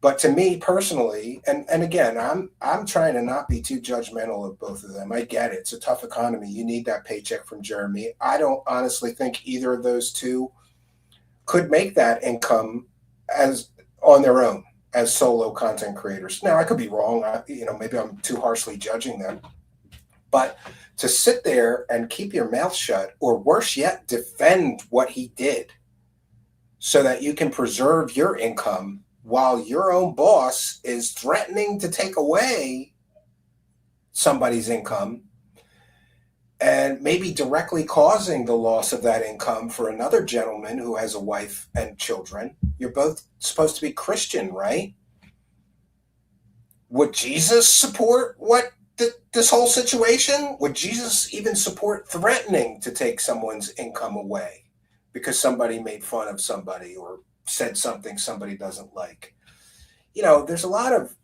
But to me personally, and again, I'm trying to not be too judgmental of both of them. I get it. It's a tough economy. You need that paycheck from Jeremy. I don't honestly think either of those two could make that income as on their own as solo content creators. Now, I could be wrong. Maybe I'm too harshly judging them. But to sit there and keep your mouth shut, or worse yet, defend what he did so that you can preserve your income while your own boss is threatening to take away somebody's income and maybe directly causing the loss of that income for another gentleman who has a wife and children. You're both supposed to be Christian, right? Would Jesus support this whole situation? Would Jesus even support threatening to take someone's income away because somebody made fun of somebody or said something somebody doesn't like? There's a lot of,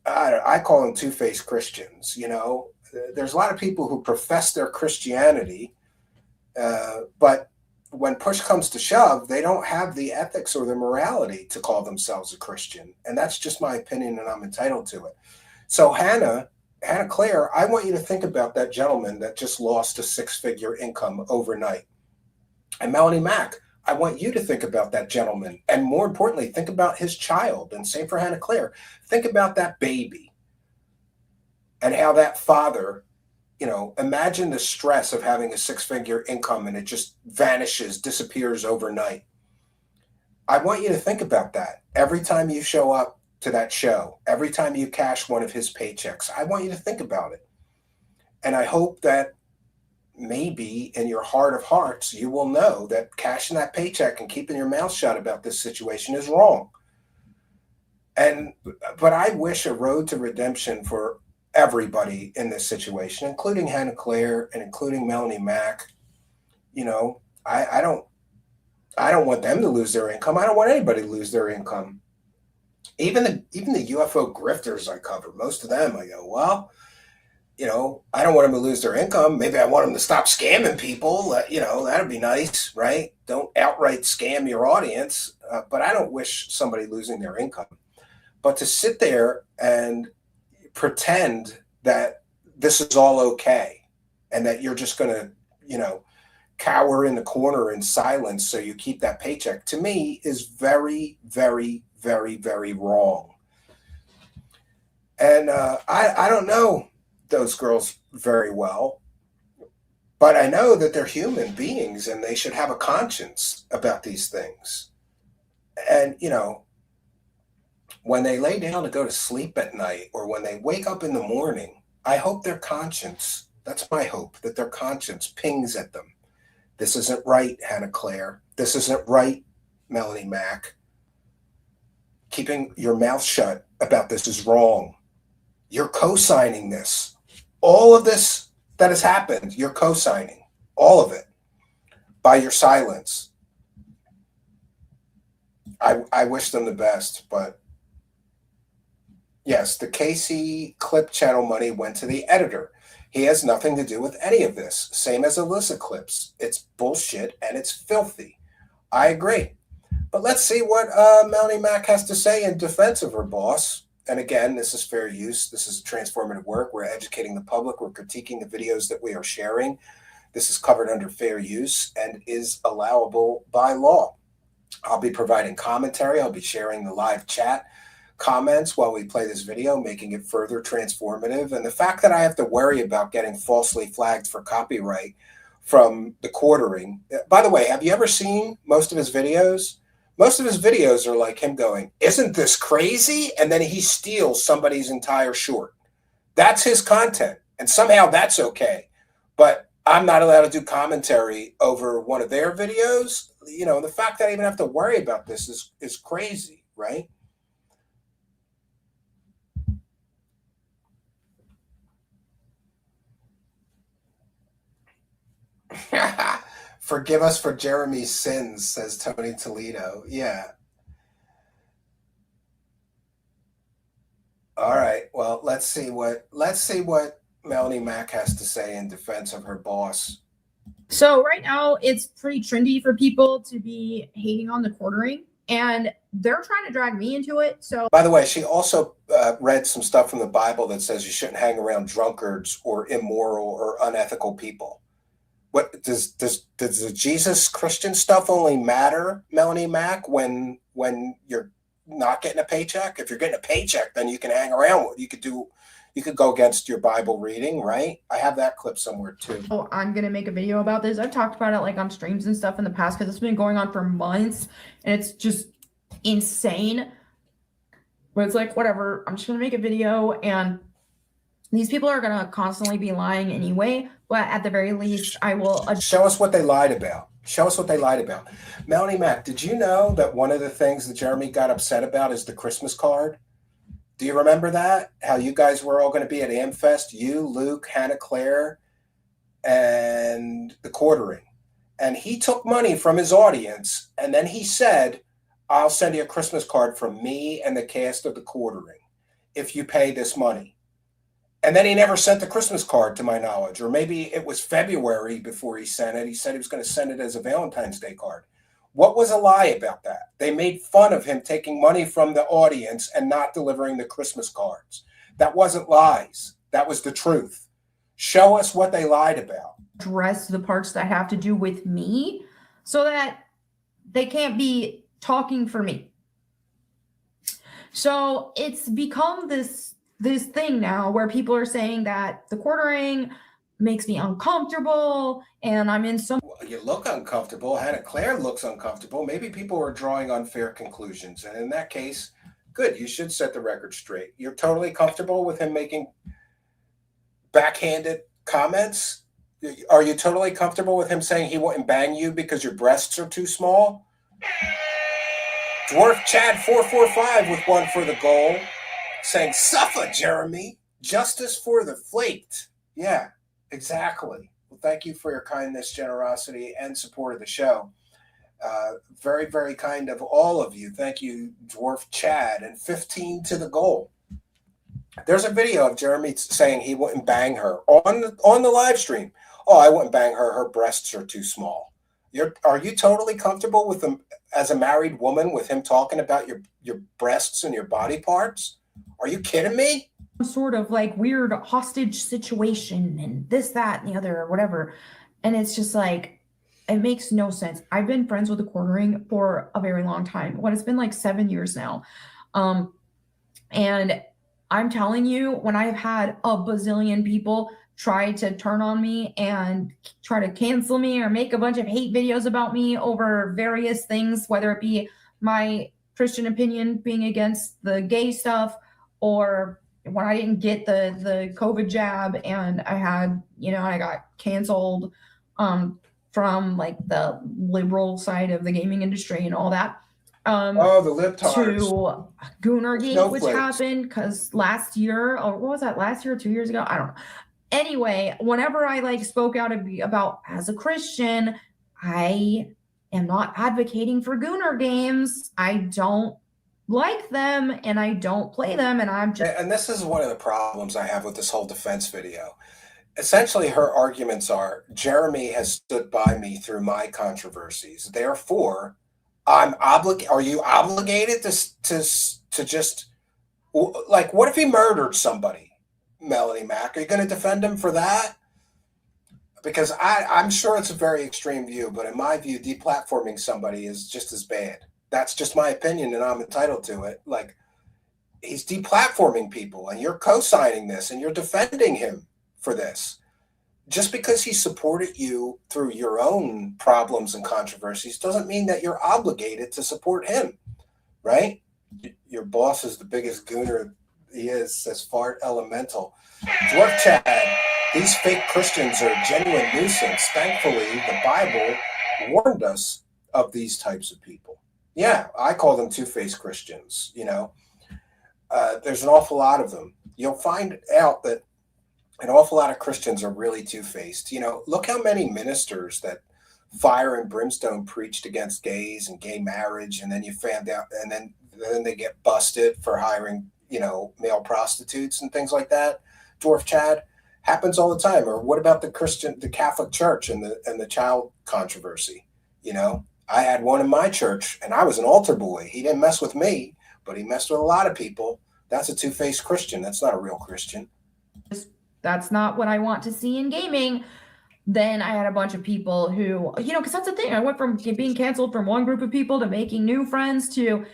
I call them two-faced Christians. There's a lot of people who profess their Christianity, but when push comes to shove, they don't have the ethics or the morality to call themselves a Christian. And that's just my opinion, and I'm entitled to it. So Hannah Claire, I want you to think about that gentleman that just lost a six-figure income overnight. And Melanie Mack, I want you to think about that gentleman. And more importantly, think about his child. And same for Hannah Claire. Think about that baby and how that father, imagine the stress of having a six-figure income and it just vanishes, disappears overnight. I want you to think about that every time you show up to that show, every time you cash one of his paychecks. I want you to think about it. And I hope that maybe in your heart of hearts, you will know that cashing that paycheck and keeping your mouth shut about this situation is wrong. But I wish a road to redemption for everybody in this situation, including Hannah Claire and including Melanie Mack. I don't want them to lose their income. I don't want anybody to lose their income. Even the UFO grifters I cover, most of them, I go, well, I don't want them to lose their income. Maybe I want them to stop scamming people. That'd be nice, right? Don't outright scam your audience. But I don't wish somebody losing their income. But to sit there and pretend that this is all okay and that you're just going to, cower in the corner in silence so you keep that paycheck, to me is very, very, very, very wrong. And I don't know those girls very well, but I know that they're human beings and they should have a conscience about these things. And, when they lay down to go to sleep at night or when they wake up in the morning, I hope their conscience, that's my hope, that their conscience pings at them. This isn't right, Hannah Claire. This isn't right, Melanie Mack. Keeping your mouth shut about this is wrong. You're co-signing this. All of this that has happened, you're co-signing. All of it. By your silence. I wish them the best, but yes, the KC clip channel money went to the editor. He has nothing to do with any of this. Same as Alyssa clips. It's bullshit and it's filthy. I agree. But let's see what Melanie Mack has to say in defense of her boss. And again, this is fair use. This is transformative work. We're educating the public. We're critiquing the videos that we are sharing. This is covered under fair use and is allowable by law. I'll be providing commentary. I'll be sharing the live chat comments while we play this video, making it further transformative. And the fact that I have to worry about getting falsely flagged for copyright from the quartering. By the way, have you ever seen most of his videos? Most of his videos are like him going, "Isn't this crazy?" And then he steals somebody's entire short. That's his content. And somehow that's okay. But I'm not allowed to do commentary over one of their videos. The fact that I even have to worry about this is crazy, right? Forgive us for Jeremy's sins, says Tony Toledo. Yeah. All right. Well, let's see what Melanie Mack has to say in defense of her boss. So right now it's pretty trendy for people to be hating on the quartering. and they're trying to drag me into it. So, by the way, she also read some stuff from the Bible that says you shouldn't hang around drunkards or immoral or unethical people. What does the Jesus Christian stuff only matter, Melanie Mack, when you're not getting a paycheck? If you're getting a paycheck, then you can hang around. You could go against your Bible reading, right? I have that clip somewhere too. Oh, I'm gonna make a video about this. I've talked about it like on streams and stuff in the past because it's been going on for months and it's just insane. But it's like, whatever, I'm just gonna make a video, and these people are gonna constantly be lying anyway, but at the very least I will show us what they lied about. Show us what they lied about. Melanie Mack, did you know that one of the things that Jeremy got upset about is the Christmas card? Do you remember that? How you guys were all going to be at AmFest? You, Luke, Hannah Claire, and the Quartering. And he took money from his audience, and then he said, I'll send you a Christmas card from me and the cast of the Quartering if you pay this money. And then he never sent the Christmas card, to my knowledge. Or maybe it was February before he sent it. He said he was going to send it as a Valentine's Day card. What was a lie about that? They made fun of him taking money from the audience and not delivering the Christmas cards. That wasn't lies. That was the truth. Show us what they lied about. Address the parts that have to do with me so that they can't be talking for me. So it's become this thing now where people are saying that the Quartering makes me uncomfortable and I'm in some. Well, you look uncomfortable. Hannah Claire looks uncomfortable. Maybe people are drawing unfair conclusions. And in that case, good. You should set the record straight. You're totally comfortable with him making backhanded comments? Are you totally comfortable with him saying he wouldn't bang you because your breasts are too small? Dwarf Chad 445 with one for the goal, saying, suffer, Jeremy. Justice for the flaked. Yeah, exactly. Well, thank you for your kindness, generosity, and support of the show. Very, very kind of all of you. Thank you, Dwarf Chad, and 15 to the goal. There's a video of Jeremy saying he wouldn't bang her on the live stream. Oh, I wouldn't bang her. Her breasts are too small. Are you totally comfortable with him as a married woman with him talking about your breasts and your body parts? Are you kidding me? Sort of like weird hostage situation and this, that, and the other, or whatever. And it's just like, it makes no sense. I've been friends with the Quartering for a very long time. It's been like 7 years now. And I'm telling you, when I've had a bazillion people try to turn on me and try to cancel me or make a bunch of hate videos about me over various things, whether it be my Christian opinion being against the gay stuff, or when I didn't get the COVID jab and I had, I got canceled from like the liberal side of the gaming industry and all that. The libtards. To Goonergate, which happened because last year, or what was that, last year or 2 years ago? I don't know. Anyway, whenever I spoke out about as a Christian, I am not advocating for Gooner games. I don't like them and I don't play them, and I'm just. And this is one of the problems I have with this whole defense video. Essentially, her arguments are, Jeremy has stood by me through my controversies. Therefore, are you obligated to just, like, what if he murdered somebody, Melanie Mack? Are you going to defend him for that? Because I'm sure it's a very extreme view, but in my view, deplatforming somebody is just as bad. That's just my opinion, and I'm entitled to it. Like, he's deplatforming people, and you're co-signing this, and you're defending him for this. Just because he supported you through your own problems and controversies doesn't mean that you're obligated to support him, right? Your boss is the biggest gooner he is, says Fart Elemental. Dwarf Chad, these fake Christians are a genuine nuisance. Thankfully, the Bible warned us of these types of people. Yeah, I call them two-faced Christians, There's an awful lot of them. You'll find out that an awful lot of Christians are really two-faced. Look how many ministers that fire and brimstone preached against gays and gay marriage, and then you found out, and then they get busted for hiring, male prostitutes and things like that. Dwarf Chad, happens all the time. Or what about the Catholic Church and the child controversy? I had one in my church, and I was an altar boy. He didn't mess with me, but he messed with a lot of people. That's a two-faced Christian. That's not a real Christian. That's not what I want to see in gaming. Then I had a bunch of people who, because that's the thing. I went from being canceled from one group of people to making new friends to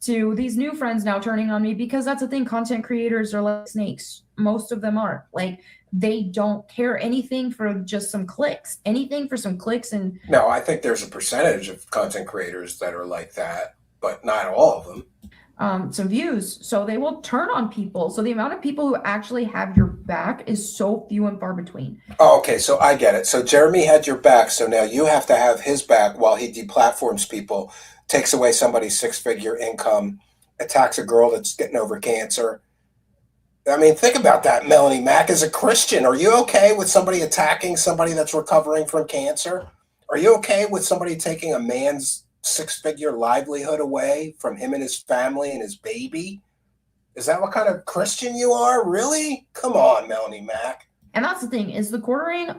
these new friends now turning on me, because that's the thing. Content creators are like snakes. Most of them are. Like, they don't care anything for just some clicks. Anything for some clicks. And no, I think there's a percentage of content creators that are like that, but not all of them. Some views. So they will turn on people. So the amount of people who actually have your back is so few and far between. Oh, okay, so I get it. So Jeremy had your back, so now you have to have his back while he deplatforms people, takes away somebody's six-figure income, attacks a girl that's getting over cancer. I mean, think about that, Melanie Mack. As a Christian, are you okay with somebody attacking somebody that's recovering from cancer? Are you okay with somebody taking a man's six-figure livelihood away from him and his family and his baby? Is that what kind of Christian you are? Really? Come on, Melanie Mack. And that's the thing, is the quartering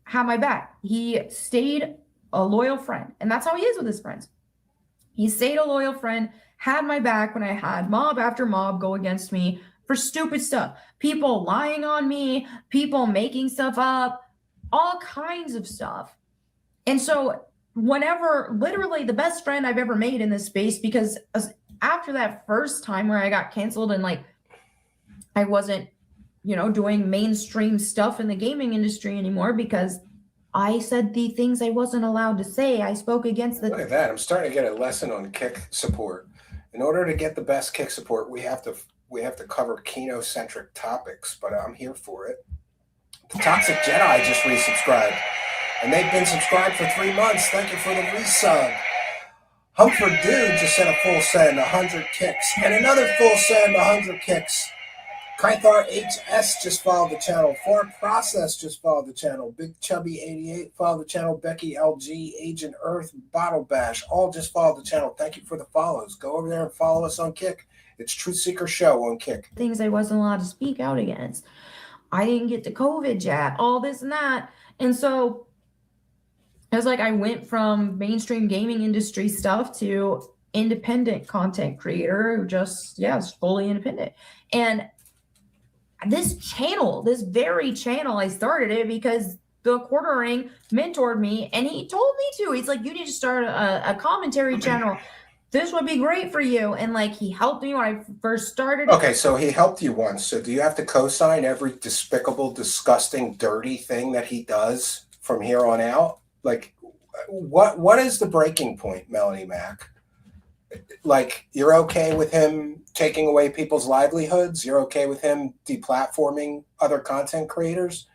had my back. He stayed a loyal friend, and that's how he is with his friends. He stayed a loyal friend, had my back when I had mob after mob go against me for stupid stuff. People lying on me, people making stuff up, all kinds of stuff. And so whenever, literally the best friend I've ever made in this space, because after that first time where I got canceled and like I wasn't, doing mainstream stuff in the gaming industry anymore because I said the things I wasn't allowed to say. I spoke against the— Look at that. I'm starting to get a lesson on kick support. In order to get the best kick support, we have to cover Kino-centric topics, but I'm here for it. The Toxic Jedi just resubscribed, and they've been subscribed for 3 months. Thank you for the resub. Humford Dude just sent a full send, 100 kicks, and another full send, 100 kicks. Kythar HS just followed the channel. Ford Process just followed the channel. Big Chubby 88 followed the channel. Becky LG, Agent Earth, Bottle Bash, all just followed the channel. Thank you for the follows. Go over there and follow us on Kick. It's Truth Seeker Show on Kick. Things I wasn't allowed to speak out against. I didn't get the COVID jab, all this and that. And so it was like I went from mainstream gaming industry stuff to independent content creator who just, is fully independent. And this channel, this very channel, I started it because the quartering mentored me and he told me to. He's like, you need to start a commentary channel. This would be great for you. And like, he helped me when I first started. Okay, so he helped you once. So do you have to co-sign every despicable, disgusting, dirty thing that he does from here on out? Like, what is the breaking point, Melanie Mack? Like, you're okay with him taking away people's livelihoods? You're okay with him deplatforming other content creators?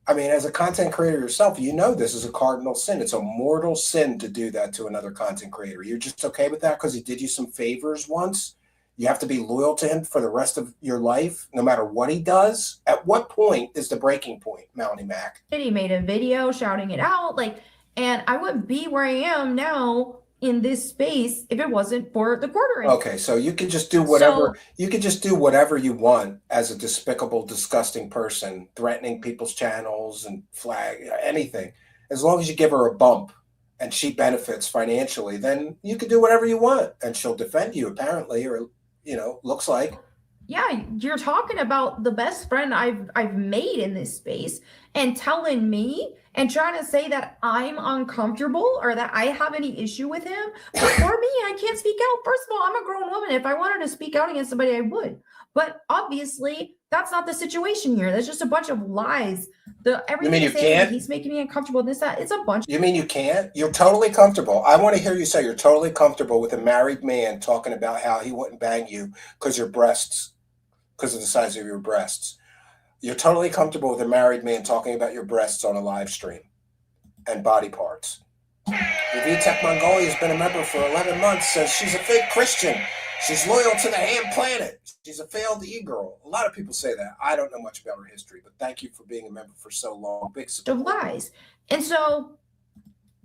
I mean, as a content creator yourself, you know this is a cardinal sin. It's a mortal sin to do that to another content creator. You're just okay with that because he did you some favors once? You have to be loyal to him for the rest of your life, no matter what he does? At what point is the breaking point, Melanie Mack? He made a video shouting it out, and I wouldn't be where I am now in this space if it wasn't for the quartering. Okay, so you can just do whatever you want as a despicable, disgusting person, threatening people's channels and flag anything. As long as you give her a bump and she benefits financially, then you can do whatever you want and she'll defend you, apparently, or looks like. Yeah, you're talking about the best friend I've made in this space and telling me and trying to say that I'm uncomfortable or that I have any issue with him. But for me, I can't speak out. First of all, I'm a grown woman. If I wanted to speak out against somebody, I would. But obviously, that's not the situation here. There's just a bunch of lies. Everything you can't? He's making me uncomfortable. This, that. It's a bunch. You mean you can't? You're totally comfortable. I want to hear you say you're totally comfortable with a married man talking about how he wouldn't bang you because of the size of your breasts. You're totally comfortable with a married man talking about your breasts on a live stream and body parts. VTech Mongolia has been a member for 11 months, says she's a fake Christian. She's loyal to the ham planet. She's a failed e-girl. A lot of people say that. I don't know much about her history, but thank you for being a member for so long. Big support. Of lies. And so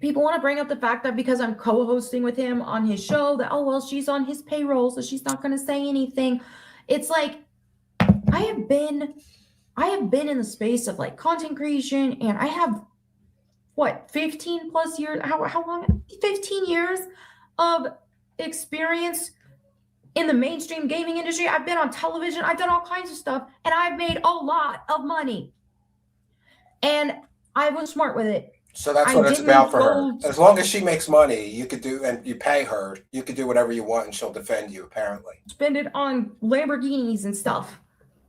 people want to bring up the fact that because I'm co-hosting with him on his show that, she's on his payroll, so she's not going to say anything. It's like, I have been in the space of content creation, and I have what, 15 plus years? How long? 15 years of experience in the mainstream gaming industry. I've been on television. I've done all kinds of stuff, and I've made a lot of money. And I was smart with it. So that's what it's about for her. As long as she makes money, you could do, and you pay her, you could do whatever you want, and she'll defend you, apparently. Spend it on Lamborghinis and stuff.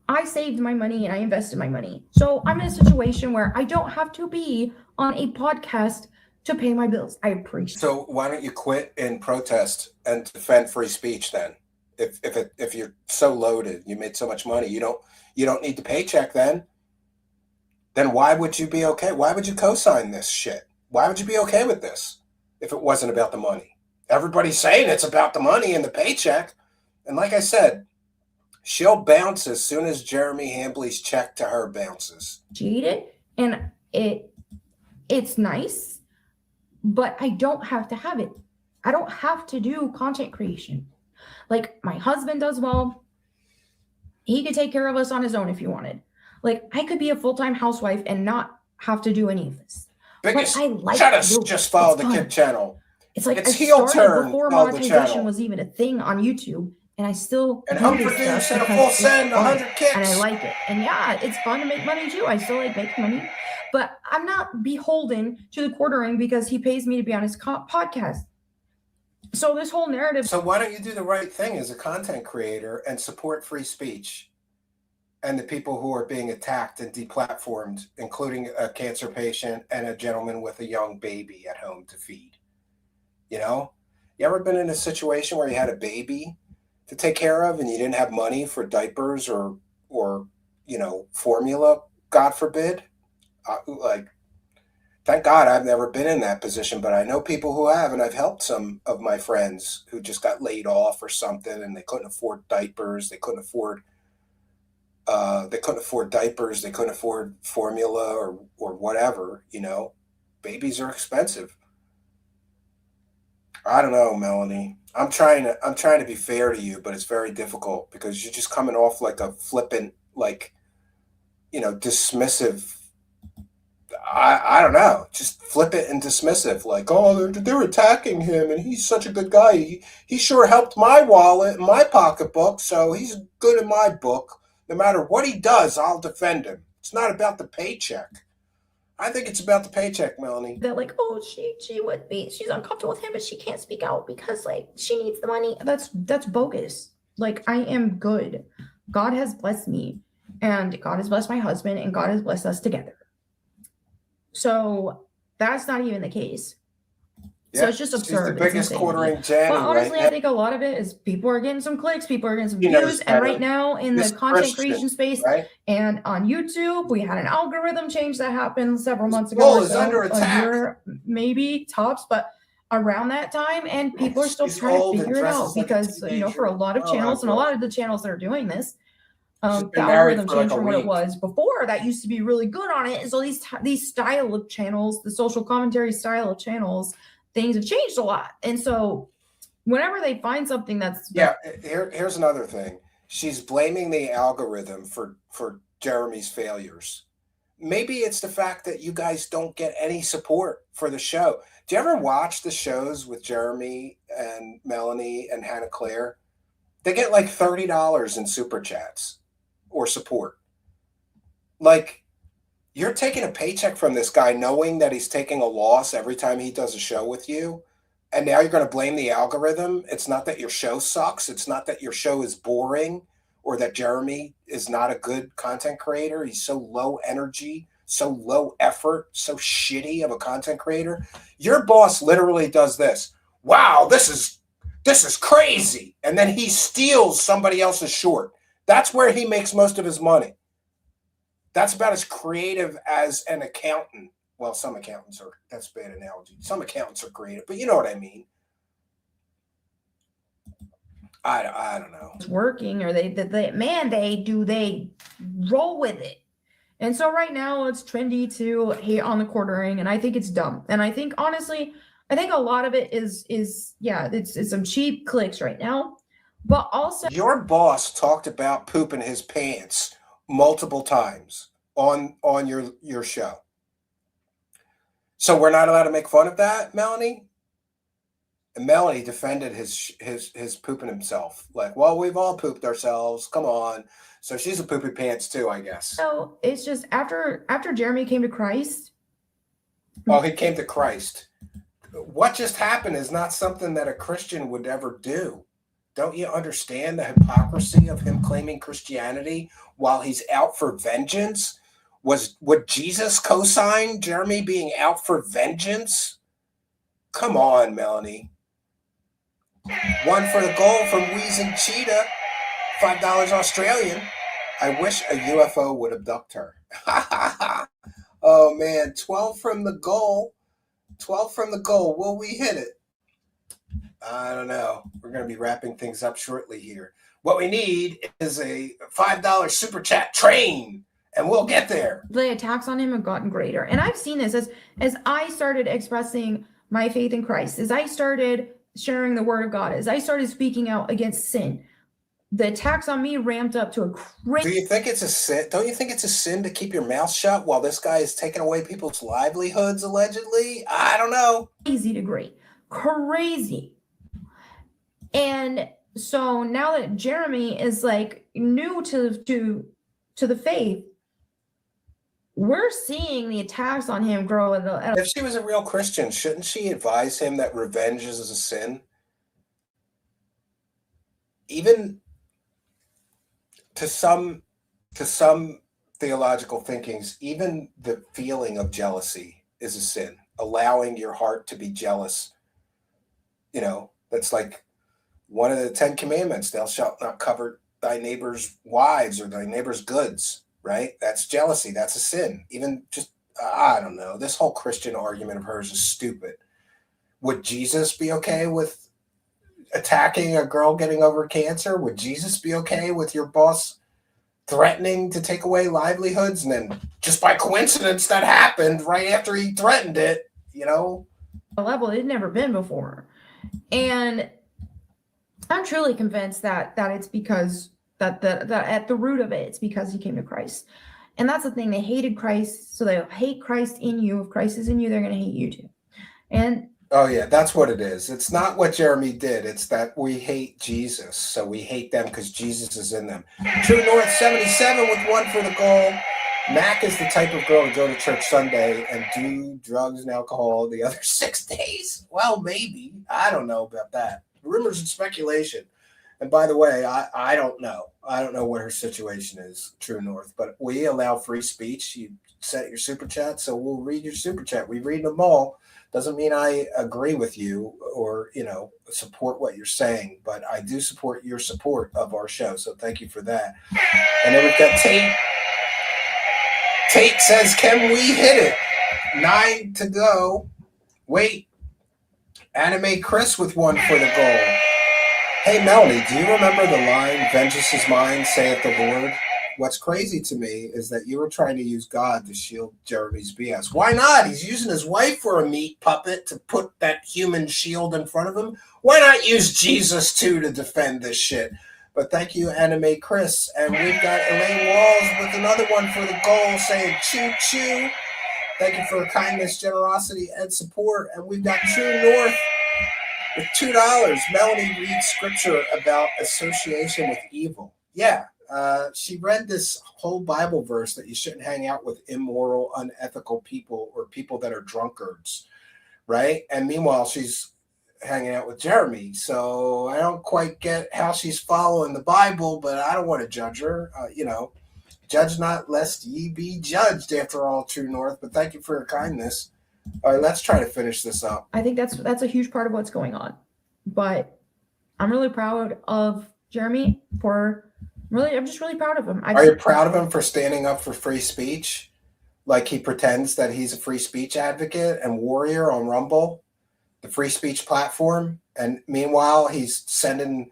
I saved my money and I invested my money. So I'm in a situation where I don't have to be on a podcast to pay my bills. I appreciate it. So why don't you quit and protest and defend free speech then? If you're so loaded, you made so much money, you don't need the paycheck then. Then why would you be okay? Why would you co-sign this shit? Why would you be okay with this if it wasn't about the money? Everybody's saying it's about the money and the paycheck. And like I said, she'll bounce as soon as Jeremy Hambley's check to her bounces. It, and it's nice, but I don't have to have it. I don't have to do content creation. Like my husband does well. He could take care of us on his own if he wanted. Like I could be a full-time housewife and not have to do any of this. Biggest, but I like just follow the Kid channel. It's like it's I heel started turn before monetization was even a thing on YouTube, and I still and unproduced at a full send 100 kicks. And I like it. And yeah, it's fun to make money too. I still like making money, but I'm not beholden to the quartering because he pays me to be on his podcast. So this whole narrative. So why don't you do the right thing as a content creator and support free speech and the people who are being attacked and deplatformed, including a cancer patient and a gentleman with a young baby at home to feed? You know, you ever been in a situation where you had a baby to take care of and you didn't have money for diapers or you know, formula, God forbid? Thank God I've never been in that position, but I know people who have, and I've helped some of my friends who just got laid off or something, and they couldn't afford diapers, they couldn't afford diapers, they couldn't afford formula or whatever. You know, babies are expensive. I don't know, Melanie. I'm trying to be fair to you, but it's very difficult because you're just coming off like a flippant, like, you know, dismissive. I don't know, just flippant and dismissive, like, oh, they're attacking him and he's such a good guy. He sure helped my wallet and my pocketbook, so he's good in my book. No matter what he does, I'll defend him. It's not about the paycheck. I think it's about the paycheck, Melanie. They're like, oh, she's uncomfortable with him, but she can't speak out because like she needs the money. That's bogus. Like I am good. God has blessed me, and God has blessed my husband, and God has blessed us together. So that's not even the case. Yeah, so it's just absurd. She's the biggest quartering Jenny. But honestly, right? I think a lot of it is people are getting some clicks, people are getting some You know, views, and right now in the content creation space, right? and on YouTube, we had an algorithm change that happened several months ago. Bull is under attack. A year, maybe tops, but around that time, and people are still trying to figure it out because you know, for a lot of channels and a lot of the channels that are doing this. The algorithm changed from what it was before. That used to be really good on it. And so these style of channels, the social commentary style of channels, things have changed a lot. And so whenever they find something that's here's another thing. She's blaming the algorithm for Jeremy's failures. Maybe it's the fact that you guys don't get any support for the show. Do you ever watch the shows with Jeremy and Melanie and Hannah Claire? They get like $30 in super chats or support. Like, you're taking a paycheck from this guy knowing that he's taking a loss every time he does a show with you, and now you're going to blame the algorithm. It's not that your show sucks. It's not that your show is boring or that Jeremy is not a good content creator. He's so low energy, so low effort, so shitty of a content creator. Your boss literally does this. Wow, this is crazy. And then he steals somebody else's short. That's where he makes most of his money. That's about as creative as an accountant. Well, some accountants are, that's a bad analogy. Some accountants are creative, but you know what I mean. I don't know. It's working, or they roll with it. And so right now it's trendy to hate on the quartering, and I think it's dumb. And I think honestly, I think a lot of it is it's some cheap clicks right now. But also, your boss talked about pooping his pants multiple times on your show. So we're not allowed to make fun of that, Melanie? And Melanie defended his pooping himself. Like, well, we've all pooped ourselves. Come on. So she's a poopy pants too, I guess. So it's just after Jeremy came to Christ. Oh, he came to Christ. What just happened is not something that a Christian would ever do. Don't you understand the hypocrisy of him claiming Christianity while he's out for vengeance? Would Jesus co-sign Jeremy being out for vengeance? Come on, Melanie. One for the goal from Wheezing Cheetah, $5 Australian. I wish a UFO would abduct her. Oh man, 12 from the goal. 12 from the goal. Will we hit it? I don't know. We're going to be wrapping things up shortly here. What we need is a $5 super chat train, and we'll get there. The attacks on him have gotten greater. And I've seen this as I started expressing my faith in Christ, as I started sharing the word of God, as I started speaking out against sin, the attacks on me ramped up to a crazy. Do you think it's a sin? Don't you think it's a sin to keep your mouth shut while this guy is taking away people's livelihoods, allegedly? I don't know. Crazy degree. Crazy. And so now that Jeremy is like new to the faith, we're seeing the attacks on him grow. If she was a real Christian, shouldn't she advise him that revenge is a sin? Even to some theological thinkings, even the feeling of jealousy is a sin. Allowing your heart to be jealous, that's like one of the 10 commandments. Thou shalt not covet thy neighbor's wives or thy neighbor's goods, right? That's jealousy. That's a sin. Even just, I don't know. This whole Christian argument of hers is stupid. Would Jesus be okay with attacking a girl getting over cancer? Would Jesus be okay with your boss threatening to take away livelihoods? And then just by coincidence, that happened right after he threatened it, A level it had never been before. And I'm truly convinced that it's because that at the root of it's because he came to Christ. And that's the thing. They hated Christ, so they'll hate Christ in you. If Christ is in you, they're going to hate you too. And oh yeah, that's what it is. It's not what Jeremy did. It's that we hate Jesus, so we hate them because Jesus is in them. True North 77 with one for the goal. Mac is the type of girl to go to church Sunday and do drugs and alcohol the other 6 days. Well, maybe. I don't know about that. Rumors and speculation. And by the way, I don't know. I don't know what her situation is, True North. But we allow free speech. You set your super chat, so we'll read your super chat. We read them all. Doesn't mean I agree with you or, support what you're saying, but I do support your support of our show. So thank you for that. And then we've got Tate. Tate says, can we hit it? 9 to go. Wait. Anime Chris with one for the goal. Hey, Melanie, do you remember the line, vengeance is mine, saith the Lord? What's crazy to me is that you were trying to use God to shield Jeremy's BS. Why not? He's using his wife for a meat puppet to put that human shield in front of him. Why not use Jesus, too, to defend this shit? But thank you, Anime Chris. And we've got Elaine Walls with another one for the goal saying choo-choo. Thank you for your kindness, generosity, and support. And we've got True North with $2. Melanie reads scripture about association with evil. Yeah. She read this whole Bible verse that you shouldn't hang out with immoral, unethical people or people that are drunkards, right? And meanwhile, she's hanging out with Jeremy. So I don't quite get how she's following the Bible, but I don't want to judge her. Judge not lest ye be judged, after all, True North. But thank you for your kindness. All right, let's try to finish this up. I think that's a huge part of what's going on. But I'm really proud of Jeremy I'm just really proud of him. Are you proud of him for standing up for free speech? Like he pretends that he's a free speech advocate and warrior on Rumble, the free speech platform. And meanwhile, he's sending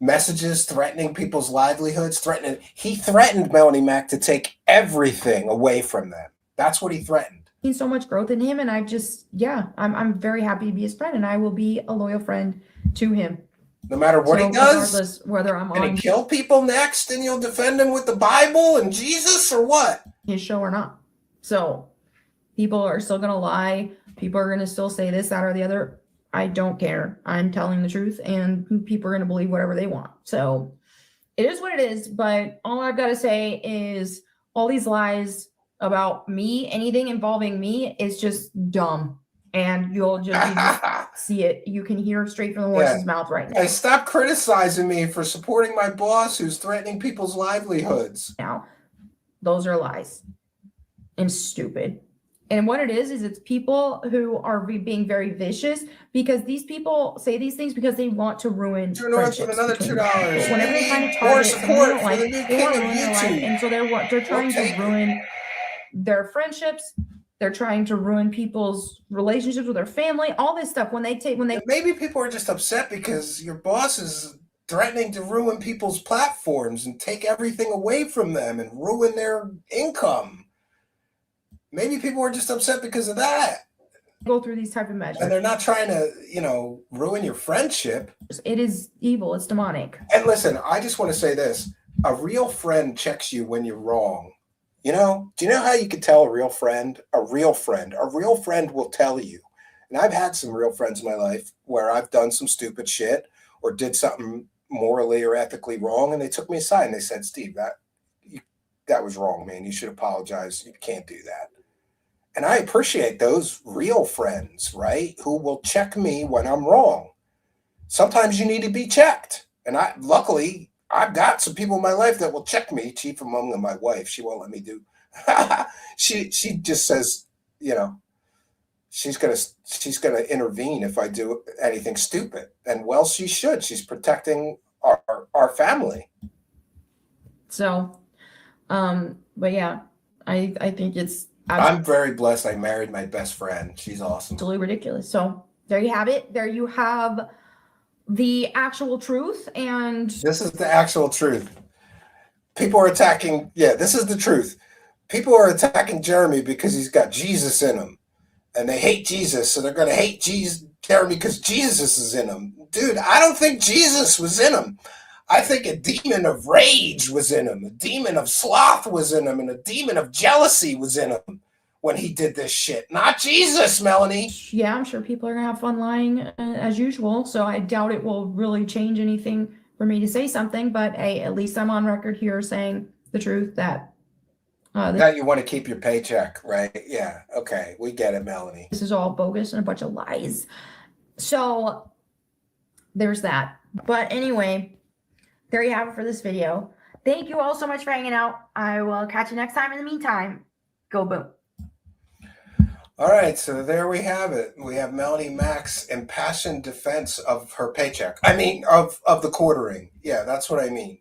messages threatening people's livelihoods, he threatened Melanie Mac to take everything away from them. That's what he threatened. Seen so much growth in him, and I'm very happy to be his friend, and I will be a loyal friend to him. No matter what he does, regardless whether I'm on, kill people next, and you'll defend him with the Bible and Jesus, or what? His show or not. So People are still going to lie. People are going to still say this, that, or the other. I don't care. I'm telling the truth, and people are going to believe whatever they want. So it is what it is. But all I've got to say is all these lies about me, anything involving me, is just dumb. And you just see it. You can hear straight from the horse's mouth right now. And stop criticizing me for supporting my boss who's threatening people's livelihoods. Now, those are lies and stupid. And what it is it's people who are being very vicious, because these people say these things because they want to ruin friendships. Another $2. Whenever they find a More target, support they don't like, for the new they king want to of ruin their life, YouTube. and so they're trying to ruin their friendships. They're trying to ruin people's relationships with their family. All this stuff. When they maybe people are just upset because your boss is threatening to ruin people's platforms and take everything away from them and ruin their income. Maybe people are just upset because of that. Go through these type of measures. And they're not trying to, ruin your friendship. It is evil. It's demonic. And listen, I just want to say this. A real friend checks you when you're wrong. Do you know how you can tell a real friend? A real friend will tell you. And I've had some real friends in my life where I've done some stupid shit or did something morally or ethically wrong. And they took me aside and they said, Steve, that was wrong, man. You should apologize. You can't do that. And I appreciate those real friends, right? Who will check me when I'm wrong. Sometimes you need to be checked. And luckily, I've got some people in my life that will check me, chief among them my wife. She won't let me do. She just says, she's gonna intervene if I do anything stupid. And well, she should. She's protecting our family. So, but yeah, I think it's. I'm very blessed. I married my best friend. She's awesome. Absolutely ridiculous. So there you have it. There you have the actual truth. And this is the actual truth. People are attacking. Yeah, this is the truth. People are attacking Jeremy because he's got Jesus in him. And they hate Jesus. So they're going to hate Jeremy because Jesus is in him. Dude, I don't think Jesus was in him. I think a demon of rage was in him. A demon of sloth was in him. And a demon of jealousy was in him when he did this shit. Not Jesus, Melanie. Yeah, I'm sure people are going to have fun lying as usual. So I doubt it will really change anything for me to say something. But hey, at least I'm on record here saying the truth that you want to keep your paycheck, right? Yeah. Okay. We get it, Melanie. This is all bogus and a bunch of lies. So there's that. But anyway, there you have it for this video. Thank you all so much for hanging out. I will catch you next time. In the meantime, go boom. All right, so there we have it. We have Melanie Mack's impassioned defense of her paycheck. I mean, of the quartering. Yeah, that's what I mean.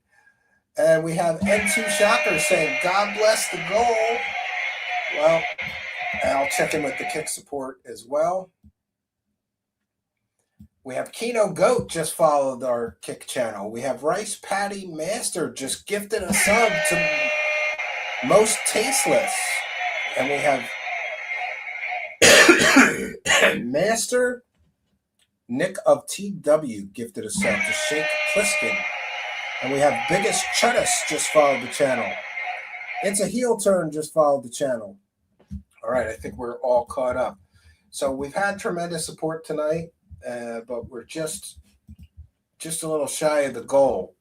And we have N2 Shocker saying, God bless the goal. Well, I'll check in with the kick support as well. We have Kino Goat just followed our kick channel. We have Rice Patty Master just gifted a sub to Most Tasteless. And we have Master Nick of TW gifted a sub to Shake Pliskin. And we have Biggest Chuttis just followed the channel. It's a heel turn just followed the channel. All right, I think we're all caught up. So we've had tremendous support tonight. But we're just a little shy of the goal.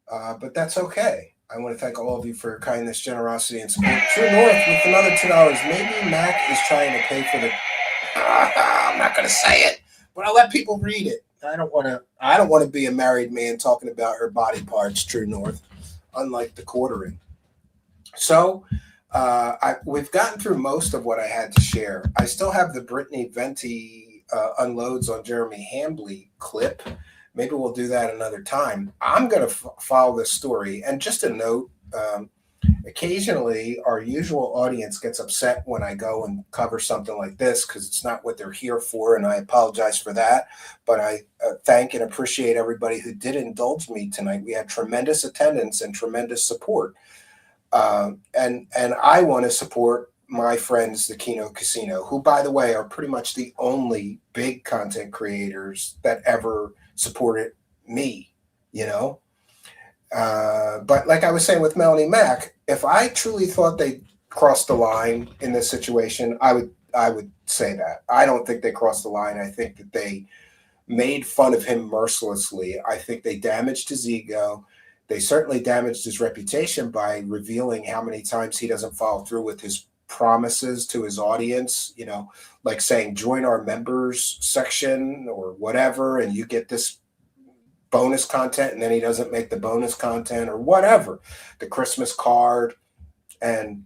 But that's okay. I want to thank all of you for your kindness, generosity, and support. True North with another $2. Maybe Mac is trying to pay for the. I'm not going to say it, but I'll let people read it. I don't want to be a married man talking about her body parts. True North, unlike the quartering. So we've gotten through most of what I had to share. I still have the Brittany Venti unloads on Jeremy Hambley clip. Maybe we'll do that another time. I'm going to follow this story. And just a note, occasionally our usual audience gets upset when I go and cover something like this because it's not what they're here for, and I apologize for that. But I thank and appreciate everybody who did indulge me tonight. We had tremendous attendance and tremendous support. And I want to support my friends, the Kino Casino, who, by the way, are pretty much the only big content creators that ever supported me, But like I was saying with Melanie Mack, if I truly thought they crossed the line in this situation. I would say that. I don't think they crossed the line. I think that they made fun of him mercilessly. I think they damaged his ego. They certainly damaged his reputation by revealing how many times he doesn't follow through with his promises to his audience, you know, like saying join our members section or whatever, and you get this bonus content, and then he doesn't make the bonus content or whatever. The Christmas card and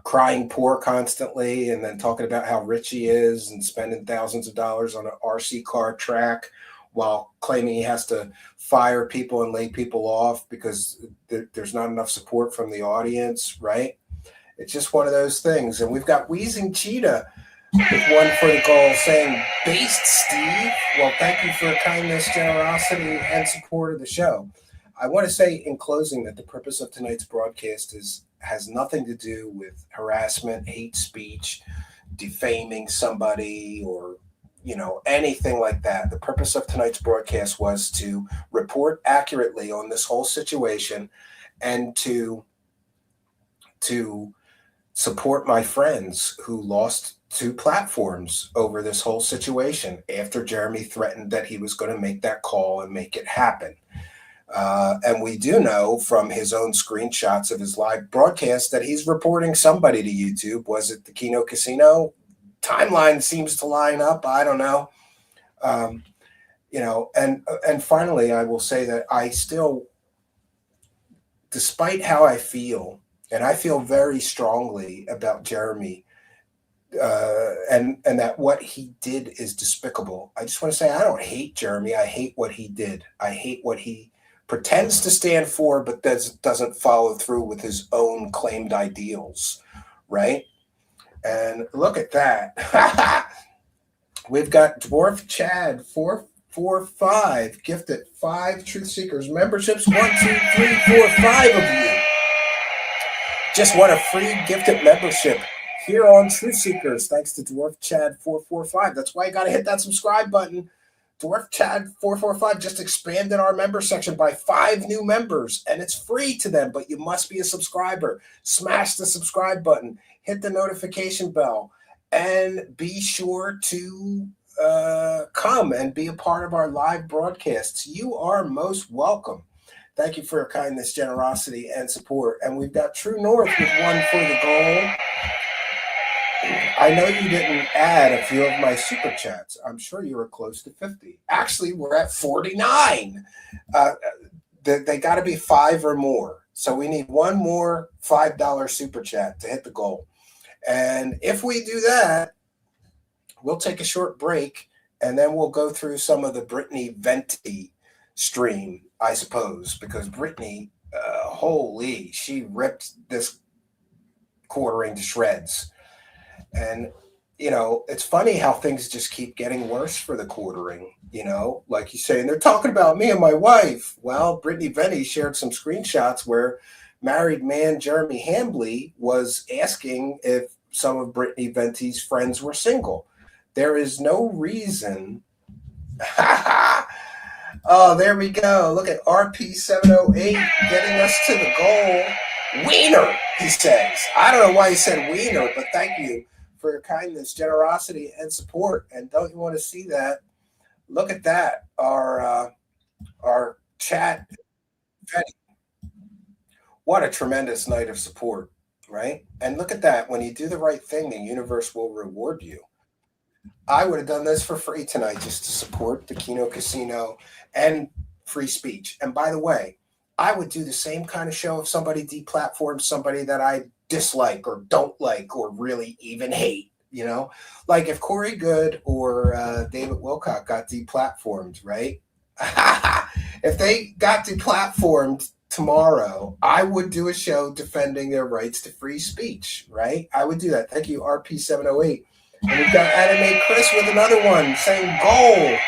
crying poor constantly, and then talking about how rich he is and spending thousands of dollars on an RC car track while claiming he has to fire people and lay people off because there's not enough support from the audience, right? It's just one of those things. And we've got Wheezing Cheetah with one for the goal saying, based Steve. Well, thank you for your kindness, generosity, and support of the show. I want to say in closing that the purpose of tonight's broadcast has nothing to do with harassment, hate speech, defaming somebody, or anything like that. The purpose of tonight's broadcast was to report accurately on this whole situation and to support my friends who lost 2 platforms over this whole situation after Jeremy threatened that he was going to make that call and make it happen. And we do know from his own screenshots of his live broadcast that he's reporting somebody to YouTube. Was it the Kino Casino? Timeline seems to line up. I don't know. And finally, I will say that I still, despite how I feel, and I feel very strongly about Jeremy, and that what he did is despicable. I just want to say I don't hate Jeremy. I hate what he did. I hate what he pretends to stand for, but doesn't follow through with his own claimed ideals, right? And look at that. We've got Dwarf Chad 445 gifted 5 Truth Seekers memberships. 1, 2, 3, 4, 5 of you just won a free gifted membership here on Truth Seekers, thanks to Dwarf Chad 445. That's why you got to hit that subscribe button. Dwarf Chad 445 just expanded our member section by 5 new members, and it's free to them, but you must be a subscriber. Smash the subscribe button, hit the notification bell, and be sure to come and be a part of our live broadcasts. You are most welcome. Thank you for your kindness, generosity, and support. And we've got True North with one for the goal. I know you didn't add a few of my super chats. I'm sure you were close to 50. Actually, we're at 49. They got to be 5 or more. So we need one more $5 super chat to hit the goal. And if we do that, we'll take a short break, and then we'll go through some of the Brittany Venti stream, I suppose, because Brittany, holy, she ripped this quartering to shreds. And, it's funny how things just keep getting worse for the quartering, like you say, and they're talking about me and my wife. Well, Brittany Venti shared some screenshots where married man Jeremy Hambley was asking if some of Brittany Venti's friends were single. There is no reason. Oh, there we go. Look at RP708 getting us to the goal. Wiener, he says. I don't know why he said wiener, but thank you for your kindness, generosity, and support. And don't you want to see that? Look at that. Our chat. What a tremendous night of support, right? And look at that. When you do the right thing, the universe will reward you. I would have done this for free tonight just to support the Kino Casino and free speech. And by the way, I would do the same kind of show if somebody deplatformed somebody that I dislike or don't like or really even hate, Like if Corey Good or David Wilcock got deplatformed, right? If they got deplatformed tomorrow, I would do a show defending their rights to free speech, right? I would do that. Thank you, RP708. And we've got Anime Chris with another one saying goal.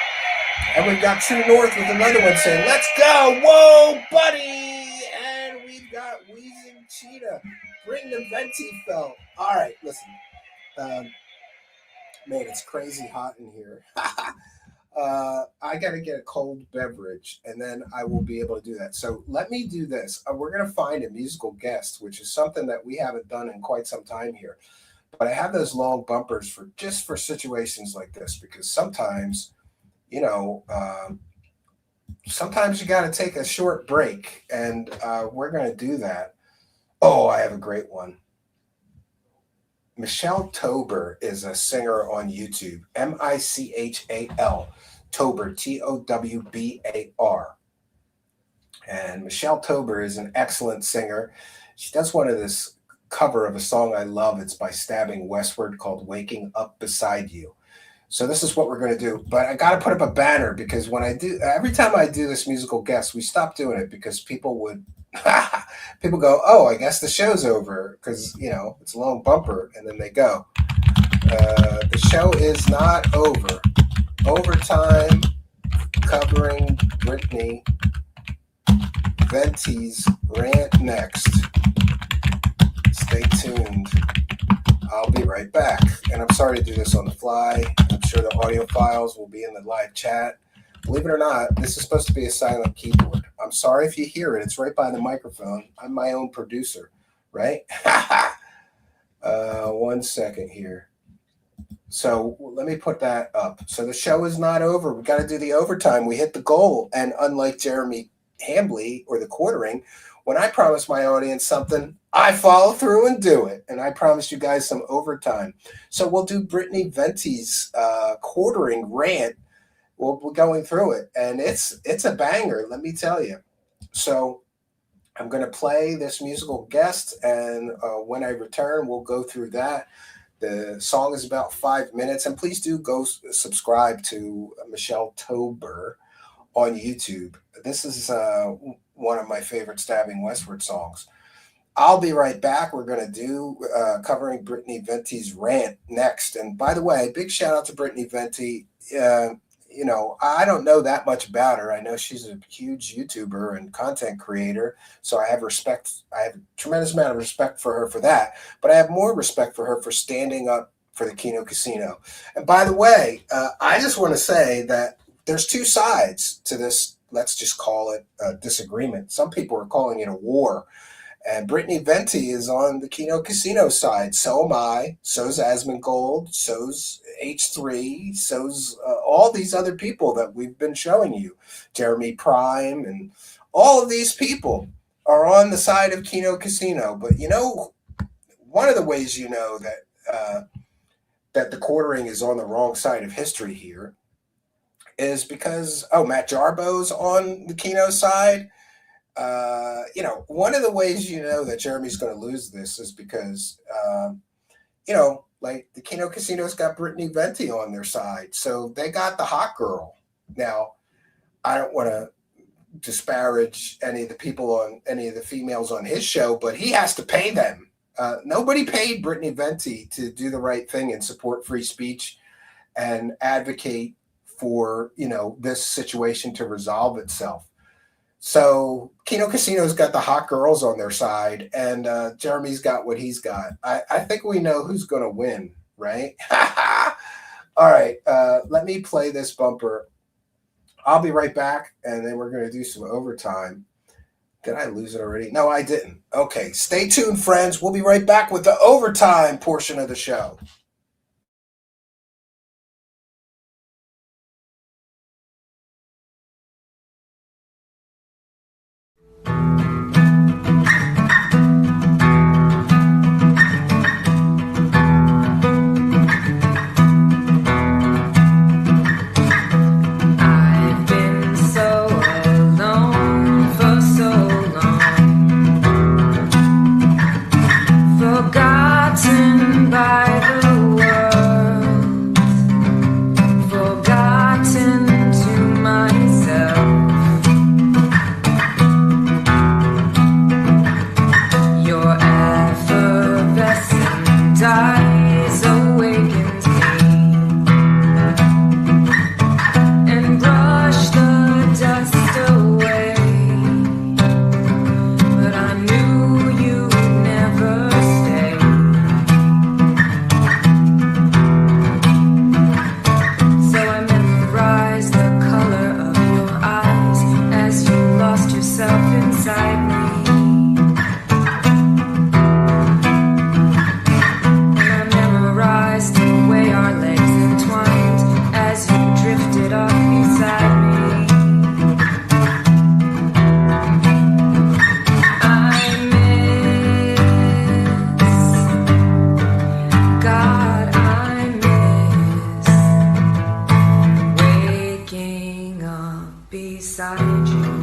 And we've got True North with another one saying, let's go. Whoa, buddy. And we've got Wheezing Cheetah. Bring the venti felt. All right, listen. Man, it's crazy hot in here. I got to get a cold beverage, and then I will be able to do that. So let me do this. We're going to find a musical guest, which is something that we haven't done in quite some time here. But I have those long bumpers for just for situations like this, because sometimes, you know, sometimes you got to take a short break, and we're going to do that. Oh, I have a great one. Michelle Tober is a singer on YouTube, Michal Tober, Towbar. And Michelle Tober is an excellent singer. She does one of this cover of a song I love. It's by Stabbing Westward, called Waking Up Beside You. So this is what we're going to do. But I got to put up a banner, because when I do, every time I do this musical guest, we stop doing it because people would people go, oh, I guess the show's over, because, you know, it's a long bumper, and then they go. The show is not over. Overtime, covering Brittany Venti's rant next. Stay tuned. I'll be right back. And I'm sorry to do this on the fly. I'm sure the audio files will be in the live chat. Believe it or not, this is supposed to be a silent keyboard. I'm sorry if you hear it. It's right by the microphone. I'm my own producer, right? 1 second here. So let me put that up. So the show is not over. We got to do the overtime. We hit the goal. And unlike Jeremy Hambley or the quartering, when I promise my audience something, I follow through and do it. And I promised you guys some overtime. So we'll do Brittany Venti's quartering rant. We're going through it, and it's a banger, let me tell you. So I'm going to play this musical guest, and when I return, we'll go through that. The song is about 5 minutes, and please do go subscribe to Michelle Tober on YouTube. This is one of my favorite Stabbing Westward songs. I'll be right back. We're going to do covering Brittany Venti's rant next. And by the way, big shout out to Brittany Venti. You know, I don't know that much about her. I know she's a huge YouTuber and content creator, so I have respect. I have a tremendous amount of respect for her for that, but I have more respect for her for standing up for the Kino Casino. And by the way, I just want to say that there's two sides to this. Let's just call it a disagreement. Some people are calling it a war. And Brittany Venti is on the Kino Casino side. So am I. So's Asmongold. So's H3. So's all these other people that we've been showing you. Jeremy Prime and all of these people are on the side of Kino Casino. But you know, one of the ways you know that that the quartering is on the wrong side of history here is because, Matt Jarbo's on the Kino side. You know, one of the ways you know that Jeremy's going to lose this is because, you know, like the Kino Casino's got Brittany Venti on their side. So they got the hot girl. Now, I don't want to disparage any of the people on any of the females on his show, but he has to pay them. Nobody paid Brittany Venti to do the right thing and support free speech and advocate for, you know, this situation to resolve itself. So Kino Casino's got the hot girls on their side, and Jeremy's got what he's got. I think we know who's going to win, right? All right, let me play this bumper. I'll be right back, and then we're going to do some overtime. Did I lose it already? No, I didn't. Okay, stay tuned, friends. We'll be right back with the overtime portion of the show. Forgotten by the beside you.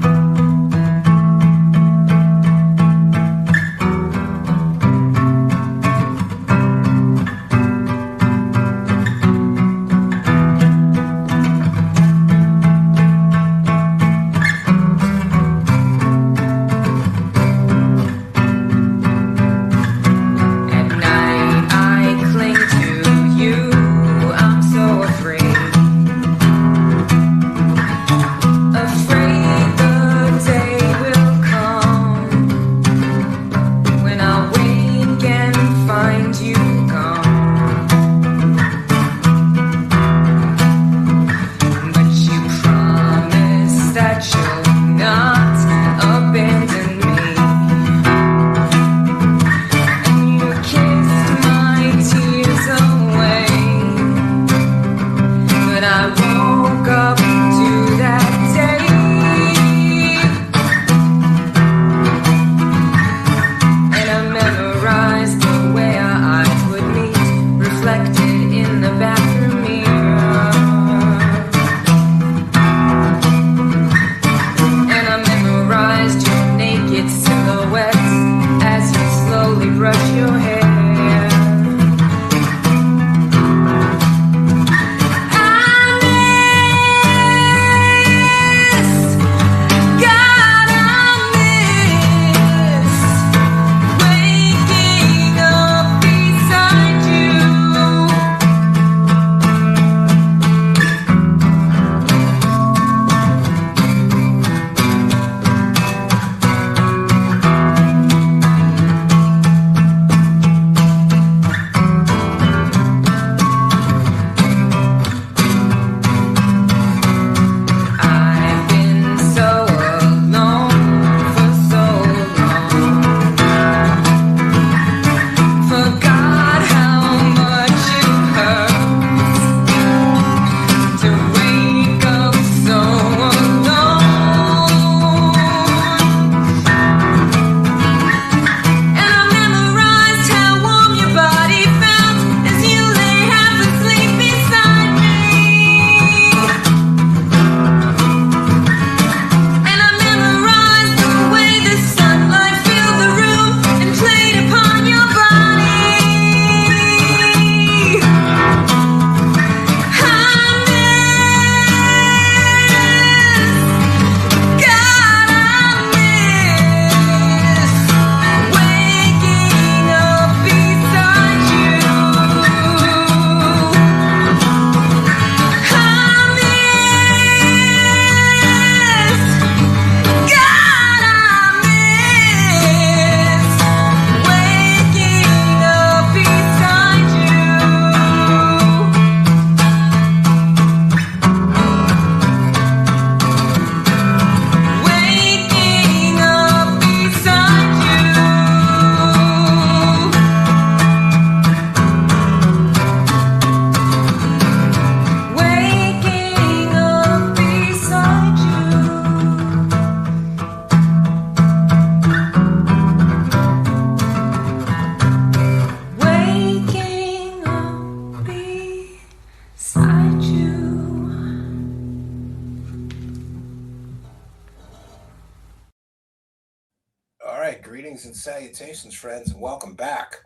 Greetings and salutations, friends, and welcome back.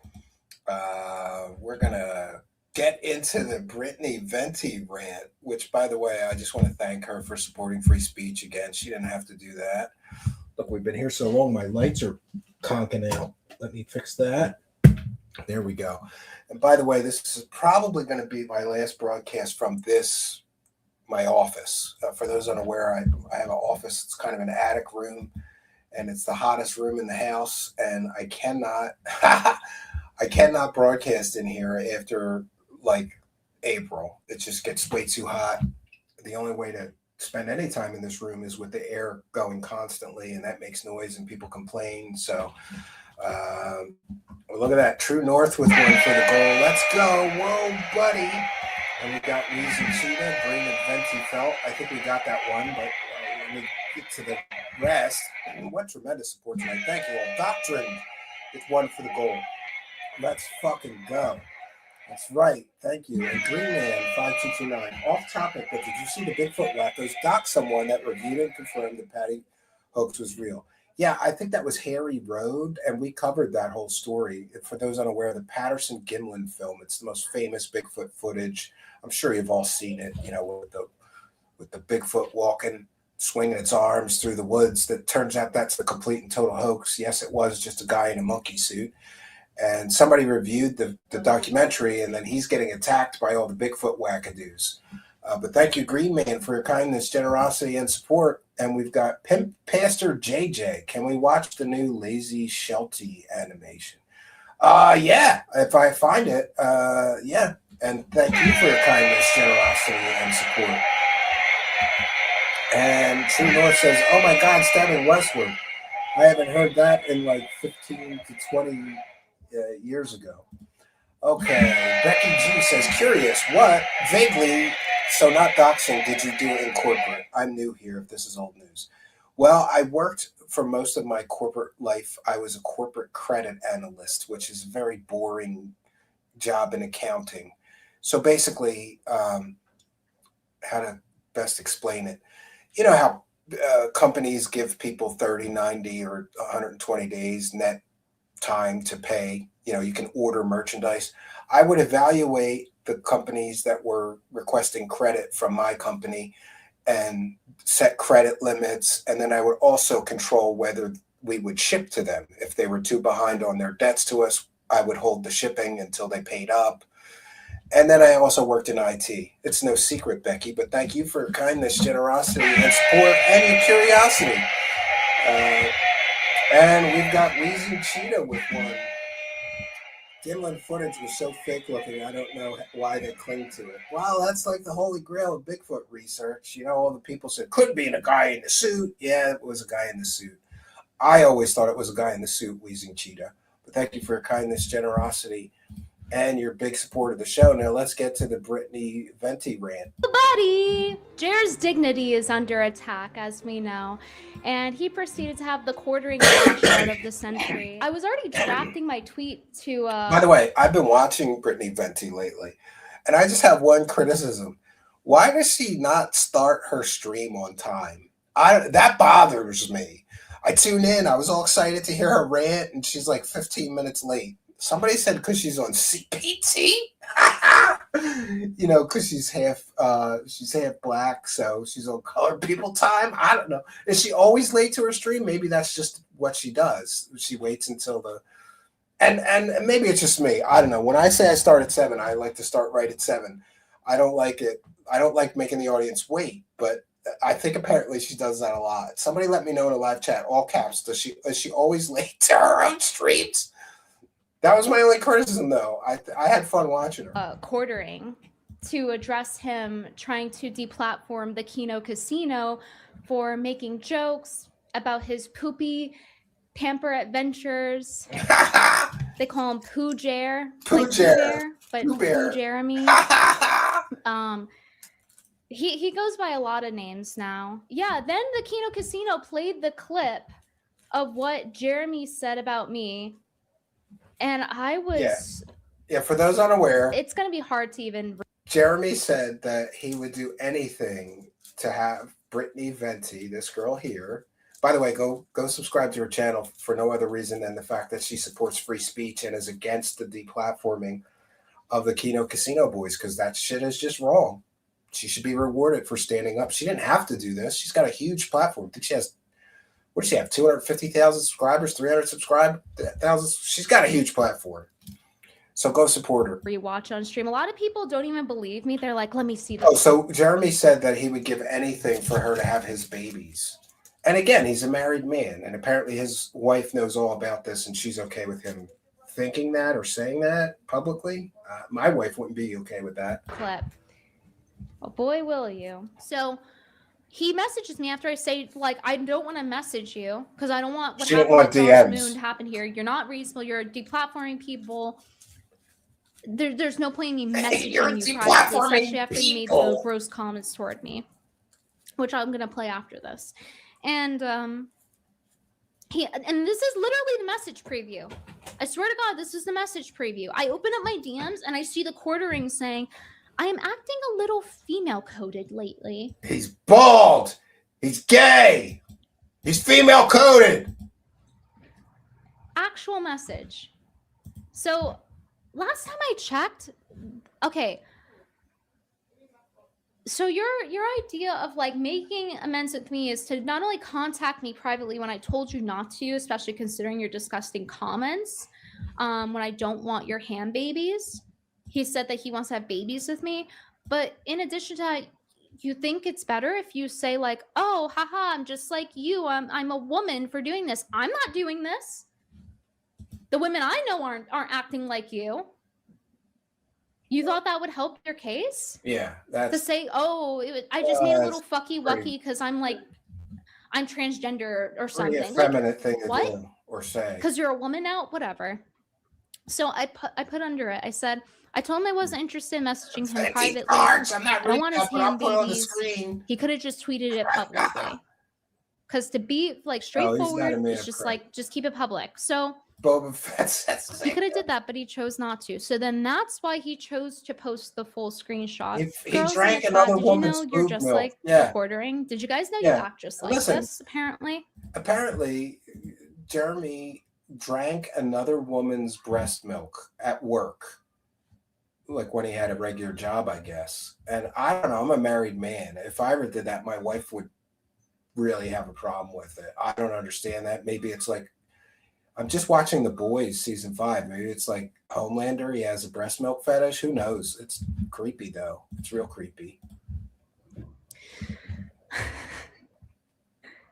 We're going to get into the Brittany Venti rant, which, by the way, I just want to thank her for supporting free speech again. She didn't have to do that. Look, we've been here so long, my lights are conking out. Let me fix that. There we go. And by the way, this is probably going to be my last broadcast from my office. For those unaware, I have an office. It's kind of an attic room, and it's the hottest room in the house. And I cannot broadcast in here after like April. It just gets way too hot. The only way to spend any time in this room is with the air going constantly, and that makes noise and people complain. So look at that. True North with one for the goal. Let's go. Whoa, buddy. And we got Weezy Cheetah, Green and Venti Felt. I think we got that one, but when we get to the rest, what tremendous support tonight. Thank you all. Doctrine with one for the goal. Let's fucking go. That's right. Thank you. And Green Man 5229. Off topic, but did you see the Bigfoot wackos dock someone that reviewed and confirmed the Patty hoax was real? Yeah, I think that was Harry Road, and we covered that whole story. For those unaware, the Patterson Gimlin film, it's the most famous Bigfoot footage. I'm sure you've all seen it, you know, with the Bigfoot walking, swinging its arms through the woods. That turns out that's the complete and total hoax. Yes, it was just a guy in a monkey suit. And somebody reviewed the documentary, and then he's getting attacked by all the Bigfoot wackadoos. But thank you, Green Man, for your kindness, generosity, and support. And we've got Pimp Pastor JJ. Can we watch the new Lazy Sheltie animation? Yeah, if I find it. Yeah. And thank you for your kindness, generosity, and support. And True North says, oh my God, stabbing Westwood. I haven't heard that in like 15 to 20 years ago. Okay, Becky G says, curious, what vaguely, so not doxing, did you do in corporate? I'm new here if this is old news. Well, I worked for most of my corporate life. I was a corporate credit analyst, which is a very boring job in accounting. So basically, how to best explain it? You know how companies give people 30, 90, or 120 days net time to pay. You know, you can order merchandise. I would evaluate the companies that were requesting credit from my company and set credit limits. And then I would also control whether we would ship to them. If they were too behind on their debts to us, I would hold the shipping until they paid up. And then I also worked in IT. It's no secret, Becky, but thank you for your kindness, generosity, and support, and your curiosity. And we've got Wheezy Cheetah with one. Gimlin footage was so fake looking, I don't know why they cling to it. Well, that's like the holy grail of Bigfoot research. You know, all the people said, could be a guy in the suit. Yeah, it was a guy in the suit. I always thought it was a guy in the suit, Wheezing Cheetah. But thank you for your kindness, generosity, and your big support of the show. Now let's get to the Brittany Venti rant. Buddy, Jer's dignity is under attack, as we know, and he proceeded to have the quartering match out of the century. I was already drafting my tweet to. By the way, I've been watching Brittany Venti lately, and I just have one criticism: why does she not start her stream on time? That bothers me. I tune in. I was all excited to hear her rant, and she's like 15 minutes late. Somebody said because she's on CPT, you know, because she's half black, so she's on colored people time. I don't know. Is she always late to her stream? Maybe that's just what she does. She waits until the and maybe it's just me. I don't know. When I say I start at 7, I like to start right at 7. I don't like it. I don't like making the audience wait, but I think apparently she does that a lot. Somebody let me know in a live chat, all caps. Is she always late to her own streams? That was my only criticism, though. I had fun watching her. Quartering to address him trying to deplatform the Kino Casino for making jokes about his poopy pamper adventures. They call him Pooh Jer. Pooh Jer. But Pooh Jeremy. He goes by a lot of names now. Yeah, then the Kino Casino played the clip of what Jeremy said about me. And I was... Yeah, for those unaware... It's going to be hard to even... Jeremy said that he would do anything to have Brittany Venti, this girl here... By the way, go subscribe to her channel for no other reason than the fact that she supports free speech and is against the deplatforming of the Kino Casino boys, because that shit is just wrong. She should be rewarded for standing up. She didn't have to do this. She's got a huge platform. I think she has... What does she have? 250,000 subscribers, 300 subscribers. She's got a huge platform. So go support her. Rewatch on stream. A lot of people don't even believe me. They're like, let me see this. Oh, so Jeremy said that he would give anything for her to have his babies. And again, he's a married man. And apparently his wife knows all about this and she's okay with him thinking that or saying that publicly. My wife wouldn't be okay with that. Clip. Oh, boy, will you. So... He messages me after I say, like, I don't want to message you because I don't want what happened with Josh Moon to happen here. You're not reasonable. You're deplatforming people. There's no point in me messaging you privately, especially after you made those gross comments toward me, which I'm going to play after this. And And this is literally the message preview. I swear to God, this is the message preview. I open up my DMs and I see the quartering saying, I am acting a little female coded lately. He's bald. He's gay. He's female coded. Actual message. So last time I checked, okay. So your idea of like making amends with me is to not only contact me privately when I told you not to, especially considering your disgusting comments, when I don't want your hand babies. He said that he wants to have babies with me. But in addition to that, you think it's better if you say like, oh, haha, I'm just like you. I'm a woman for doing this. I'm not doing this. The women I know aren't acting like you. You thought that would help your case? Yeah, that's to say, oh, I just made a little fucky wucky because I'm transgender or something. Effeminate thing to what? do or say. Because you're a woman now, whatever. So I put under it. I said I told him I wasn't interested in messaging him privately. I don't want his hand babies. He could have just tweeted it publicly. Because to be like straightforward, it's just like just keep it public. So. Boba Fett. He could have did that, but he chose not to. So then that's why he chose to post the full screenshot. He drank another woman's boob you're just milk. like quartering. Did you guys know you act just like this? Apparently, Jeremy drank another woman's breast milk at work, like when he had a regular job, I guess. And I don't know. I'm a married man. If I ever did that, my wife would really have a problem with it. I don't understand that. Maybe it's like. I'm just watching The Boys season 5. Maybe it's like Homelander. He has a breast milk fetish. Who knows? It's creepy though. It's real creepy.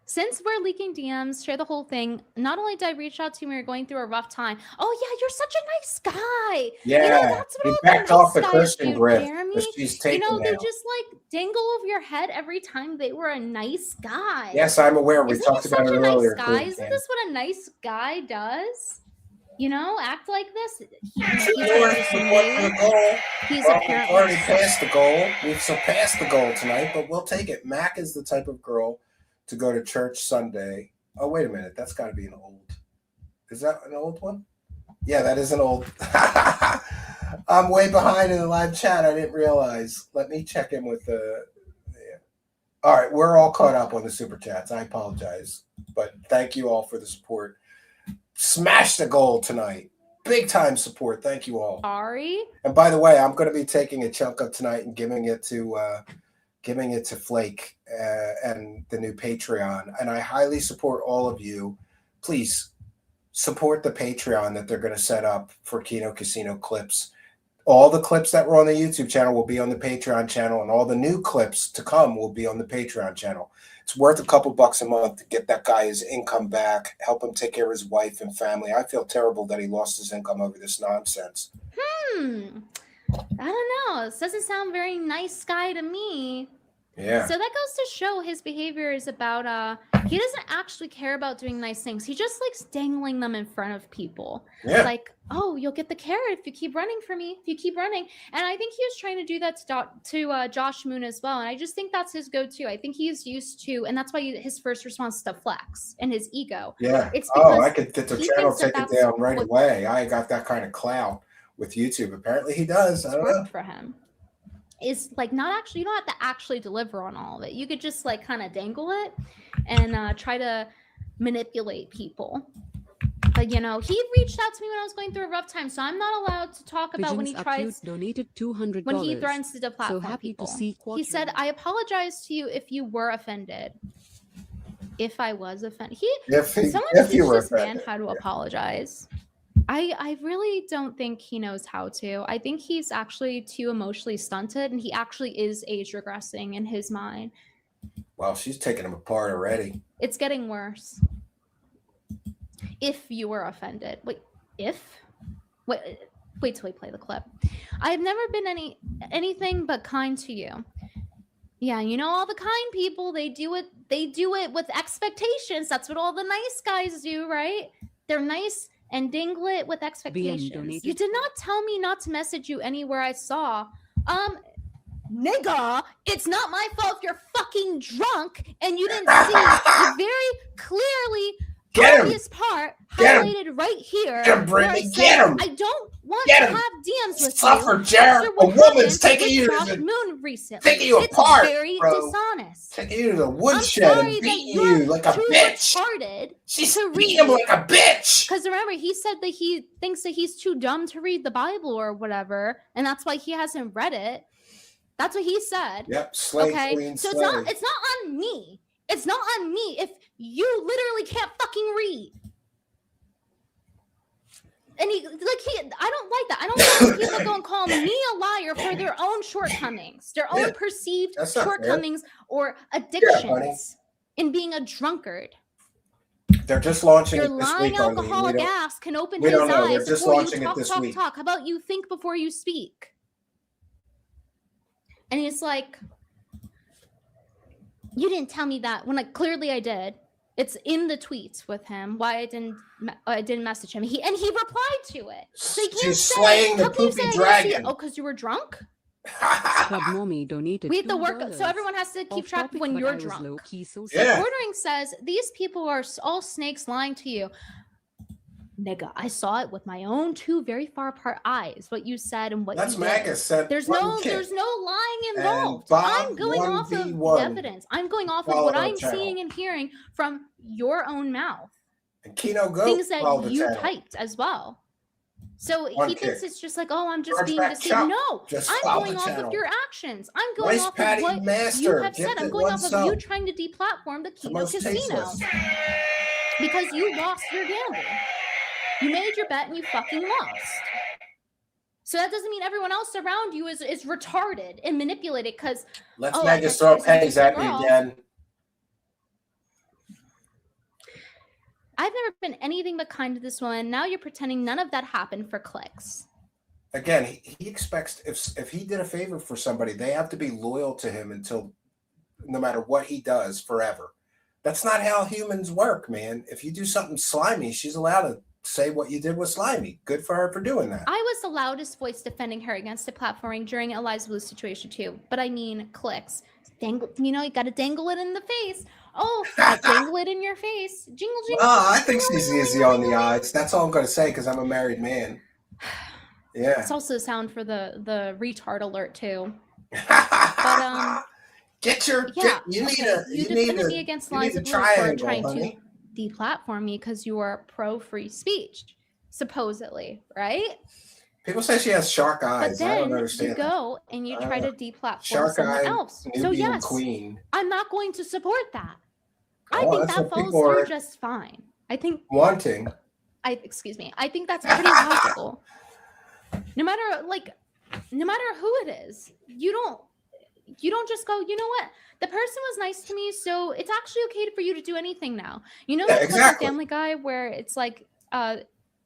Since we're leaking DMs, share the whole thing. Not only did I reach out to you when we were going through a rough time. Oh yeah, you're such a nice guy. Yeah, that's what he all backed the off the nice Christian guys do, grip. Jeremy. She's taken they now. just like dangle over your head every time they were a nice guy. Yes, I'm aware. We Isn't talked he about such it a nice earlier. guy? Isn't this what a nice guy does? Act like this. He's apparently already past the goal. We've surpassed the goal tonight, but we'll take it. Mac is the type of girl to go to church Sunday. Oh, wait a minute. That's got to be an old. Is that an old one? Yeah, that is an old. I'm way behind in the live chat. I didn't realize. Let me check in with the. Yeah. All right, we're all caught up on the super chats. I apologize, but thank you all for the support. Smash the goal tonight. Big time support. Thank you all. Sorry. And by the way, I'm going to be taking a chunk of tonight and giving it to Flake and the new Patreon. And I highly support all of you. Please support the Patreon that they're going to set up for Kino Casino clips. All the clips that were on the YouTube channel will be on the Patreon channel, and all the new clips to come will be on the Patreon channel. It's worth a couple bucks a month to get that guy his income back, help him take care of his wife and family. I feel terrible that he lost his income over this nonsense. I don't know. This doesn't sound very nice guy to me. Yeah. So that goes to show his behavior is about he doesn't actually care about doing nice things. He just likes dangling them in front of people. Yeah. Like, oh, you'll get the carrot if you keep running for me, if you keep running. And I think he was trying to do that to Josh Moon as well. And I just think that's his go-to. I think he's used to, and that's why his first response is to flex and his ego. Yeah. It's I could get the channel taken down right away. I got that kind of clout with YouTube. Apparently he does. I don't know. For him. Is like not actually, you don't have to actually deliver on all of it. You could just like kind of dangle it and try to manipulate people. But he reached out to me when I was going through a rough time, so I'm not allowed to talk about when he tries donated $200 when he threatens to deplatform so happy people. To see he said, "I apologize to you if you were offended." If I was offended, someone teach this man how to apologize. I really don't think he knows how to. I think he's actually too emotionally stunted, and he actually is age regressing in his mind. Well, she's taking him apart already. It's getting worse. If you were offended. Wait till we play the clip. I've never been anything but kind to you. Yeah, all the kind people, they do it with expectations. That's what all the nice guys do, right? They're nice and dangle it with expectations. You did not tell me not to message you anywhere I saw. Nigga, it's not my fault if you're fucking drunk and you didn't see. You very clearly obvious part highlighted right here. Get him, where I Brittany, said, get him. I don't want Get to him. have DMs with Suffer, you. Jared. after A what woman's happened taking with you to Soft the- Moon recently. taking you it's apart, very bro. dishonest. Taking you to the I'm woodshed sorry and that beating you're you like a too bitch. retarded She's to beating read. him like a bitch. Because remember, he said that he thinks that he's too dumb to read the Bible or whatever, and that's why he hasn't read it. That's what he said. Yep, slay, okay, queen, so slay. it's not on me. It's not on me if you literally can't fucking read. And I don't like that. I don't like when people go and call me a liar for their own shortcomings, their own perceived that's not fair. shortcomings or honey. addictions in being a drunkard. They're just launching Your it this lying week. Arlene. alcoholic ass can open we his don't know. They're eyes just before you launching it talk, this talk, week. talk. How about you think before you speak? And he's like, you didn't tell me that when clearly I did. It's in the tweets with him. Why I didn't message him. He replied to it. So you can't She's say, slaying the how can you say poopy I didn't see it? dragon. Oh, because you were drunk? Club Mommy donated We have to work, $2. so everyone has to keep Off track of topic, when but you're I was drunk. low-key so So sad. Ordering says these people are all snakes lying to you. Nigga, I saw it with my own two very far apart eyes. What you said and what That's you did. Magus said. There's one no kick. lying And involved. Bob I'm going off of the 1v1 evidence. I'm going off of followed what our I'm channel. seeing and hearing from your own mouth. And Kino Goat Things that followed the you channel. typed as well. So One he thinks kick. it's just like, oh, I'm just George being Back deceived. Chop No, just I'm followed going the off channel. of your actions. I'm going Rice off Patty of what you Master, have give said. I'm it going one off of sub. you trying to deplatform the Kino most Casino tasteless. because you lost your gamble. You made your bet and you fucking lost. So that doesn't mean everyone else around you is retarded and manipulated because Let's I Magus guess throw she's a pennies at me girl. again. I've never been anything but kind to this woman. Now you're pretending none of that happened for clicks. Again, he expects if he did a favor for somebody, they have to be loyal to him until no matter what he does forever. That's not how humans work, man. If you do something slimy, she's allowed to say what you did was slimy. Good for her for doing that. I was the loudest voice defending her against the platforming during Eliza Blue's situation too. But I mean clicks. Dangle, you know, you gotta dangle it in the face. Oh, dangle it in your face. Jingle, jingle. I think she's easy on the eyes. That's all I'm going to say because I'm a married man. Yeah. It's also a sound for the retard alert too. But get your yeah. you need okay. a You need defended a me against you need Eliza a Blue for triangle, trying honey. to deplatform me because you are pro free speech, supposedly, right? People say she has shark But eyes. I don't then understand. you go and you try to deplatform Shark someone eye, else. So Nubian yes, queen. I'm not going to support that. I Oh, think that's that what falls people through are just fine. I think wanting. I think that's pretty logical. No matter who it is, you don't just go, you know what? The person was nice to me, so it's actually okay for you to do anything now. You know, Yeah, the clip exactly. of Family Guy where it's like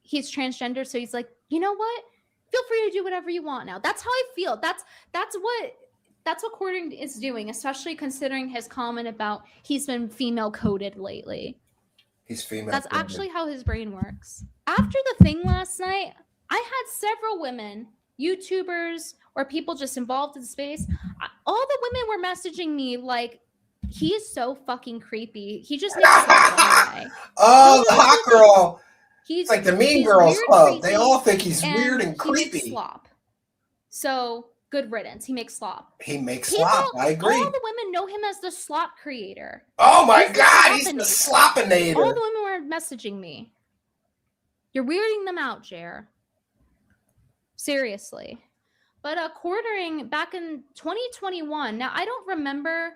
he's transgender, so he's like, you know what? Feel free to do whatever you want now. That's how I feel. That's what Corden is doing, especially considering his comment about he's been female coded lately. He's female. That's coded. actually how his brain works. After the thing last night, I had several women, YouTubers, or people just involved in space. All the women were messaging me like, he is so fucking creepy. He just makes sense anyway. Oh, the hot girl. He's like the Mean he's Girls weird, Club. creepy, They all think he's weird and he makes creepy. slop. So good riddance. He makes slop. He makes slop. I agree. All the women know him as the slop creator. Oh my He's the God, he's the slopinator. slopinator. All the women were messaging me. You're weirding them out, Jer. Seriously. But quartering back in 2021. Now I don't remember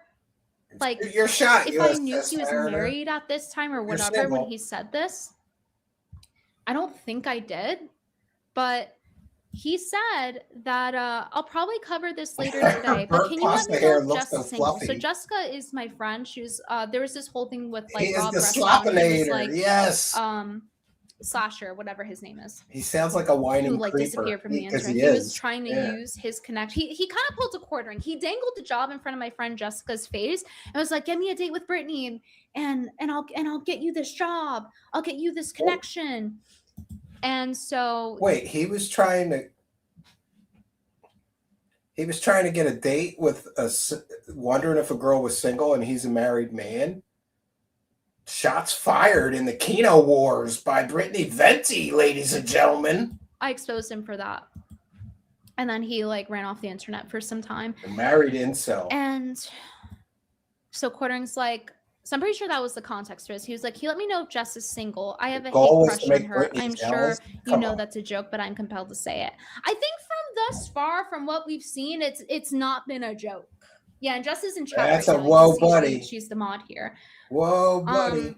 like You're shot. if You I knew he was Mariner. married at this time or whatever when single. he said this. I don't think I did, but he said that I'll probably cover this later today. But can you let me know if Jessica's single? So Jessica is my friend. She's there was this whole thing with like He is Rob the Rushmore, who was, slopinator. like, Yes. Slasher, whatever his name is. He sounds like a whining Who like creeper. disappeared from the because internet. he He was is. trying to Yeah. use his connect. He kind of pulled a quartering. He dangled the job in front of my friend Jessica's face and was like, "Get me a date with Brittany, and I'll get you this job. I'll get you this connection." And so Wait, he was trying to get a date with wondering if a girl was single, and he's a married man. Shots fired in the Kino Wars by Brittany Venti, ladies and gentlemen. I exposed him for that. And then he like ran off the internet for some time. A married incel. And so Quartering's like, so I'm pretty sure that was the context to this. He was like, he let me know if Jess is single. I have a hate crush on her. I'm sure you know that's a joke, but I'm compelled to say it. I think from thus far, from what we've seen, it's not been a joke. Yeah, and Jess is in chat. That's right a now. whoa, buddy. She's the mod here. Whoa, buddy.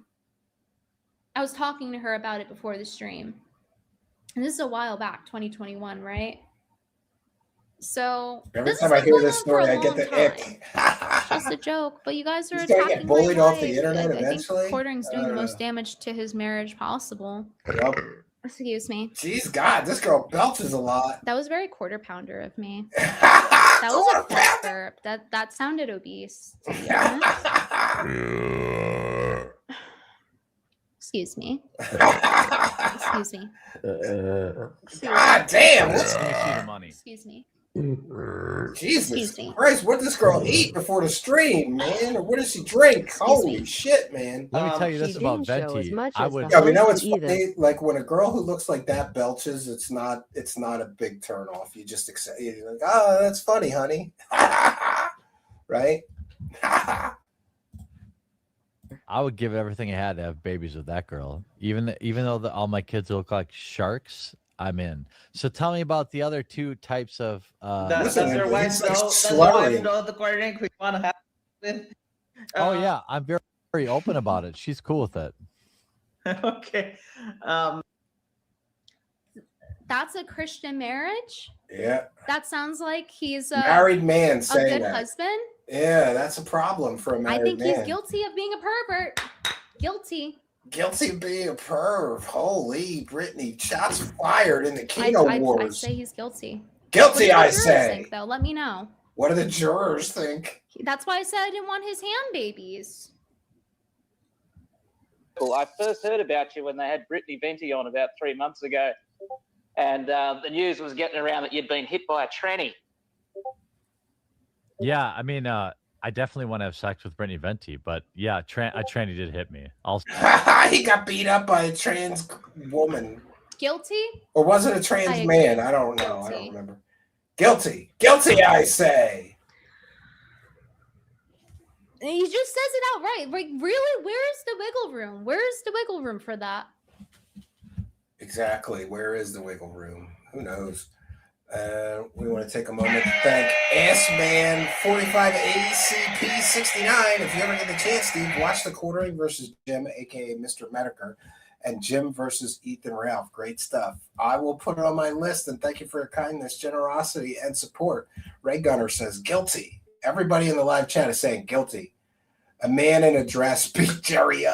I was talking to her about it before the stream. And this is a while back, 2021, right? So every time I hear this story, I get the ick. It's just a joke, but you guys are He's gonna attacking get bullied my off the life. internet I eventually. think Quartering's doing the most damage to his marriage possible. Yep. Excuse me. Jeez, God, this girl belches a lot. That was very quarter pounder of me. That was a fart burp. That sounded obese. To be honest. Excuse me. Excuse me. God damn! What's money? Excuse me. Jesus Christ, what did this girl eat before the stream, man? Or what did she drink? Holy shit, man. Let me tell you this about Venti. I would. Yeah, we know it's funny. Like when a girl who looks like that belches, it's not a big turn off. You just accept. You're like, oh, that's funny, honey. Right? I would give everything I had to have babies with that girl. Even though all my kids look like sharks, I'm in. So tell me about the other two types of. Does your wife know? Does your wife know the Quartering we want to have with? Oh yeah, I'm very, very open about it. She's cool with it. Okay. That's a Christian marriage? Yeah. That sounds like he's a married man a saying good that. husband. Yeah, that's a problem for a married I think man. he's guilty of being a pervert. Guilty. Guilty of being a perv. Holy Brittany, shots fired in the Kino Wars. I'd say he's guilty. Guilty, What do the I jurors say. think, though? Let me know. What do the jurors think? That's why I said I didn't want his hand babies. Well, I first heard about you when they had Brittany Venti on about 3 months ago, and the news was getting around that you'd been hit by a tranny. Yeah, I mean, I definitely want to have sex with Brittany Venti, but yeah, a tranny did hit me. He got beat up by a trans woman. Guilty? Or was it a trans man? I don't know. I don't remember. Guilty. Guilty, I say. He just says it outright. Like, really? Where's the wiggle room? Where's the wiggle room for that? Exactly. Where is the wiggle room? Who knows? We want to take a moment to thank Assman4580CP69. If you ever get the chance, Steve, watch the Quartering versus Jim, aka Mr. Mediker, and Jim versus Ethan Ralph. Great stuff. I will put it on my list, and thank you for your kindness, generosity, and support. Ray Gunner says guilty. Everybody in the live chat is saying guilty. A man in a dress beat Jeremy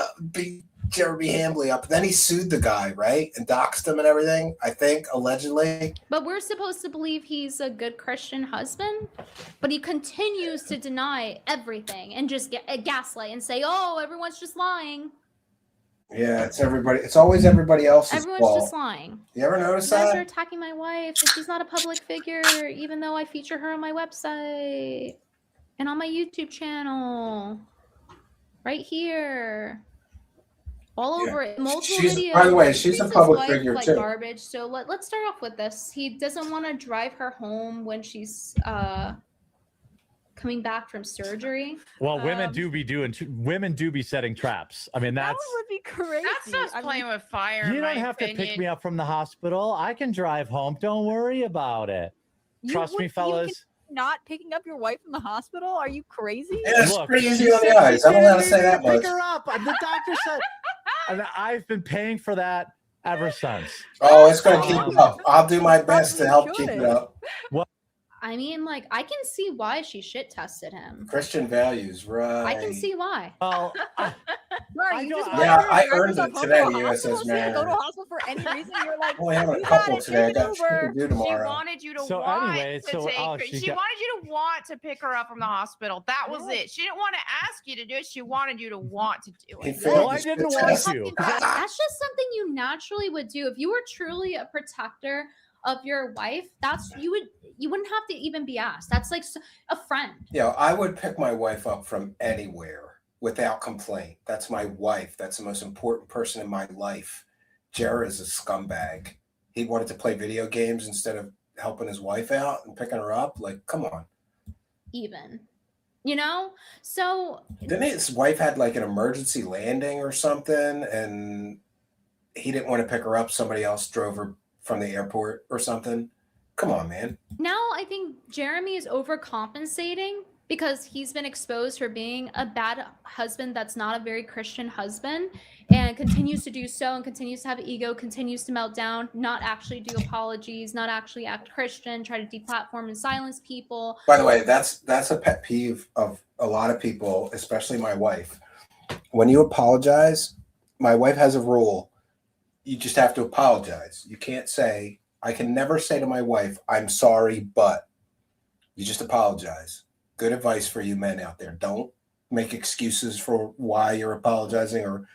Hambley up. Then he sued the guy, right? And doxed him and everything, I think, allegedly. But we're supposed to believe he's a good Christian husband, but he continues to deny everything and just gaslight and say, "Oh, everyone's just lying." Yeah, it's everybody. It's always everybody else's Everyone's fault. just lying. You ever notice You guys that? are attacking my wife, and she's not a public figure, even though I feature her on my website and on my YouTube channel, right here. All over it, multiple videos. By the way, she's a Treats his public wife figure like too. garbage. So let's start off with this. He doesn't want to drive her home when she's coming back from surgery. Well, women do be setting traps. I mean, that's would be crazy. That's just playing with fire. you in don't my have to opinion. pick me up from the hospital. I can drive home. Don't worry about it. Trust me, fellas. Not picking up your wife from the hospital? Are you crazy? Yeah, it's pretty easy on the eyes. I'm allowed to say that much. Pick her up. The doctor said, and I've been paying for that ever since. Oh, it's going to keep up. I'll do my best to help keep it up. What? I mean, like, I can see why she shit tested him. Christian values, right? I can see why. Well, Mary, you just yeah, wanted I to drive earned yourself it home today, to a hospital, USS so you had to go to a Mariner. hospital for any reason. You're like, Only having a you couple got it, today. I take got it shit to over. do She tomorrow. wanted you to So want anyway, to so, take oh, her. she She got- wanted you to want to pick her up from the hospital. That was it. She didn't want to ask you to do it. She wanted you to want to do it. Well, I didn't want to. That's just something you naturally would do if you were truly a protector of your wife. You wouldn't have to even be asked. That's like a friend. You know, I would pick my wife up from anywhere without complaint. That's my wife. That's the most important person in my life. Jared is a scumbag. He wanted to play video games instead of helping his wife out and picking her up. Like, come on. Even, you know? So Didn't his wife had like an emergency landing or something, and he didn't want to pick her up? Somebody else drove her from the airport or something. Come on, man. now I think Jeremy is overcompensating because he's been exposed for being a bad husband that's not a very Christian husband, and continues to do so, and continues to have ego, continues to melt down, not actually do apologies, not actually act Christian, try to deplatform and silence people. By the way, that's a pet peeve of a lot of people, especially my wife. When you apologize, my wife has a rule. You just have to apologize. You can't say, I can never say to my wife, I'm sorry, but you just apologize. Good advice for you men out there. Don't make excuses for why you're apologizing or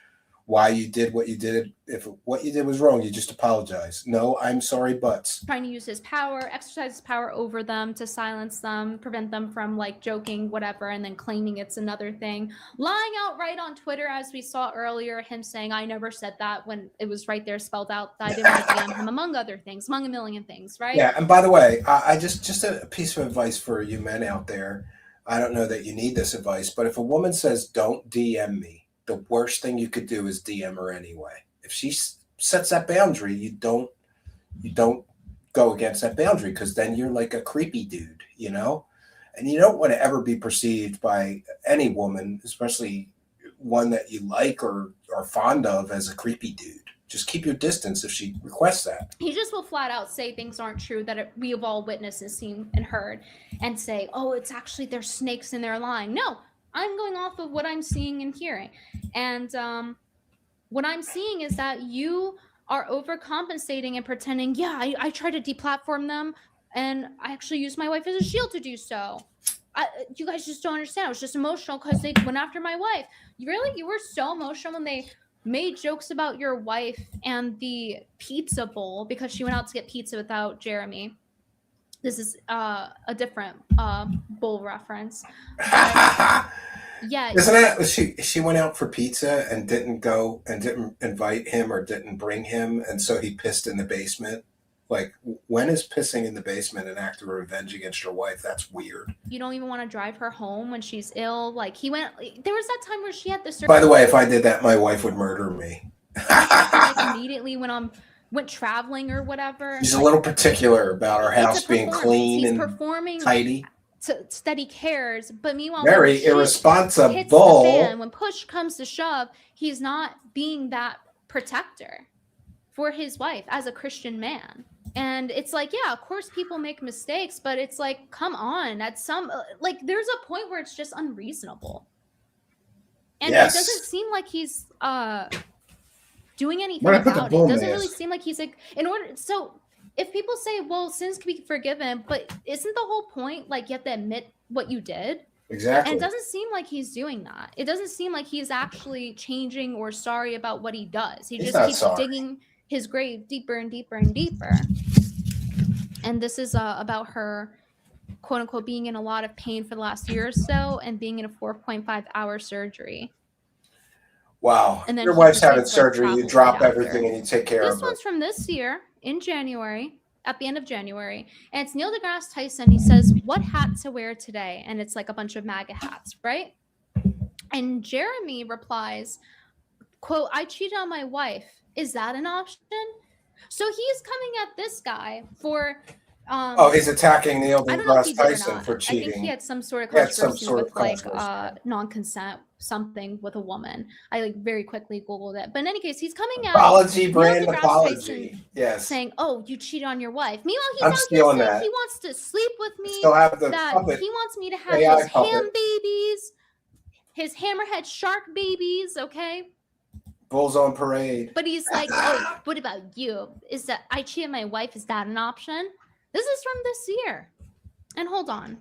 why you did what you did. If what you did was wrong, you just apologize. No, I'm sorry, but. Trying to use his power, exercise his power over them to silence them, prevent them from like joking, whatever, and then claiming it's another thing. Lying outright on Twitter, as we saw earlier, him saying, I never said that, when it was right there spelled out that I didn't want to DM him, among other things, among a million things, right? Yeah, and by the way, I just a piece of advice for you men out there. I don't know that you need this advice, but if a woman says, don't DM me, the worst thing you could do is DM her anyway. If she sets that boundary, you don't go against that boundary, because then you're like a creepy dude, you know? And you don't want to ever be perceived by any woman, especially one that you like or are fond of, as a creepy dude. Just keep your distance if she requests that. He just will flat out say things aren't true that we have all witnessed and seen and heard, and say, oh, it's actually there's snakes in their line. No, I'm going off of what I'm seeing and hearing. And what I'm seeing is that you are overcompensating and pretending, yeah, I try to deplatform them, and I actually use my wife as a shield to do so. You guys just don't understand. I was just emotional because they went after my wife. You were so emotional when they made jokes about your wife and the pizza bowl because she went out to get pizza without Jeremy. This is a different bowl reference. Yeah. Isn't that she went out for pizza and didn't go and didn't invite him or didn't bring him, and so he pissed in the basement? Like, when is pissing in the basement an act of revenge against your wife? That's weird. You don't even want to drive her home when she's ill. Like, there was that time where she had the By the way, if I did that, my wife would murder me. like, immediately went traveling or whatever. He's a little particular about our house being clean and performing tidy. That he cares, but meanwhile, very irresponsible. Hits the fan, when push comes to shove, he's not being that protector for his wife as a Christian man. And it's like, yeah, of course people make mistakes, but it's like, come on, at some there's a point where it's just unreasonable. And It doesn't seem like he's doing anything about it. It doesn't really seem like he's like, so if people say, well, sins can be forgiven, but isn't the whole point like you have to admit what you did? Exactly. And it doesn't seem like he's doing that. It doesn't seem like he's actually changing or sorry about what he does. He just keeps digging his grave deeper and deeper and deeper. And this is about her, quote unquote, being in a lot of pain for the last year or so and being in a 4.5-hour surgery. Wow. And then your wife's having surgery, you drop everything and you take care of her. This one's from this year in January, at the end of January. And it's Neil deGrasse Tyson. He says, what hat to wear today? And it's like a bunch of MAGA hats, right? And Jeremy replies, quote, I cheated on my wife. Is that an option? So he's coming at this guy for he's attacking Neil deGrasse Tyson for cheating. I think he had some sort of controversy with non-consent, something with a woman. I very quickly Googled it. But in any case, he's coming at brand apology. Yes. Saying, oh, you cheated on your wife. Meanwhile, he's he wants to sleep with me. Still have the he wants me to have his ham babies, his hammerhead shark babies, okay? Bulls on parade. But he's like, oh, what about you? Is that I cheated my wife? Is that an option? This is from this year. And hold on.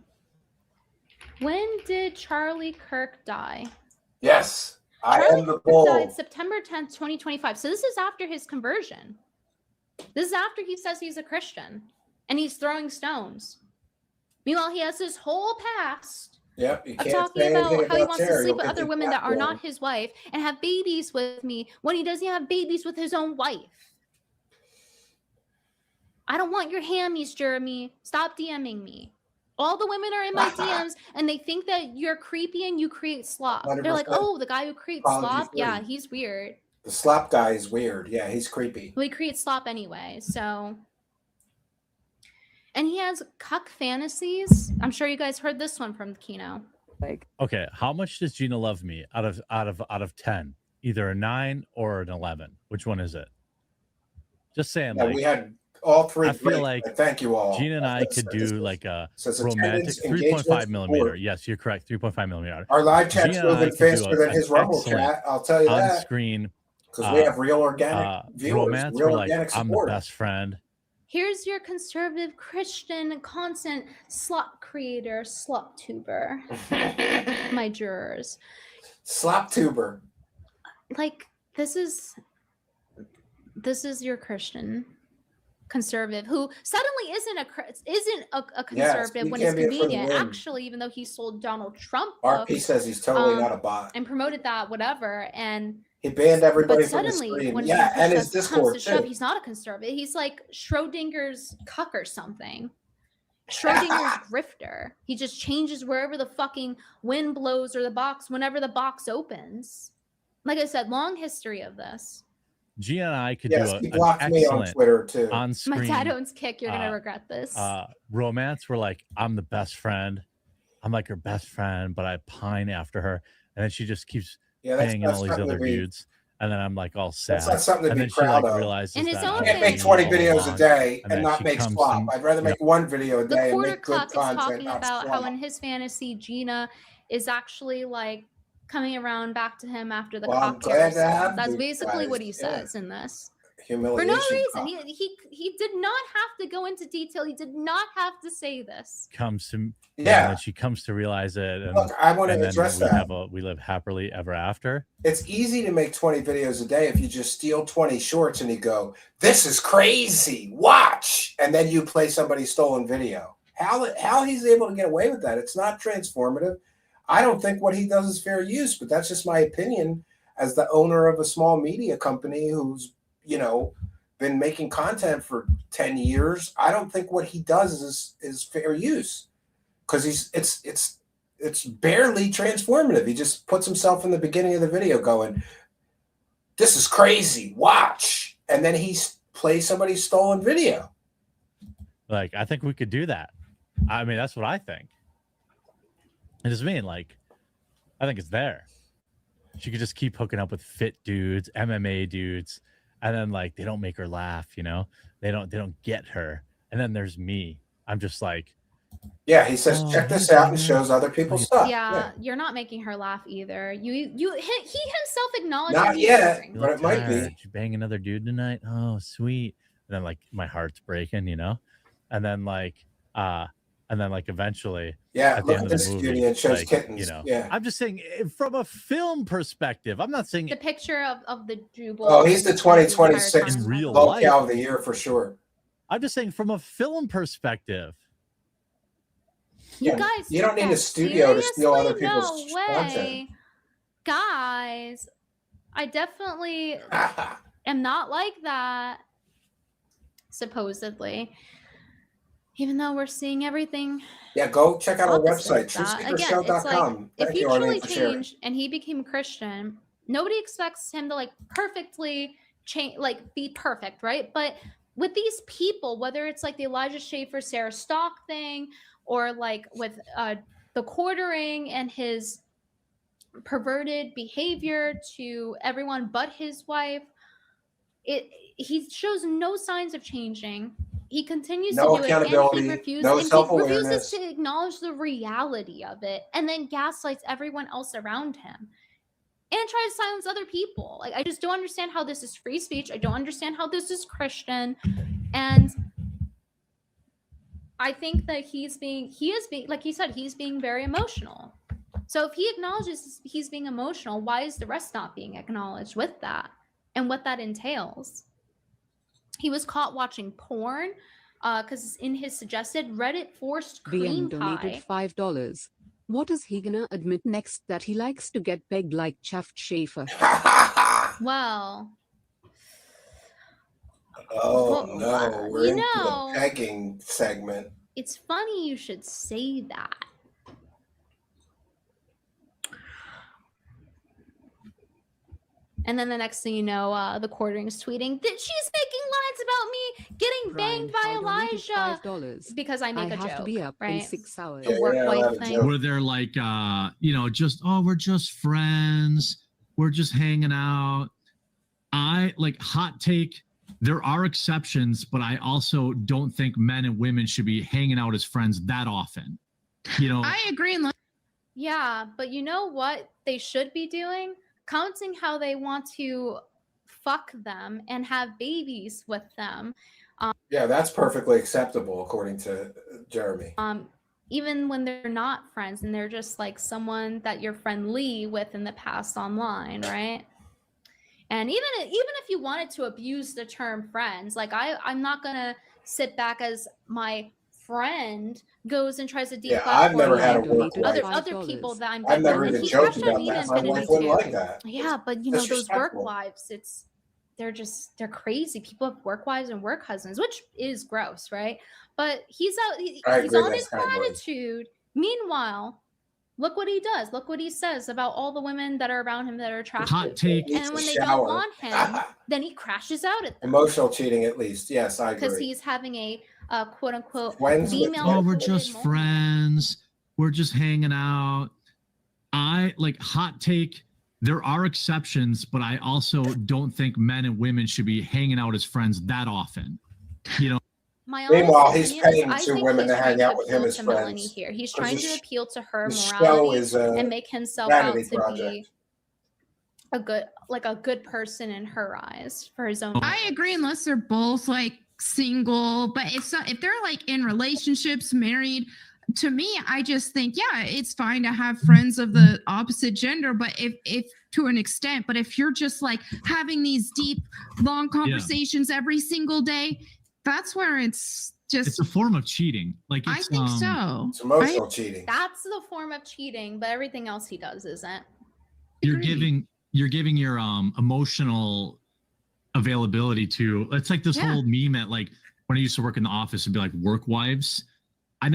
When did Charlie Kirk die? Yes. Charlie am the Kirk bull. died September 10th, 2025. So this is after his conversion. This is after he says he's a Christian. And he's throwing stones. Meanwhile, he has his whole past Yep, you of can't talking say about anything how he about wants to Tara, sleep you'll with get other the women that are platform. not his wife and have babies with me when he doesn't have babies with his own wife. I don't want your hammies, Jeremy. Stop DMing me. All the women are in my DMs and they think that you're creepy and you create slop. They're like, 100% oh, the guy who creates apology slop? free. Yeah, he's weird. The slop guy is weird. Yeah, he's creepy. Well, he creates slop anyway, so. And he has cuck fantasies. I'm sure you guys heard this one from Kino. Like, okay, how much does Gina love me out of 10? Either a 9 or an 11. Which one is it? Just saying. Yeah, like, we had all three. I feel great. like Thank you all. Gina and I could do like a romantic attendance, 3.5 millimeter. support. Yes, you're correct. 3.5 millimeter. Our live chat's Gina and I moving could do faster than his an Rumble excellent chat. I'll tell you that. On-screen. Because we have real organic viewers, romance real where, like, organic I'm support. the best friend. Here's your conservative Christian content slop creator, slop tuber. My jurors. Slop tuber. Like, this is your Christian conservative who suddenly isn't a conservative when it's convenient. Actually, even though he sold Donald Trump RP books, says he's totally not a bot. and promoted that, whatever, and he banned everybody but from his suddenly, screen. when Yeah, and his comes Discord to shove, too. he's not a conservative. He's like Schrodinger's cuck or something. Schrodinger's grifter. He just changes wherever the fucking wind blows or the box, whenever the box opens. Like I said, long history of this. Gina and I could Yes, do he an blocked me on excellent Twitter too. on-screen. My dad owns Kick. You're gonna regret this. Romance where, like, I'm the best friend. I'm like her best friend, but I pine after her, and then she just keeps banging all these other dudes, and then I'm like all sad. That's not something to and be then she proud like of. realizes In his that own You can't make family. 20 videos a day and then not she make comes slop. to- I'd rather make one video a The day and quarter make good clock is content. talking not about slop. how in his fantasy Gina is actually like coming around back to him after the Well, I'm cocktail. glad to have That's you basically guys. what he Yeah. says in this. For Humiliation. no reason. He did not have to go into detail. He did not have to say this. comes to Yeah. when she comes to realize it. And, Look, I want to and then address we that. we live happily ever after. It's easy to make 20 videos a day if you just steal 20 shorts and you go, this is crazy, watch, and then you play somebody's stolen video. How he's able to get away with that? It's not transformative. I don't think what he does is fair use, but that's just my opinion as the owner of a small media company who's, been making content for 10 years. I don't think what he does is fair use, because it's barely transformative. He just puts himself in the beginning of the video going, this is crazy, watch, and then he plays somebody's stolen video. Like, I think we could do that. I mean, that's what I think. I just mean, like, I think it's there. She could just keep hooking up with fit dudes, MMA dudes, and then, like, they don't make her laugh, they don't get her. And then there's me. I'm just like, yeah, he says, check this out, and shows other people's stuff. Yeah, you're not making her laugh either. He himself acknowledges Not he's yet, suffering. but it might be. Did you bang another dude tonight? Oh, sweet. And then, like, my heart's breaking, and then eventually, yeah, at the look end at of this the movie, studio, it shows like, kittens. Yeah. I'm just saying from a film perspective. I'm not saying The picture of the Jubal. Oh, he's the 2026 in real low life. cow of the year for sure. I'm just saying from a film perspective. You Yeah, guys, you don't take need that a studio to steal other seriously? people's No way. content. Guys, I definitely am not like that. Supposedly, even though we're seeing everything. Yeah, go check out our opposite website, of that. Again, it's truthseekershow.com. like if Thank he you, Arlene, truly for sharing. changed and he became Christian, nobody expects him to like perfectly change, like be perfect, right? But with these people, whether it's like the Elijah Schaefer, Sarah Stock thing, or like with the quartering and his perverted behavior to everyone but his wife, he shows no signs of changing. He continues No to do it, and accountability, he refuses, no and he self-awareness. refuses to acknowledge the reality of it, and then gaslights everyone else around him, and tries to silence other people. Like, I just don't understand how this is free speech. I don't understand how this is Christian, and I think that he is being, like he said, he's being very emotional. So if he acknowledges he's being emotional, why is the rest not being acknowledged with that and what that entails? He was caught watching porn because in his suggested Reddit forced cream VM donated pie. $5. What is he gonna admit next? That he likes to get pegged like Chuffed Schaefer. Well. Oh no, we're into know, the pegging segment. It's funny you should say that. And then the next thing you know, the quartering's tweeting that she's making lines about me getting banged by Elijah because I make a have joke, to be up in right? 6 hours. The work wife thing. Where they're like, just, we're just friends. We're just hanging out. Hot take. There are exceptions, but I also don't think men and women should be hanging out as friends that often. I agree. Yeah, but you know what they should be doing? Counting how they want to fuck them and have babies with them. Yeah, that's perfectly acceptable according to Jeremy. Even when they're not friends and they're just like someone that you're friendly with in the past online, right? And even if you wanted to abuse the term friends, like I'm not gonna sit back as my friend goes and tries to deplatform I've never had a work wife. other people that I'm I've good never with. even And he joked crashed on about me to that. My wife infinity wouldn't too. like that. Yeah, but you know those work Disrespectful. wives, they're crazy. People have work wives and work husbands, which is gross, right? But he's on his platitude. Meanwhile, look what he does. Look what he says about all the women that are around him that are attractive. Hot take. And when they don't want him, then he crashes out at them. Emotional cheating, at least. Yes, I Because agree. he's having a quote unquote Female. Oh, we're just friends. We're just hanging out. Hot take. There are exceptions, but I also don't think men and women should be hanging out as friends that often. Meanwhile, he's paying I two think women he's to hang trying out with him appeal as to Melanie friends. here. He's 'Cause trying this- to appeal to her this show morality is a and make himself out vanity to project. be a good person in her eyes for his own. I agree unless they're both like single, but if they're like in relationships, married, to me, I just think, yeah, it's fine to have friends of the opposite gender, but if to an extent, but if you're just like having these deep, long conversations every single day, that's where it's a form of cheating. I think so. It's emotional cheating. That's the form of cheating, but everything else he does isn't. You're giving your emotional availability to. It's like this whole meme at like when I used to work in the office and be like work wives. I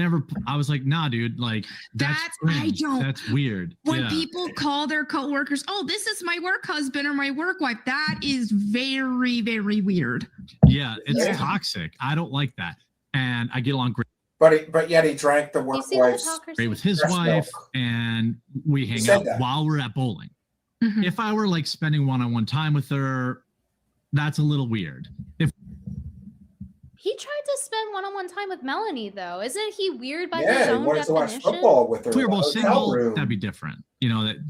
was like, nah, dude, like that's cringe. That's weird. When people call their coworkers, oh, this is my work husband or my work wife, that is very, very weird. Yeah, it's toxic. I don't like that. And I get along great. But yet he drank the work wife's great with his breast wife, milk. and we hang said out that. while we're at bowling. If I were like spending one-on-one time with her, that's a little weird. He tried to spend one-on-one time with Melanie, though. Isn't he weird by Yeah, his he own wanted to watch definition? football with her. If we were in a both hotel single, room. that'd be different.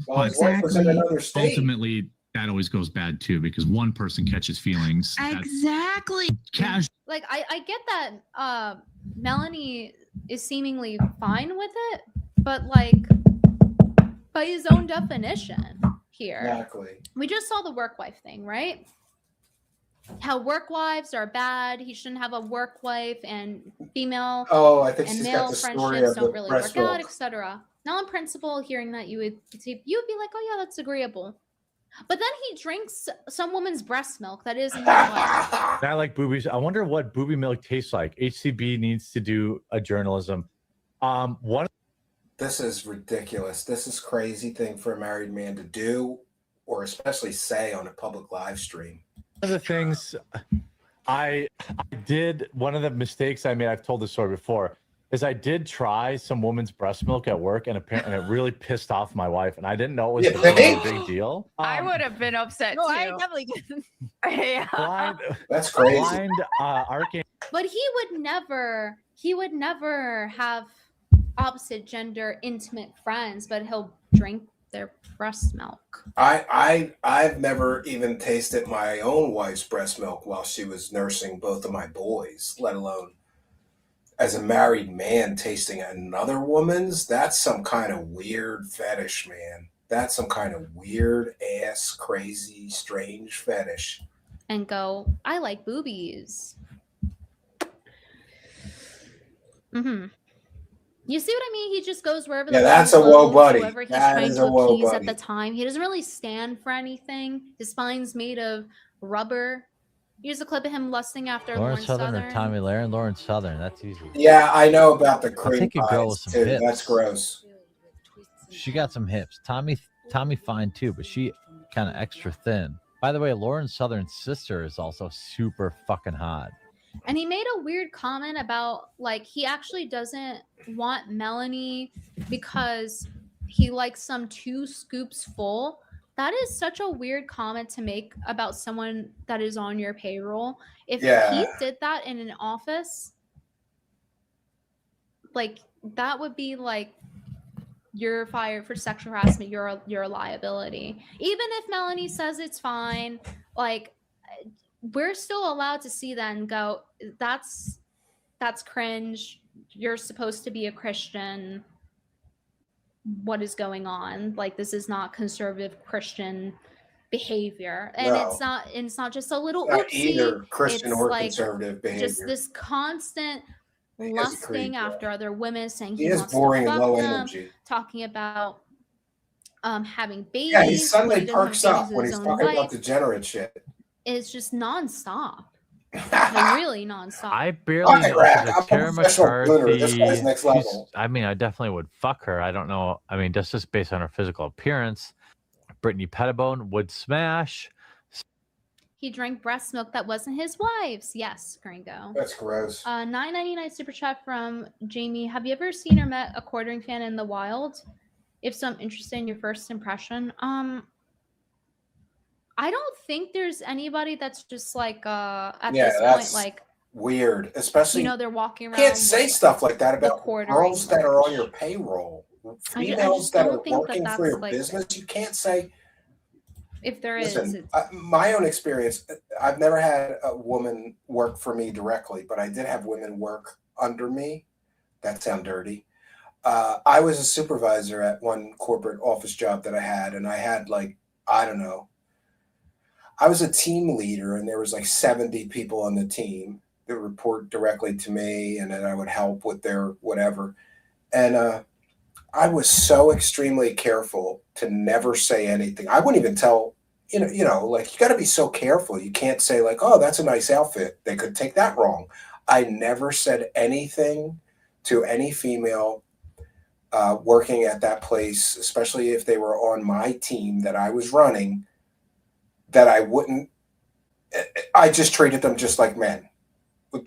While his wife was in another state. Ultimately, that always goes bad too because one person catches feelings. Exactly. Casual. Like I get that Melanie is seemingly fine with it, but like by his own definition here. Exactly. We just saw the work wife thing, right? How work wives are bad. He shouldn't have a work wife, and female I think and she's got male the story friendships of the don't really work breast out, milk. etc. Now, in principle, hearing that, you'd be like, "Oh yeah, that's agreeable," but then he drinks some woman's breast milk that isn't his wife. I like boobies. I wonder what booby milk tastes like. HCB needs to do a journalism. This is ridiculous. This is crazy thing for a married man to do, or especially say on a public live stream. One of the things I did, one of the mistakes I made, I've told this story before, is I did try some woman's breast milk at work, and apparently it really pissed off my wife, and I didn't know it was a big deal. I would have been upset too. I definitely didn't. Yeah. That's crazy. Blind Archangel. But he would never have opposite gender intimate friends, but he'll drink their breast milk. I've never even tasted my own wife's breast milk while she was nursing both of my boys, let alone as a married man tasting another woman's. That's some kind of weird fetish, man. That's some kind of weird ass, crazy, strange fetish. And go, I like boobies. You see what I mean? He just goes wherever. Yeah, that's a woe buddy. Whoever he's That trying is to a woe appease at buddy. the time. He doesn't really stand for anything. His spine's made of rubber. Here's a clip of him lusting after Lauren Southern or Tommy Lahren? Lauren Southern. That's easy. Yeah, I know about the I'll cream take a girl with pies some too. hips. That's gross. She got some hips. Tommy fine too, but she kind of extra thin. By the way, Lauren Southern's sister is also super fucking hot. And he made a weird comment about like he actually doesn't want Melanie because he likes some 2 scoops full. That is such a weird comment to make about someone that is on your payroll. If he did that in an office, like that would be like you're fired for sexual harassment. You're a liability. Even if Melanie says it's fine, like we're still allowed to see that and go, that's cringe. You're supposed to be a Christian. What is going on? Like this is not conservative Christian behavior, and No. it's not just a little Not oopsie. either Christian It's or like conservative behavior. just this constant He is a lusting creep, after other women, saying He he is wants boring to and fuck low them, energy. talking about having babies. Yeah, he when suddenly doesn't have perks babies up with when his he's own talking wife. about degenerate shit. It's just nonstop. Like, really nonstop. I barely know Rack, because I'm a Karen professional blunder. This McCarthy. guy's next level. I mean, I definitely would fuck her. I don't know. I mean, just based on her physical appearance. Brittany Pettibone would smash. He drank breast milk that wasn't his wife's. Yes, Gringo. That's gross. $9.99 super chat from Jamie. Have you ever seen or met a quartering fan in the wild? If so, I'm interested in your first impression. I don't think there's anybody that's just like at this point like weird, especially they're walking around. You can't say with stuff like that the about quartering girls that are on your payroll. I Females just that don't are think working that for your that's, like- business, you can't say. If there is, Listen, my own experience, I've never had a woman work for me directly, but I did have women work under me. That sounds dirty. I was a supervisor at one corporate office job that I had, and I had like, I don't know, I was a team leader, and there was like 70 people on the team that report directly to me, and then I would help with their whatever. And I was so extremely careful to never say anything. I wouldn't even tell, like you got to be so careful. You can't say like, oh, that's a nice outfit. They could take that wrong. I never said anything to any female working at that place, especially if they were on my team that I was running, that I wouldn't. I just treated them just like men.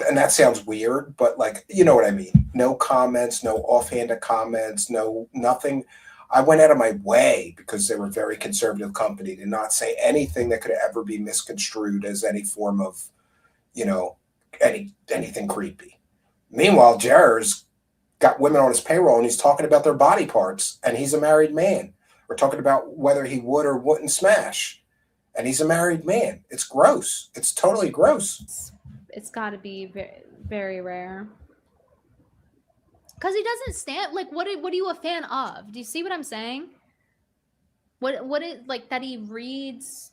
And that sounds weird, but like, you know what I mean? No comments, no offhanded comments, no nothing. I went out of my way because they were a very conservative company to not say anything that could ever be misconstrued as any form of, anything creepy. Meanwhile, Jared's got women on his payroll and he's talking about their body parts, and he's a married man. We're talking about whether he would or wouldn't smash, and he's a married man. It's gross. It's totally gross. it's got to be very, very rare. Because he doesn't stand like what are you a fan of? Do you see what I'm saying? What is like that he reads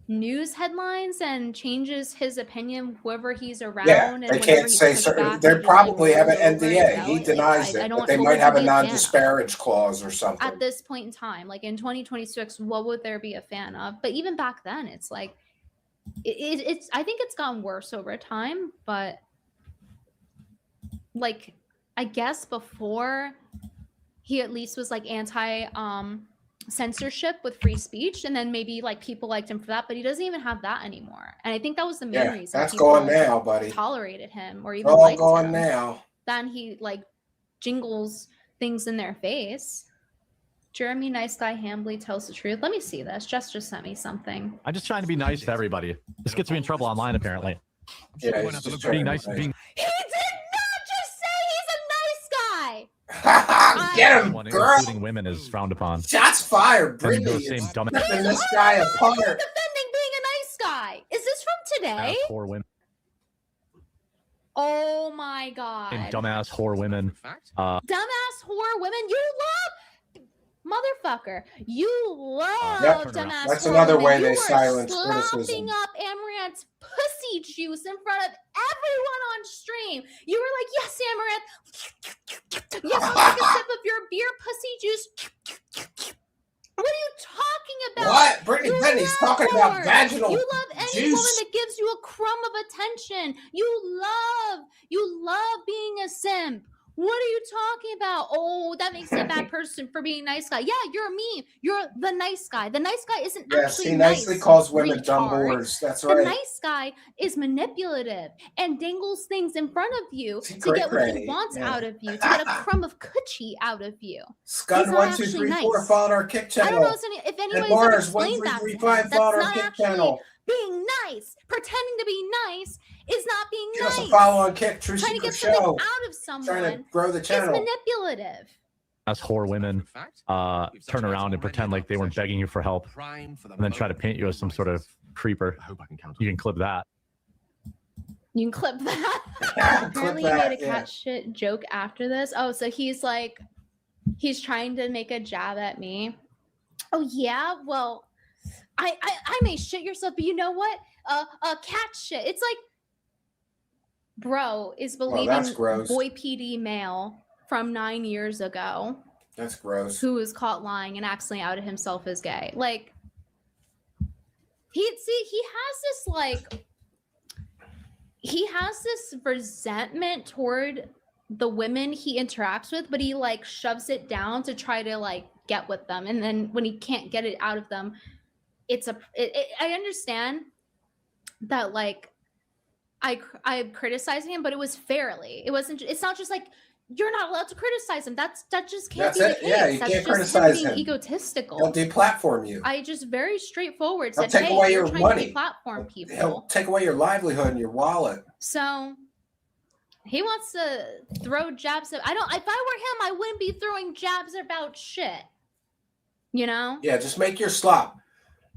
news headlines and changes his opinion whoever he's around? Yeah, and they can't say certain. They probably have an NDA. He denies it, but they might have a non-disparage clause or something. At this point in time, like in 2026, what would there be a fan of? But even back then, it's like it's. I think it's gotten worse over time, but like I guess before he at least was like anti censorship with free speech, and then maybe like people liked him for that, but he doesn't even have that anymore. And I think that was the main reason that's people gone now, buddy. Tolerated him or even all liked gone him. now. Then he like jingles things in their face. Jeremy Nice Guy Hambly tells the truth. Let me see this. Jess just sent me something. I'm just trying to be nice to everybody. This gets me in trouble online, apparently. Yeah, he's just being nice. He did not just say he's a nice guy. Get him, Everyone, girl. including women, is frowned upon. Shots fired. And Brittany those is same dumb ripping this guy apart. Defending being a nice guy. Is this from today? whore women. Oh my god. And dumbass whore women. Dumbass whore women. You love motherfucker. You love Yep. dumbass That's whore another women. way You they were silence slapping criticism. up Amaranth's pussy pussy juice in front of everyone on stream. You were like, yes, Amaranth. Yes, I'll take a sip of your beer pussy juice. What are you talking about? What? Brittany Benny's talking about vaginal You love any juice. woman that gives you a crumb of attention. You love being a simp. What are you talking about? Oh, that makes you a bad person for being a nice guy. Yeah, you're me. You're the nice guy. The nice guy isn't actually he nice. nicely calls women dumb retard. whores. That's The right. nice guy is manipulative and dangles things in front of you to great get what he granny. wants Yeah. out of you, to get a crumb of coochie out of you. Scud He's not 1 2 actually 3 4 nice. followed our kick channel. I don't know if anybody's ever Mars, explained that to 1 3 him. 3 5 That's followed our not kick actually channel. being nice. Pretending to be nice is not being Give us nice. a follow on kick. True Trying to Secret get something Show. out of someone Trying to grow the is channel. manipulative. Us whore women turn around and pretend like they weren't begging you for help, and then try to paint you as some sort of creeper. You can clip that. You can clip that. Apparently, he made a cat shit joke after this. Oh, so he's like, he's trying to make a jab at me. Oh yeah, well, I may shit yourself, but you know what? Cat shit. It's like, bro is believing that's gross. boy PD male from 9 years ago. That's gross. Who was caught lying and accidentally outed himself as gay. Like, he has this resentment toward the women he interacts with, but he like shoves it down to try to like get with them, and then when he can't get it out of them, I understand that like I'm criticizing him, but it was fairly. It's not just like, you're not allowed to criticize him. That just can't That's be it. the case. Yeah, you That's can't just criticize being him. egotistical. He'll deplatform you. I just very straightforward He'll said, take hey, away you're your trying money. to deplatform people. He'll take away your livelihood and your wallet. So he wants to throw jabs. If I were him, I wouldn't be throwing jabs about shit. You know? Yeah, just make your slop.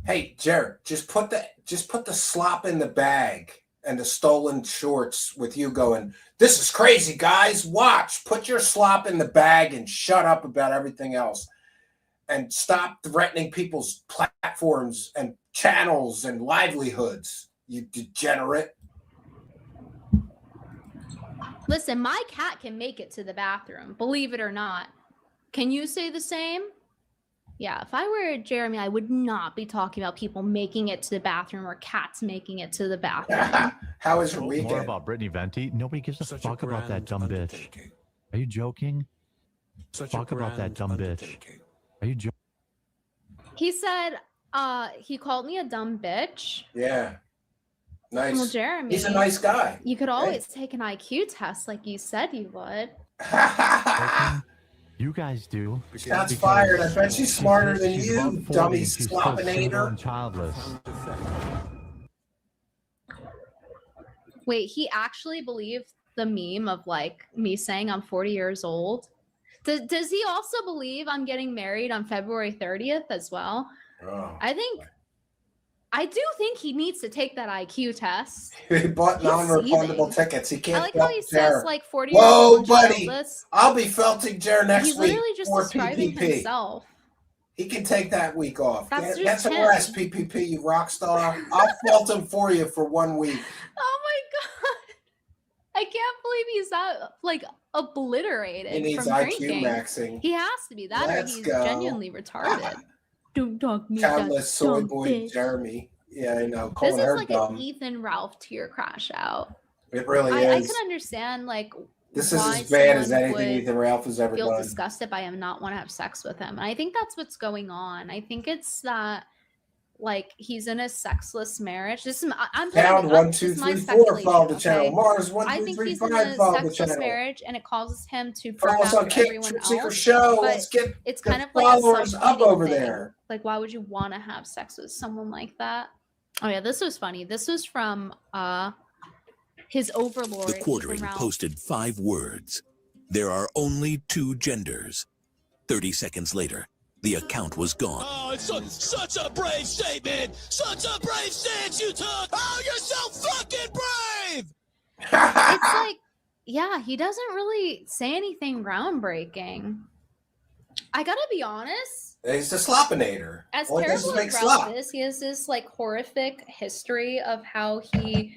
Hey, Jared, just put the slop in the bag and the stolen shorts with you going, this is crazy, guys. Watch. Put your slop in the bag and shut up about everything else. And stop threatening people's platforms and channels and livelihoods, you degenerate. Listen, my cat can make it to the bathroom, believe it or not. Can you say the same? Yeah, if I were Jeremy, I would not be talking about people making it to the bathroom or cats making it to the bathroom. How is your weekend? More about Brittany Venti? Nobody gives a fuck about that dumb bitch. Are you joking? Fuck about that dumb bitch. Are you joking? He said, he called me a dumb bitch. Yeah. Nice. Well, Jeremy, he's a nice guy. You could always take an IQ test like you said you would. You guys do. Shots fired. I bet she's smarter than you, dummy sloppinator. Childless. Wait, he actually believed the meme of like me saying I'm 40 years old? Does he also believe I'm getting married on February 30th as well? Oh. I do think he needs to take that IQ test. He bought non-refundable tickets. He can't. I like how he says like 40 Whoa, years old buddy! childless. I'll be felting Jer next He's week. literally just for describing PPP. himself. He can take that week off. That's That's just a him. rest, PPP, you rock star. I'll felt him for you for 1 week. Oh my god! I can't believe he's that like obliterated. He needs from IQ drinking. maxing. He has to be that, Let's or he's go. genuinely retarded. Don't talk me that Countless soy dumb boy bitch. Jeremy. Yeah, I know. This Calling is her like dumb. an Ethan Ralph tear crash out. It really I is. can understand like This is why as bad as someone anything would Ethan Ralph has ever feel done. disgusted by him and not want to have sex with him. And I think that's what's going on. I think it's that like he's in a sexless marriage. This is I'm putting Pound it 1 up. 2 This is my 3 4 speculation, follow the channel. okay? Mars 1 I 2 think 3 he's in 5 a follow the sexless channel. marriage, and it causes him to burn Follow us on after Kick everyone Truth else. Seeker Show. But Let's get it's the kind of like a followers up self-hating over thing. there. Like, why would you want to have sex with someone like that? Oh yeah, this was funny. This was from his overlord. The quartering Ethan Ralph. posted 5 words. There are only 2 genders. 30 seconds later, the account was gone. Oh, it's such a brave statement! Such a brave stance you took! Oh, you're so fucking brave! It's like, yeah, he doesn't really say anything groundbreaking. I gotta be honest. He's the sloppinator. As All he does is terrible make as slop. Ralph is, he has this like horrific history of how he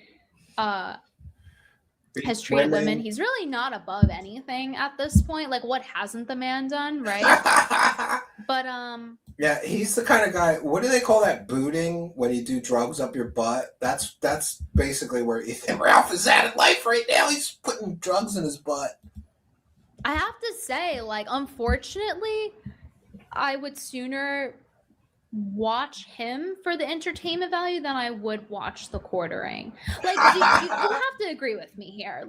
has treated women. He's really not above anything at this point. Like, what hasn't the man done, right? But yeah, he's the kind of guy. What do they call that? Booting, when you do drugs up your butt. That's basically where Ethan Ralph is at in life right now. He's putting drugs in his butt. I have to say, like, unfortunately, I would sooner watch him for the entertainment value than I would watch the quartering. Like, you have to agree with me here.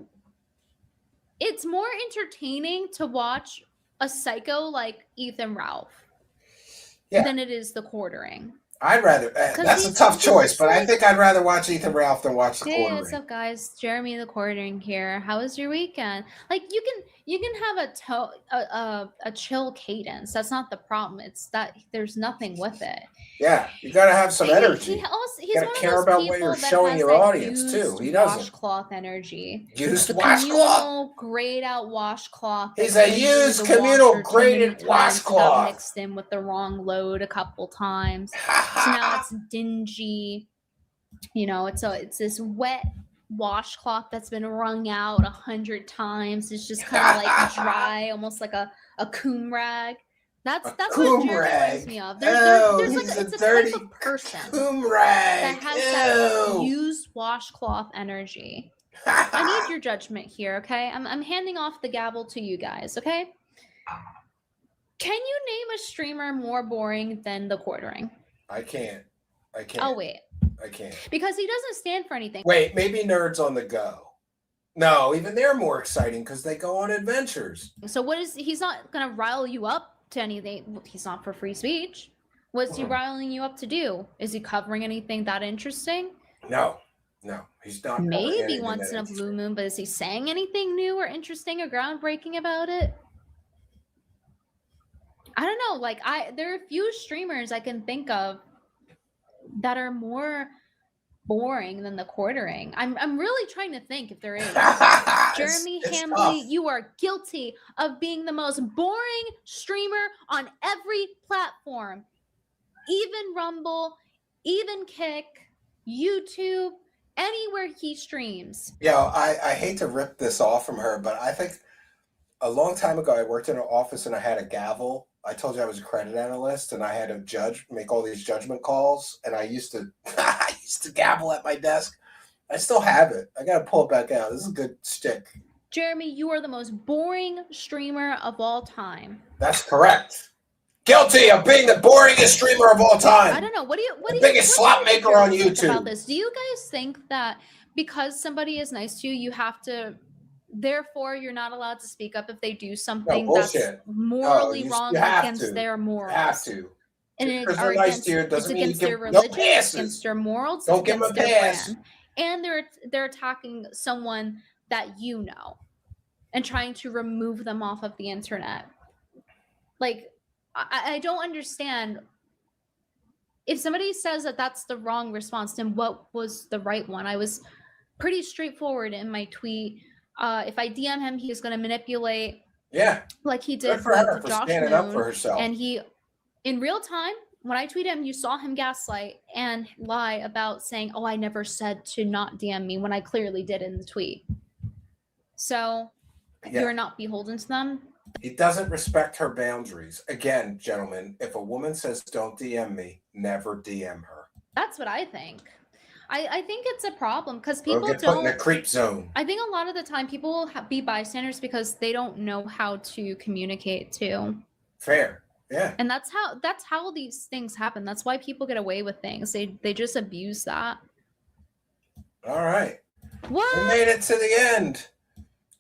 It's more entertaining to watch a psycho like Ethan Ralph than it is the quartering. I'd rather. That's a tough choice, but I think I'd rather watch Ethan Ralph than watch the Hey, quartering. what's up, guys? Jeremy the quartering here. How was your weekend? Like, you can have a chill cadence. That's not the problem. It's that there's nothing with it. Yeah, you gotta have some energy. He's gotta one care of those about people what you're that showing has your that audience too. used He doesn't. washcloth energy. Used The washcloth. communal grayed out washcloth. He's that a they used used the communal washer too graded many times, got washcloth. mixed in with the wrong load a couple times. So now it's dingy. You know, it's this wet washcloth that's been wrung out 100 times. It's just kind of like dry, almost like a coom rag. That's what Jeremy reminds me of. There's like it's a type of person that has that used washcloth energy. I need your judgment here, okay? I'm handing off the gavel to you guys, okay? Can you name a streamer more boring than the quartering? I can't. Oh wait. I can't. Because he doesn't stand for anything. Wait, maybe Nerds on the Go. No, even they're more exciting because they go on adventures. So he's not gonna rile you up to anything. He's not for free speech. What's he riling you up to do? Is he covering anything that interesting? No, he's not. Maybe once in a blue moon, but is he saying anything new or interesting or groundbreaking about it? I don't know. Like there are a few streamers I can think of that are more boring than the quartering. I'm really trying to think if there is. Jeremy Hambley, tough. You are guilty of being the most boring streamer on every platform. Even Rumble, even Kick, YouTube, anywhere he streams. Yeah, I hate to rip this off from her, but I think a long time ago I worked in an office and I had a gavel. I told you I was a credit analyst and I had to make all these judgment calls, and I used to gavel at my desk. I still have it. I gotta pull it back out. This is a good stick. Jeremy, you are the most boring streamer of all time. That's correct. Guilty of being the boringest streamer of all time. I don't know. What do you biggest slot maker on YouTube about this? Do you guys think that because somebody is nice to you, you have to? Therefore, you're not allowed to speak up if they do something that's morally wrong against their morals. You have to. And it's against their religion, it's against their morals, it's against their brand. And they're attacking someone that you know and trying to remove them off of the internet. Like, I don't understand. If somebody says that that's the wrong response, then what was the right one? I was pretty straightforward in my tweet. If I DM him, he's going to manipulate. Yeah. Like he did with Josh standing up for herself. And he, in real time, when I tweeted him, you saw him gaslight and lie about saying, "Oh, I never said to not DM me," when I clearly did in the tweet. So you're not beholden to them. He doesn't respect her boundaries. Again, gentlemen, if a woman says don't DM me, never DM her. That's what I think. I think it's a problem because people get put in a creep zone. I think a lot of the time people will be bystanders because they don't know how to communicate too. Fair, yeah. And that's how these things happen. That's why people get away with things. They just abuse that. All right. What? We made it to the end.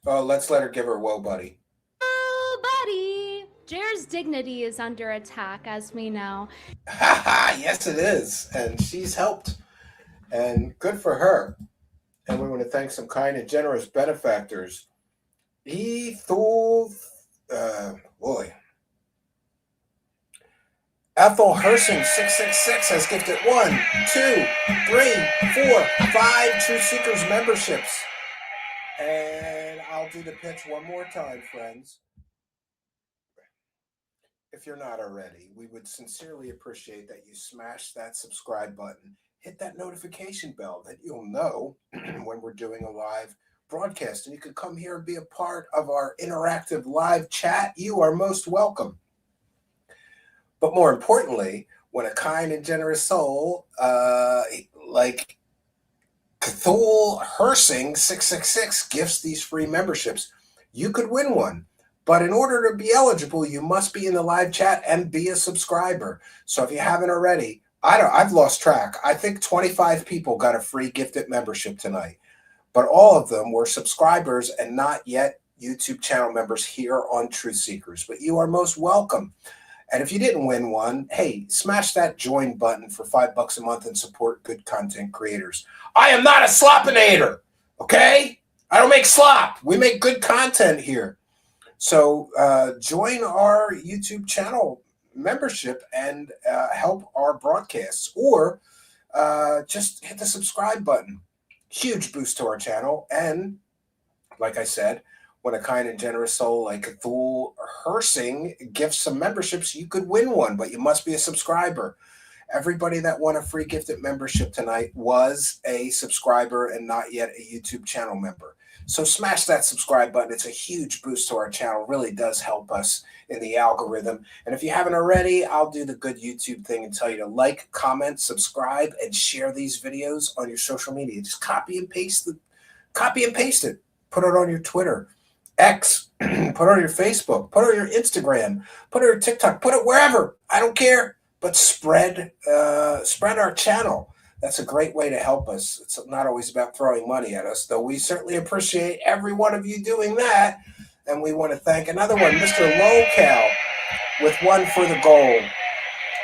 Oh, let's let her give her whoa, buddy. Oh, buddy. Jer's dignity is under attack, as we know. Yes, it is, and she's helped. And good for her. And we want to thank some kind and generous benefactors. Ethel Hersing 666 has gifted 1, 2, 3, 4, 5 True Seekers memberships. And I'll do the pitch one more time, friends. If you're not already, we would sincerely appreciate that you smash that subscribe button hit that notification bell that you'll know when we're doing a live broadcast. And you can come here and be a part of our interactive live chat. You are most welcome. But more importantly, when a kind and generous soul like Cthulhu Hersing 666 gifts these free memberships, you could win one. But in order to be eligible, you must be in the live chat and be a subscriber. So if you haven't already, I've lost track. I think 25 people got a free gifted membership tonight, but all of them were subscribers and not yet YouTube channel members here on Truth Seekers. But you are most welcome. And if you didn't win one, hey, smash that join button for $5 a month and support good content creators. I am not a slopinator, okay? I don't make slop. We make good content here. So join our YouTube channel membership and help our broadcasts, or just hit the subscribe button. Huge boost to our channel. And like I said, when a kind and generous soul like Cthulhu Hersing gifts some memberships, you could win one, but you must be a subscriber. Everybody that won a free gifted membership tonight was a subscriber and not yet a YouTube channel member. So smash that subscribe button. It's a huge boost to our channel. Really does help us in the algorithm. And if you haven't already, I'll do the good YouTube thing and tell you to like, comment, subscribe, and share these videos on your social media. Just copy and paste it. Put it on your Twitter, X, put it on your Facebook, put it on your Instagram, put it on your TikTok, put it wherever. I don't care. But spread our channel. That's a great way to help us. It's not always about throwing money at us, though we certainly appreciate every one of you doing that. And we want to thank another one, Mr. Lowcal, with one for the gold,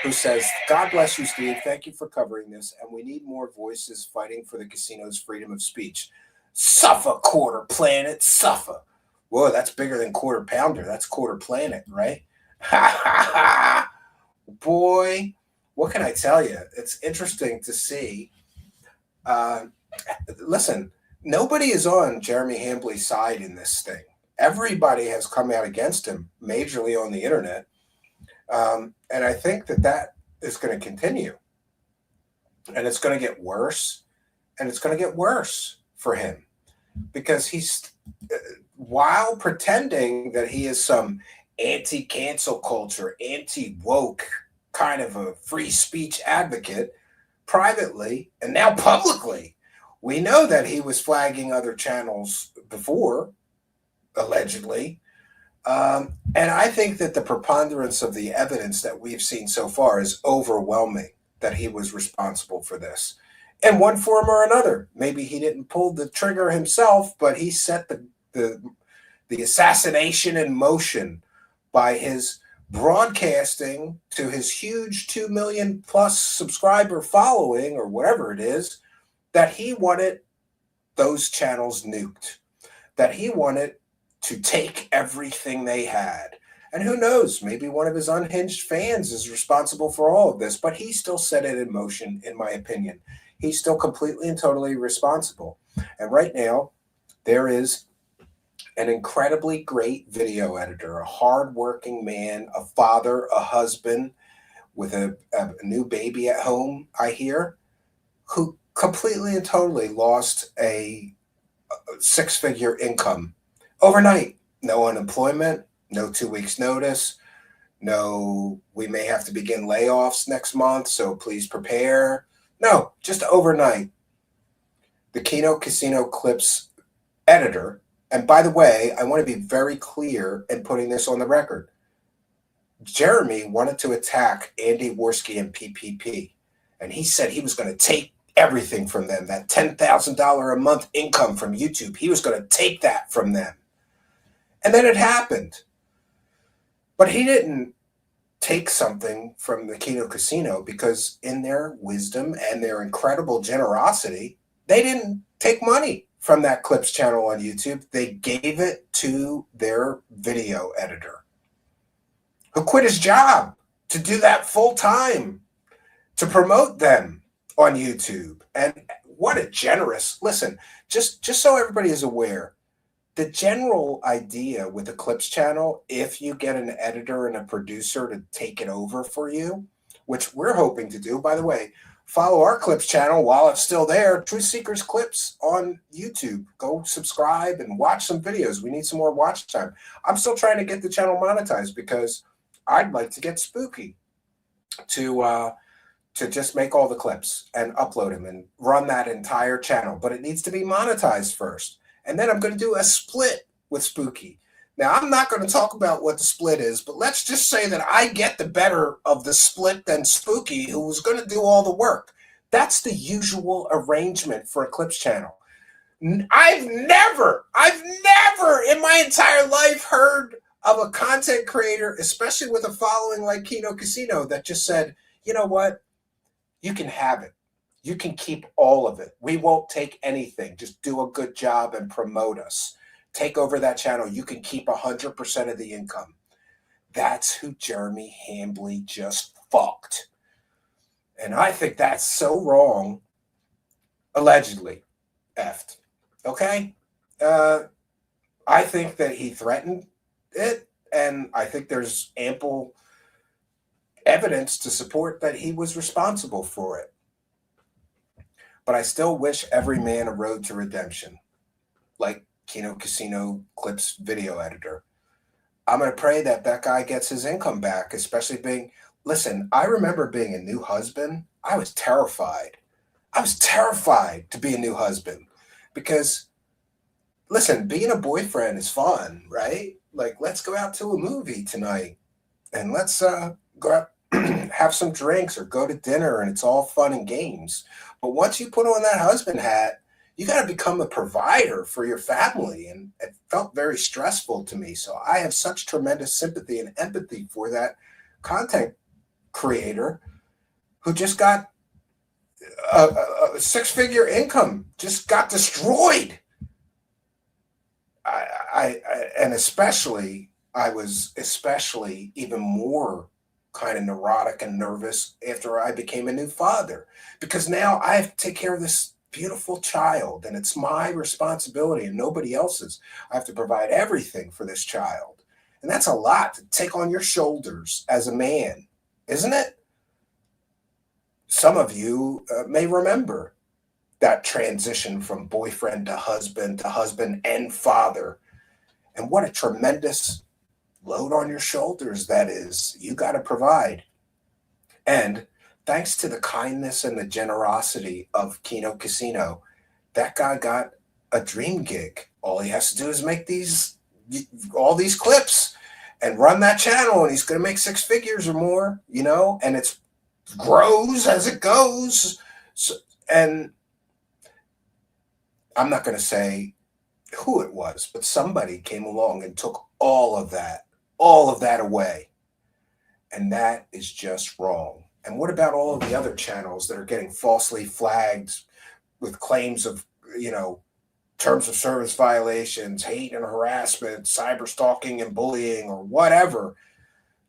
who says, God bless you, Steve. Thank you for covering this. And we need more voices fighting for the casino's freedom of speech. Suffer, quarter planet, suffer. Whoa, that's bigger than quarter pounder. That's quarter planet, right? Ha, ha, ha. Boy, what can I tell you? It's interesting to see. Listen, nobody is on Jeremy Hambley's side in this thing. Everybody has come out against him majorly on the internet. And I think that is going to continue. And it's going to get worse. And it's going to get worse for him. Because he's, while pretending that he is some anti-cancel culture, anti-woke kind of a free speech advocate, privately and now publicly, we know that he was flagging other channels before, allegedly. And I think that the preponderance of the evidence that we've seen so far is overwhelming that he was responsible for this in one form or another. Maybe he didn't pull the trigger himself, but he set the assassination in motion by his broadcasting to his huge 2 million plus subscriber following, or whatever it is, that he wanted those channels nuked, that he wanted to take everything they had. And who knows, maybe one of his unhinged fans is responsible for all of this, but he still set it in motion, in my opinion. He's still completely and totally responsible. And right now, there is an incredibly great video editor, a hardworking man, a father, a husband with a new baby at home, I hear, who completely and totally lost a six-figure income overnight. No unemployment, no 2 weeks notice, no, we may have to begin layoffs next month, so please prepare. No, just overnight. The Kino Casino Clips editor, and by the way, I want to be very clear in putting this on the record. Jeremy wanted to attack Andy Warski and PPP, and he said he was going to take everything from them, that $10,000 a month income from YouTube. He was going to take that from them. And then it happened. But he didn't take something from the Kino Casino because in their wisdom and their incredible generosity, they didn't take money from that Clips channel on YouTube. They gave it to their video editor, who quit his job to do that full time, to promote them on YouTube. And what a generous, listen, just so everybody is aware, the general idea with the Clips channel, if you get an editor and a producer to take it over for you, which we're hoping to do, by the way, follow our Clips channel while it's still there. Truth Seekers Clips on YouTube. Go subscribe and watch some videos. We need some more watch time. I'm still trying to get the channel monetized because I'd like to get Spooky to just make all the clips and upload them and run that entire channel. But it needs to be monetized first. And then I'm going to do a split with Spooky. Now, I'm not going to talk about what the split is, but let's just say that I get the better of the split than Spooky, who was going to do all the work. That's the usual arrangement for a Clips channel. I've never in my entire life heard of a content creator, especially with a following like Kino Casino, that just said, you know what? You can have it. You can keep all of it. We won't take anything. Just do a good job and promote us. Take over that channel. You can keep 100% of the income. That's who Jeremy Hambly just fucked. And I think that's so wrong. Allegedly effed. Okay? I think that he threatened it, and I think there's ample evidence to support that he was responsible for it. But I still wish every man a road to redemption, like Kino Casino Clips video editor. I'm going to pray that that guy gets his income back, especially being, listen, I remember being a new husband. I was terrified. I was terrified to be a new husband because, listen, being a boyfriend is fun, right? Like, let's go out to a movie tonight and let's go out, have some drinks or go to dinner, and it's all fun and games. But once you put on that husband hat, you got to become a provider for your family. And it felt very stressful to me. So I have such tremendous sympathy and empathy for that content creator who just got a six-figure income, just got destroyed. And especially, I was especially even more kind of neurotic and nervous after I became a new father, because now I have to take care of this beautiful child, and it's my responsibility and nobody else's. I have to provide everything for this child, and that's a lot to take on your shoulders as a man, isn't it? Some of you may remember that transition from boyfriend to husband and father, and what a tremendous load on your shoulders that is. You got to provide. And thanks to the kindness and the generosity of Kino Casino, that guy got a dream gig. All he has to do is make all these clips and run that channel, and he's going to make six figures or more, you know, and it grows as it goes. So, and I'm not going to say who it was, but somebody came along and took all of that away. And that is just wrong. And what about all of the other channels that are getting falsely flagged with claims of, you know, terms of service violations, hate and harassment, cyber stalking and bullying, or whatever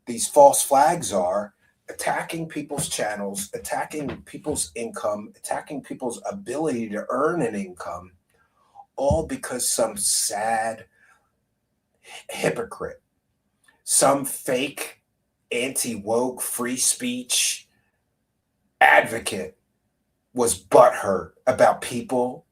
these false flags are, attacking people's channels, attacking people's income, attacking people's ability to earn an income, all because some sad hypocrite, some fake anti-woke free speech advocate was butthurt about people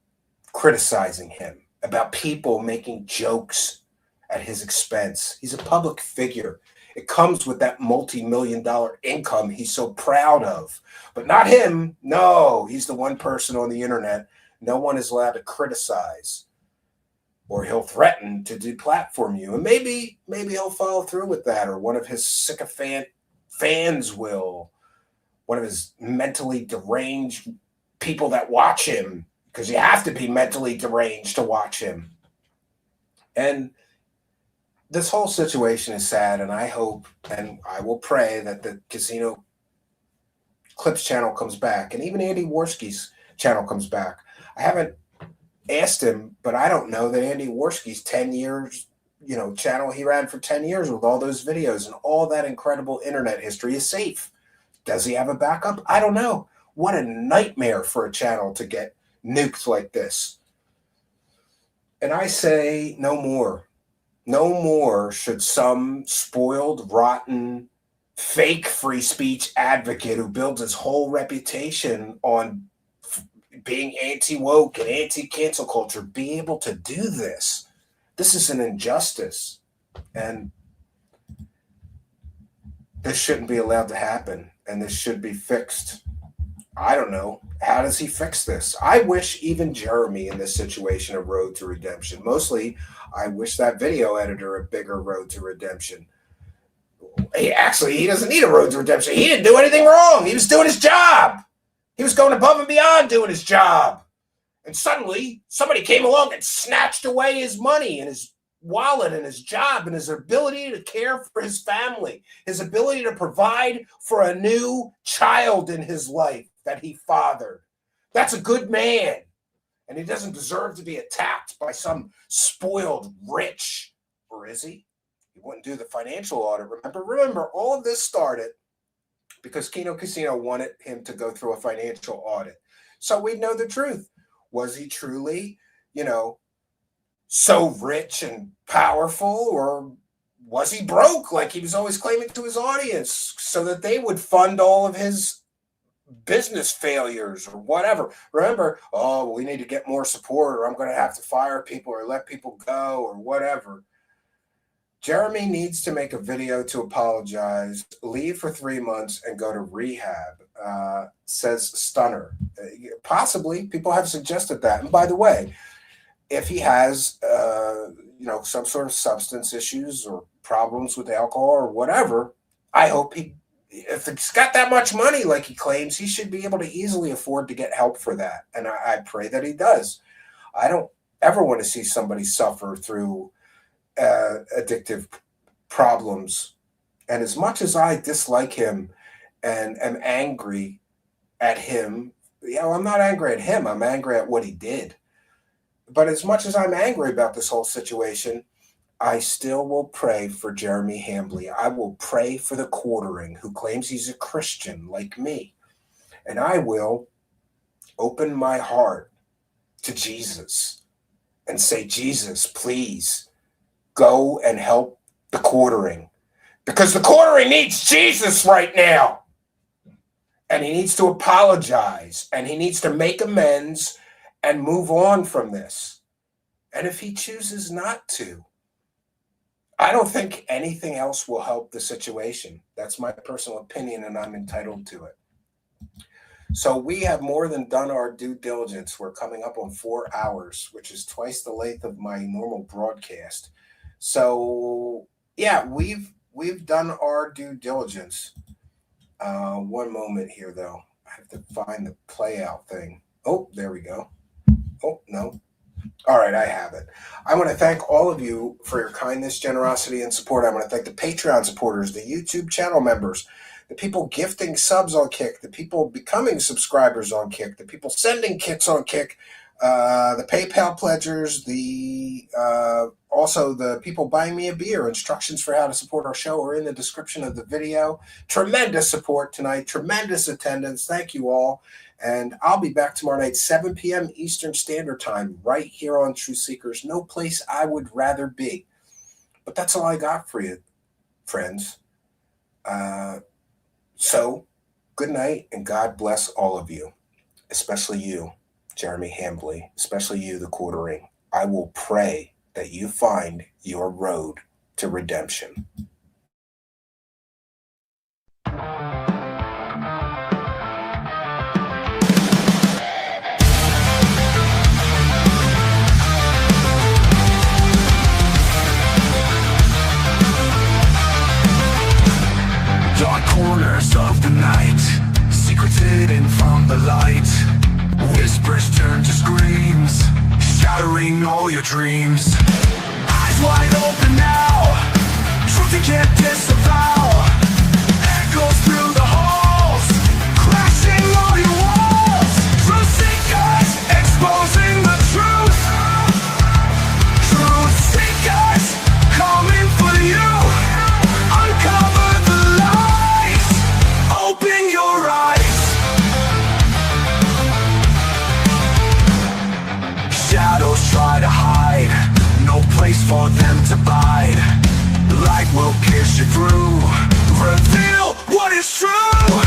criticizing him, about people making jokes at his expense. He's a public figure. It comes with that multi-million-dollar income he's so proud of. But not him. No, he's the one person on the internet no one is allowed to criticize, or he'll threaten to deplatform you. And maybe he'll follow through with that, or one of his sycophant fans will, one of his mentally deranged people that watch him, because you have to be mentally deranged to watch him. And this whole situation is sad, and I hope and I will pray that the Casino Clips channel comes back, and even Andy Warski's channel comes back. I haven't asked him, but I don't know that Andy Warski's 10 years, you know, channel he ran for 10 years with all those videos and all that incredible internet history is safe. Does he have a backup? I don't know. What a nightmare for a channel to get nuked like this. And I say no more. No more should some spoiled, rotten fake free speech advocate who builds his whole reputation on being anti-woke and anti-cancel culture be able to do this? This is an injustice, and this shouldn't be allowed to happen, and this should be fixed. I don't know. How does he fix this? I wish even Jeremy in this situation a road to redemption. Mostly, I wish that video editor a bigger road to redemption. He doesn't need a road to redemption. He didn't do anything wrong. He was doing his job. He was going above and beyond doing his job. And suddenly, somebody came along and snatched away his money and his wallet and his job and his ability to care for his family, his ability to provide for a new child in his life that he fathered. That's a good man. And he doesn't deserve to be attacked by some spoiled rich. Or is he? He wouldn't do the financial audit. Remember, all of this started because Kino Casino wanted him to go through a financial audit. So we'd know the truth. Was he truly, so rich and powerful, or was he broke like he was always claiming to his audience so that they would fund all of his business failures or whatever? Remember, we need to get more support, or I'm going to have to fire people or let people go or whatever. Jeremy needs to make a video to apologize, leave for 3 months, and go to rehab, says Stunner. Possibly, people have suggested that. And by the way, if he has, some sort of substance issues or problems with alcohol or whatever, I hope if he's got that much money like he claims, he should be able to easily afford to get help for that. And I pray that he does. I don't ever want to see somebody suffer through addictive problems. And as much as I dislike him and am angry at him, I'm not angry at him. I'm angry at what he did. But as much as I'm angry about this whole situation, I still will pray for Jeremy Hambly. I will pray for the quartering who claims he's a Christian like me. And I will open my heart to Jesus and say, Jesus, please go and help the quartering. Because the quartering needs Jesus right now. And he needs to apologize. And he needs to make amends and move on from this. And if he chooses not to, I don't think anything else will help the situation. That's my personal opinion, and I'm entitled to it. So we have more than done our due diligence. We're coming up on 4 hours, which is twice the length of my normal broadcast. So yeah, we've done our due diligence. One moment here, though. I have to find the play out thing. Oh, there we go. Oh, no. All right, I have it. I want to thank all of you for your kindness, generosity, and support. I want to thank the Patreon supporters, the YouTube channel members, the people gifting subs on Kick, the people becoming subscribers on Kick, the people sending kits on Kick, the PayPal pledgers, also the people buying me a beer. Instructions for how to support our show are in the description of the video. Tremendous support tonight, tremendous attendance. Thank you all. And I'll be back tomorrow night, 7 p.m. Eastern Standard Time, right here on True Seekers. No place I would rather be. But that's all I got for you, friends. So, good night, and God bless all of you, especially you, Jeremy Hambly, especially you, the quartering. I will pray that you find your road to redemption. Dark corners of the night, secrets hidden from the light. Whispers turn to screams, shattering all your dreams. Eyes wide open now, truth you can't disavow. Echoes through the halls, crashing all your walls. Truth seekers, exposing the truth. Truth seekers, coming for you. Uncover the lies, open your eyes. Shadows try to hide, no place for them to bide. Light will pierce you through, reveal is true.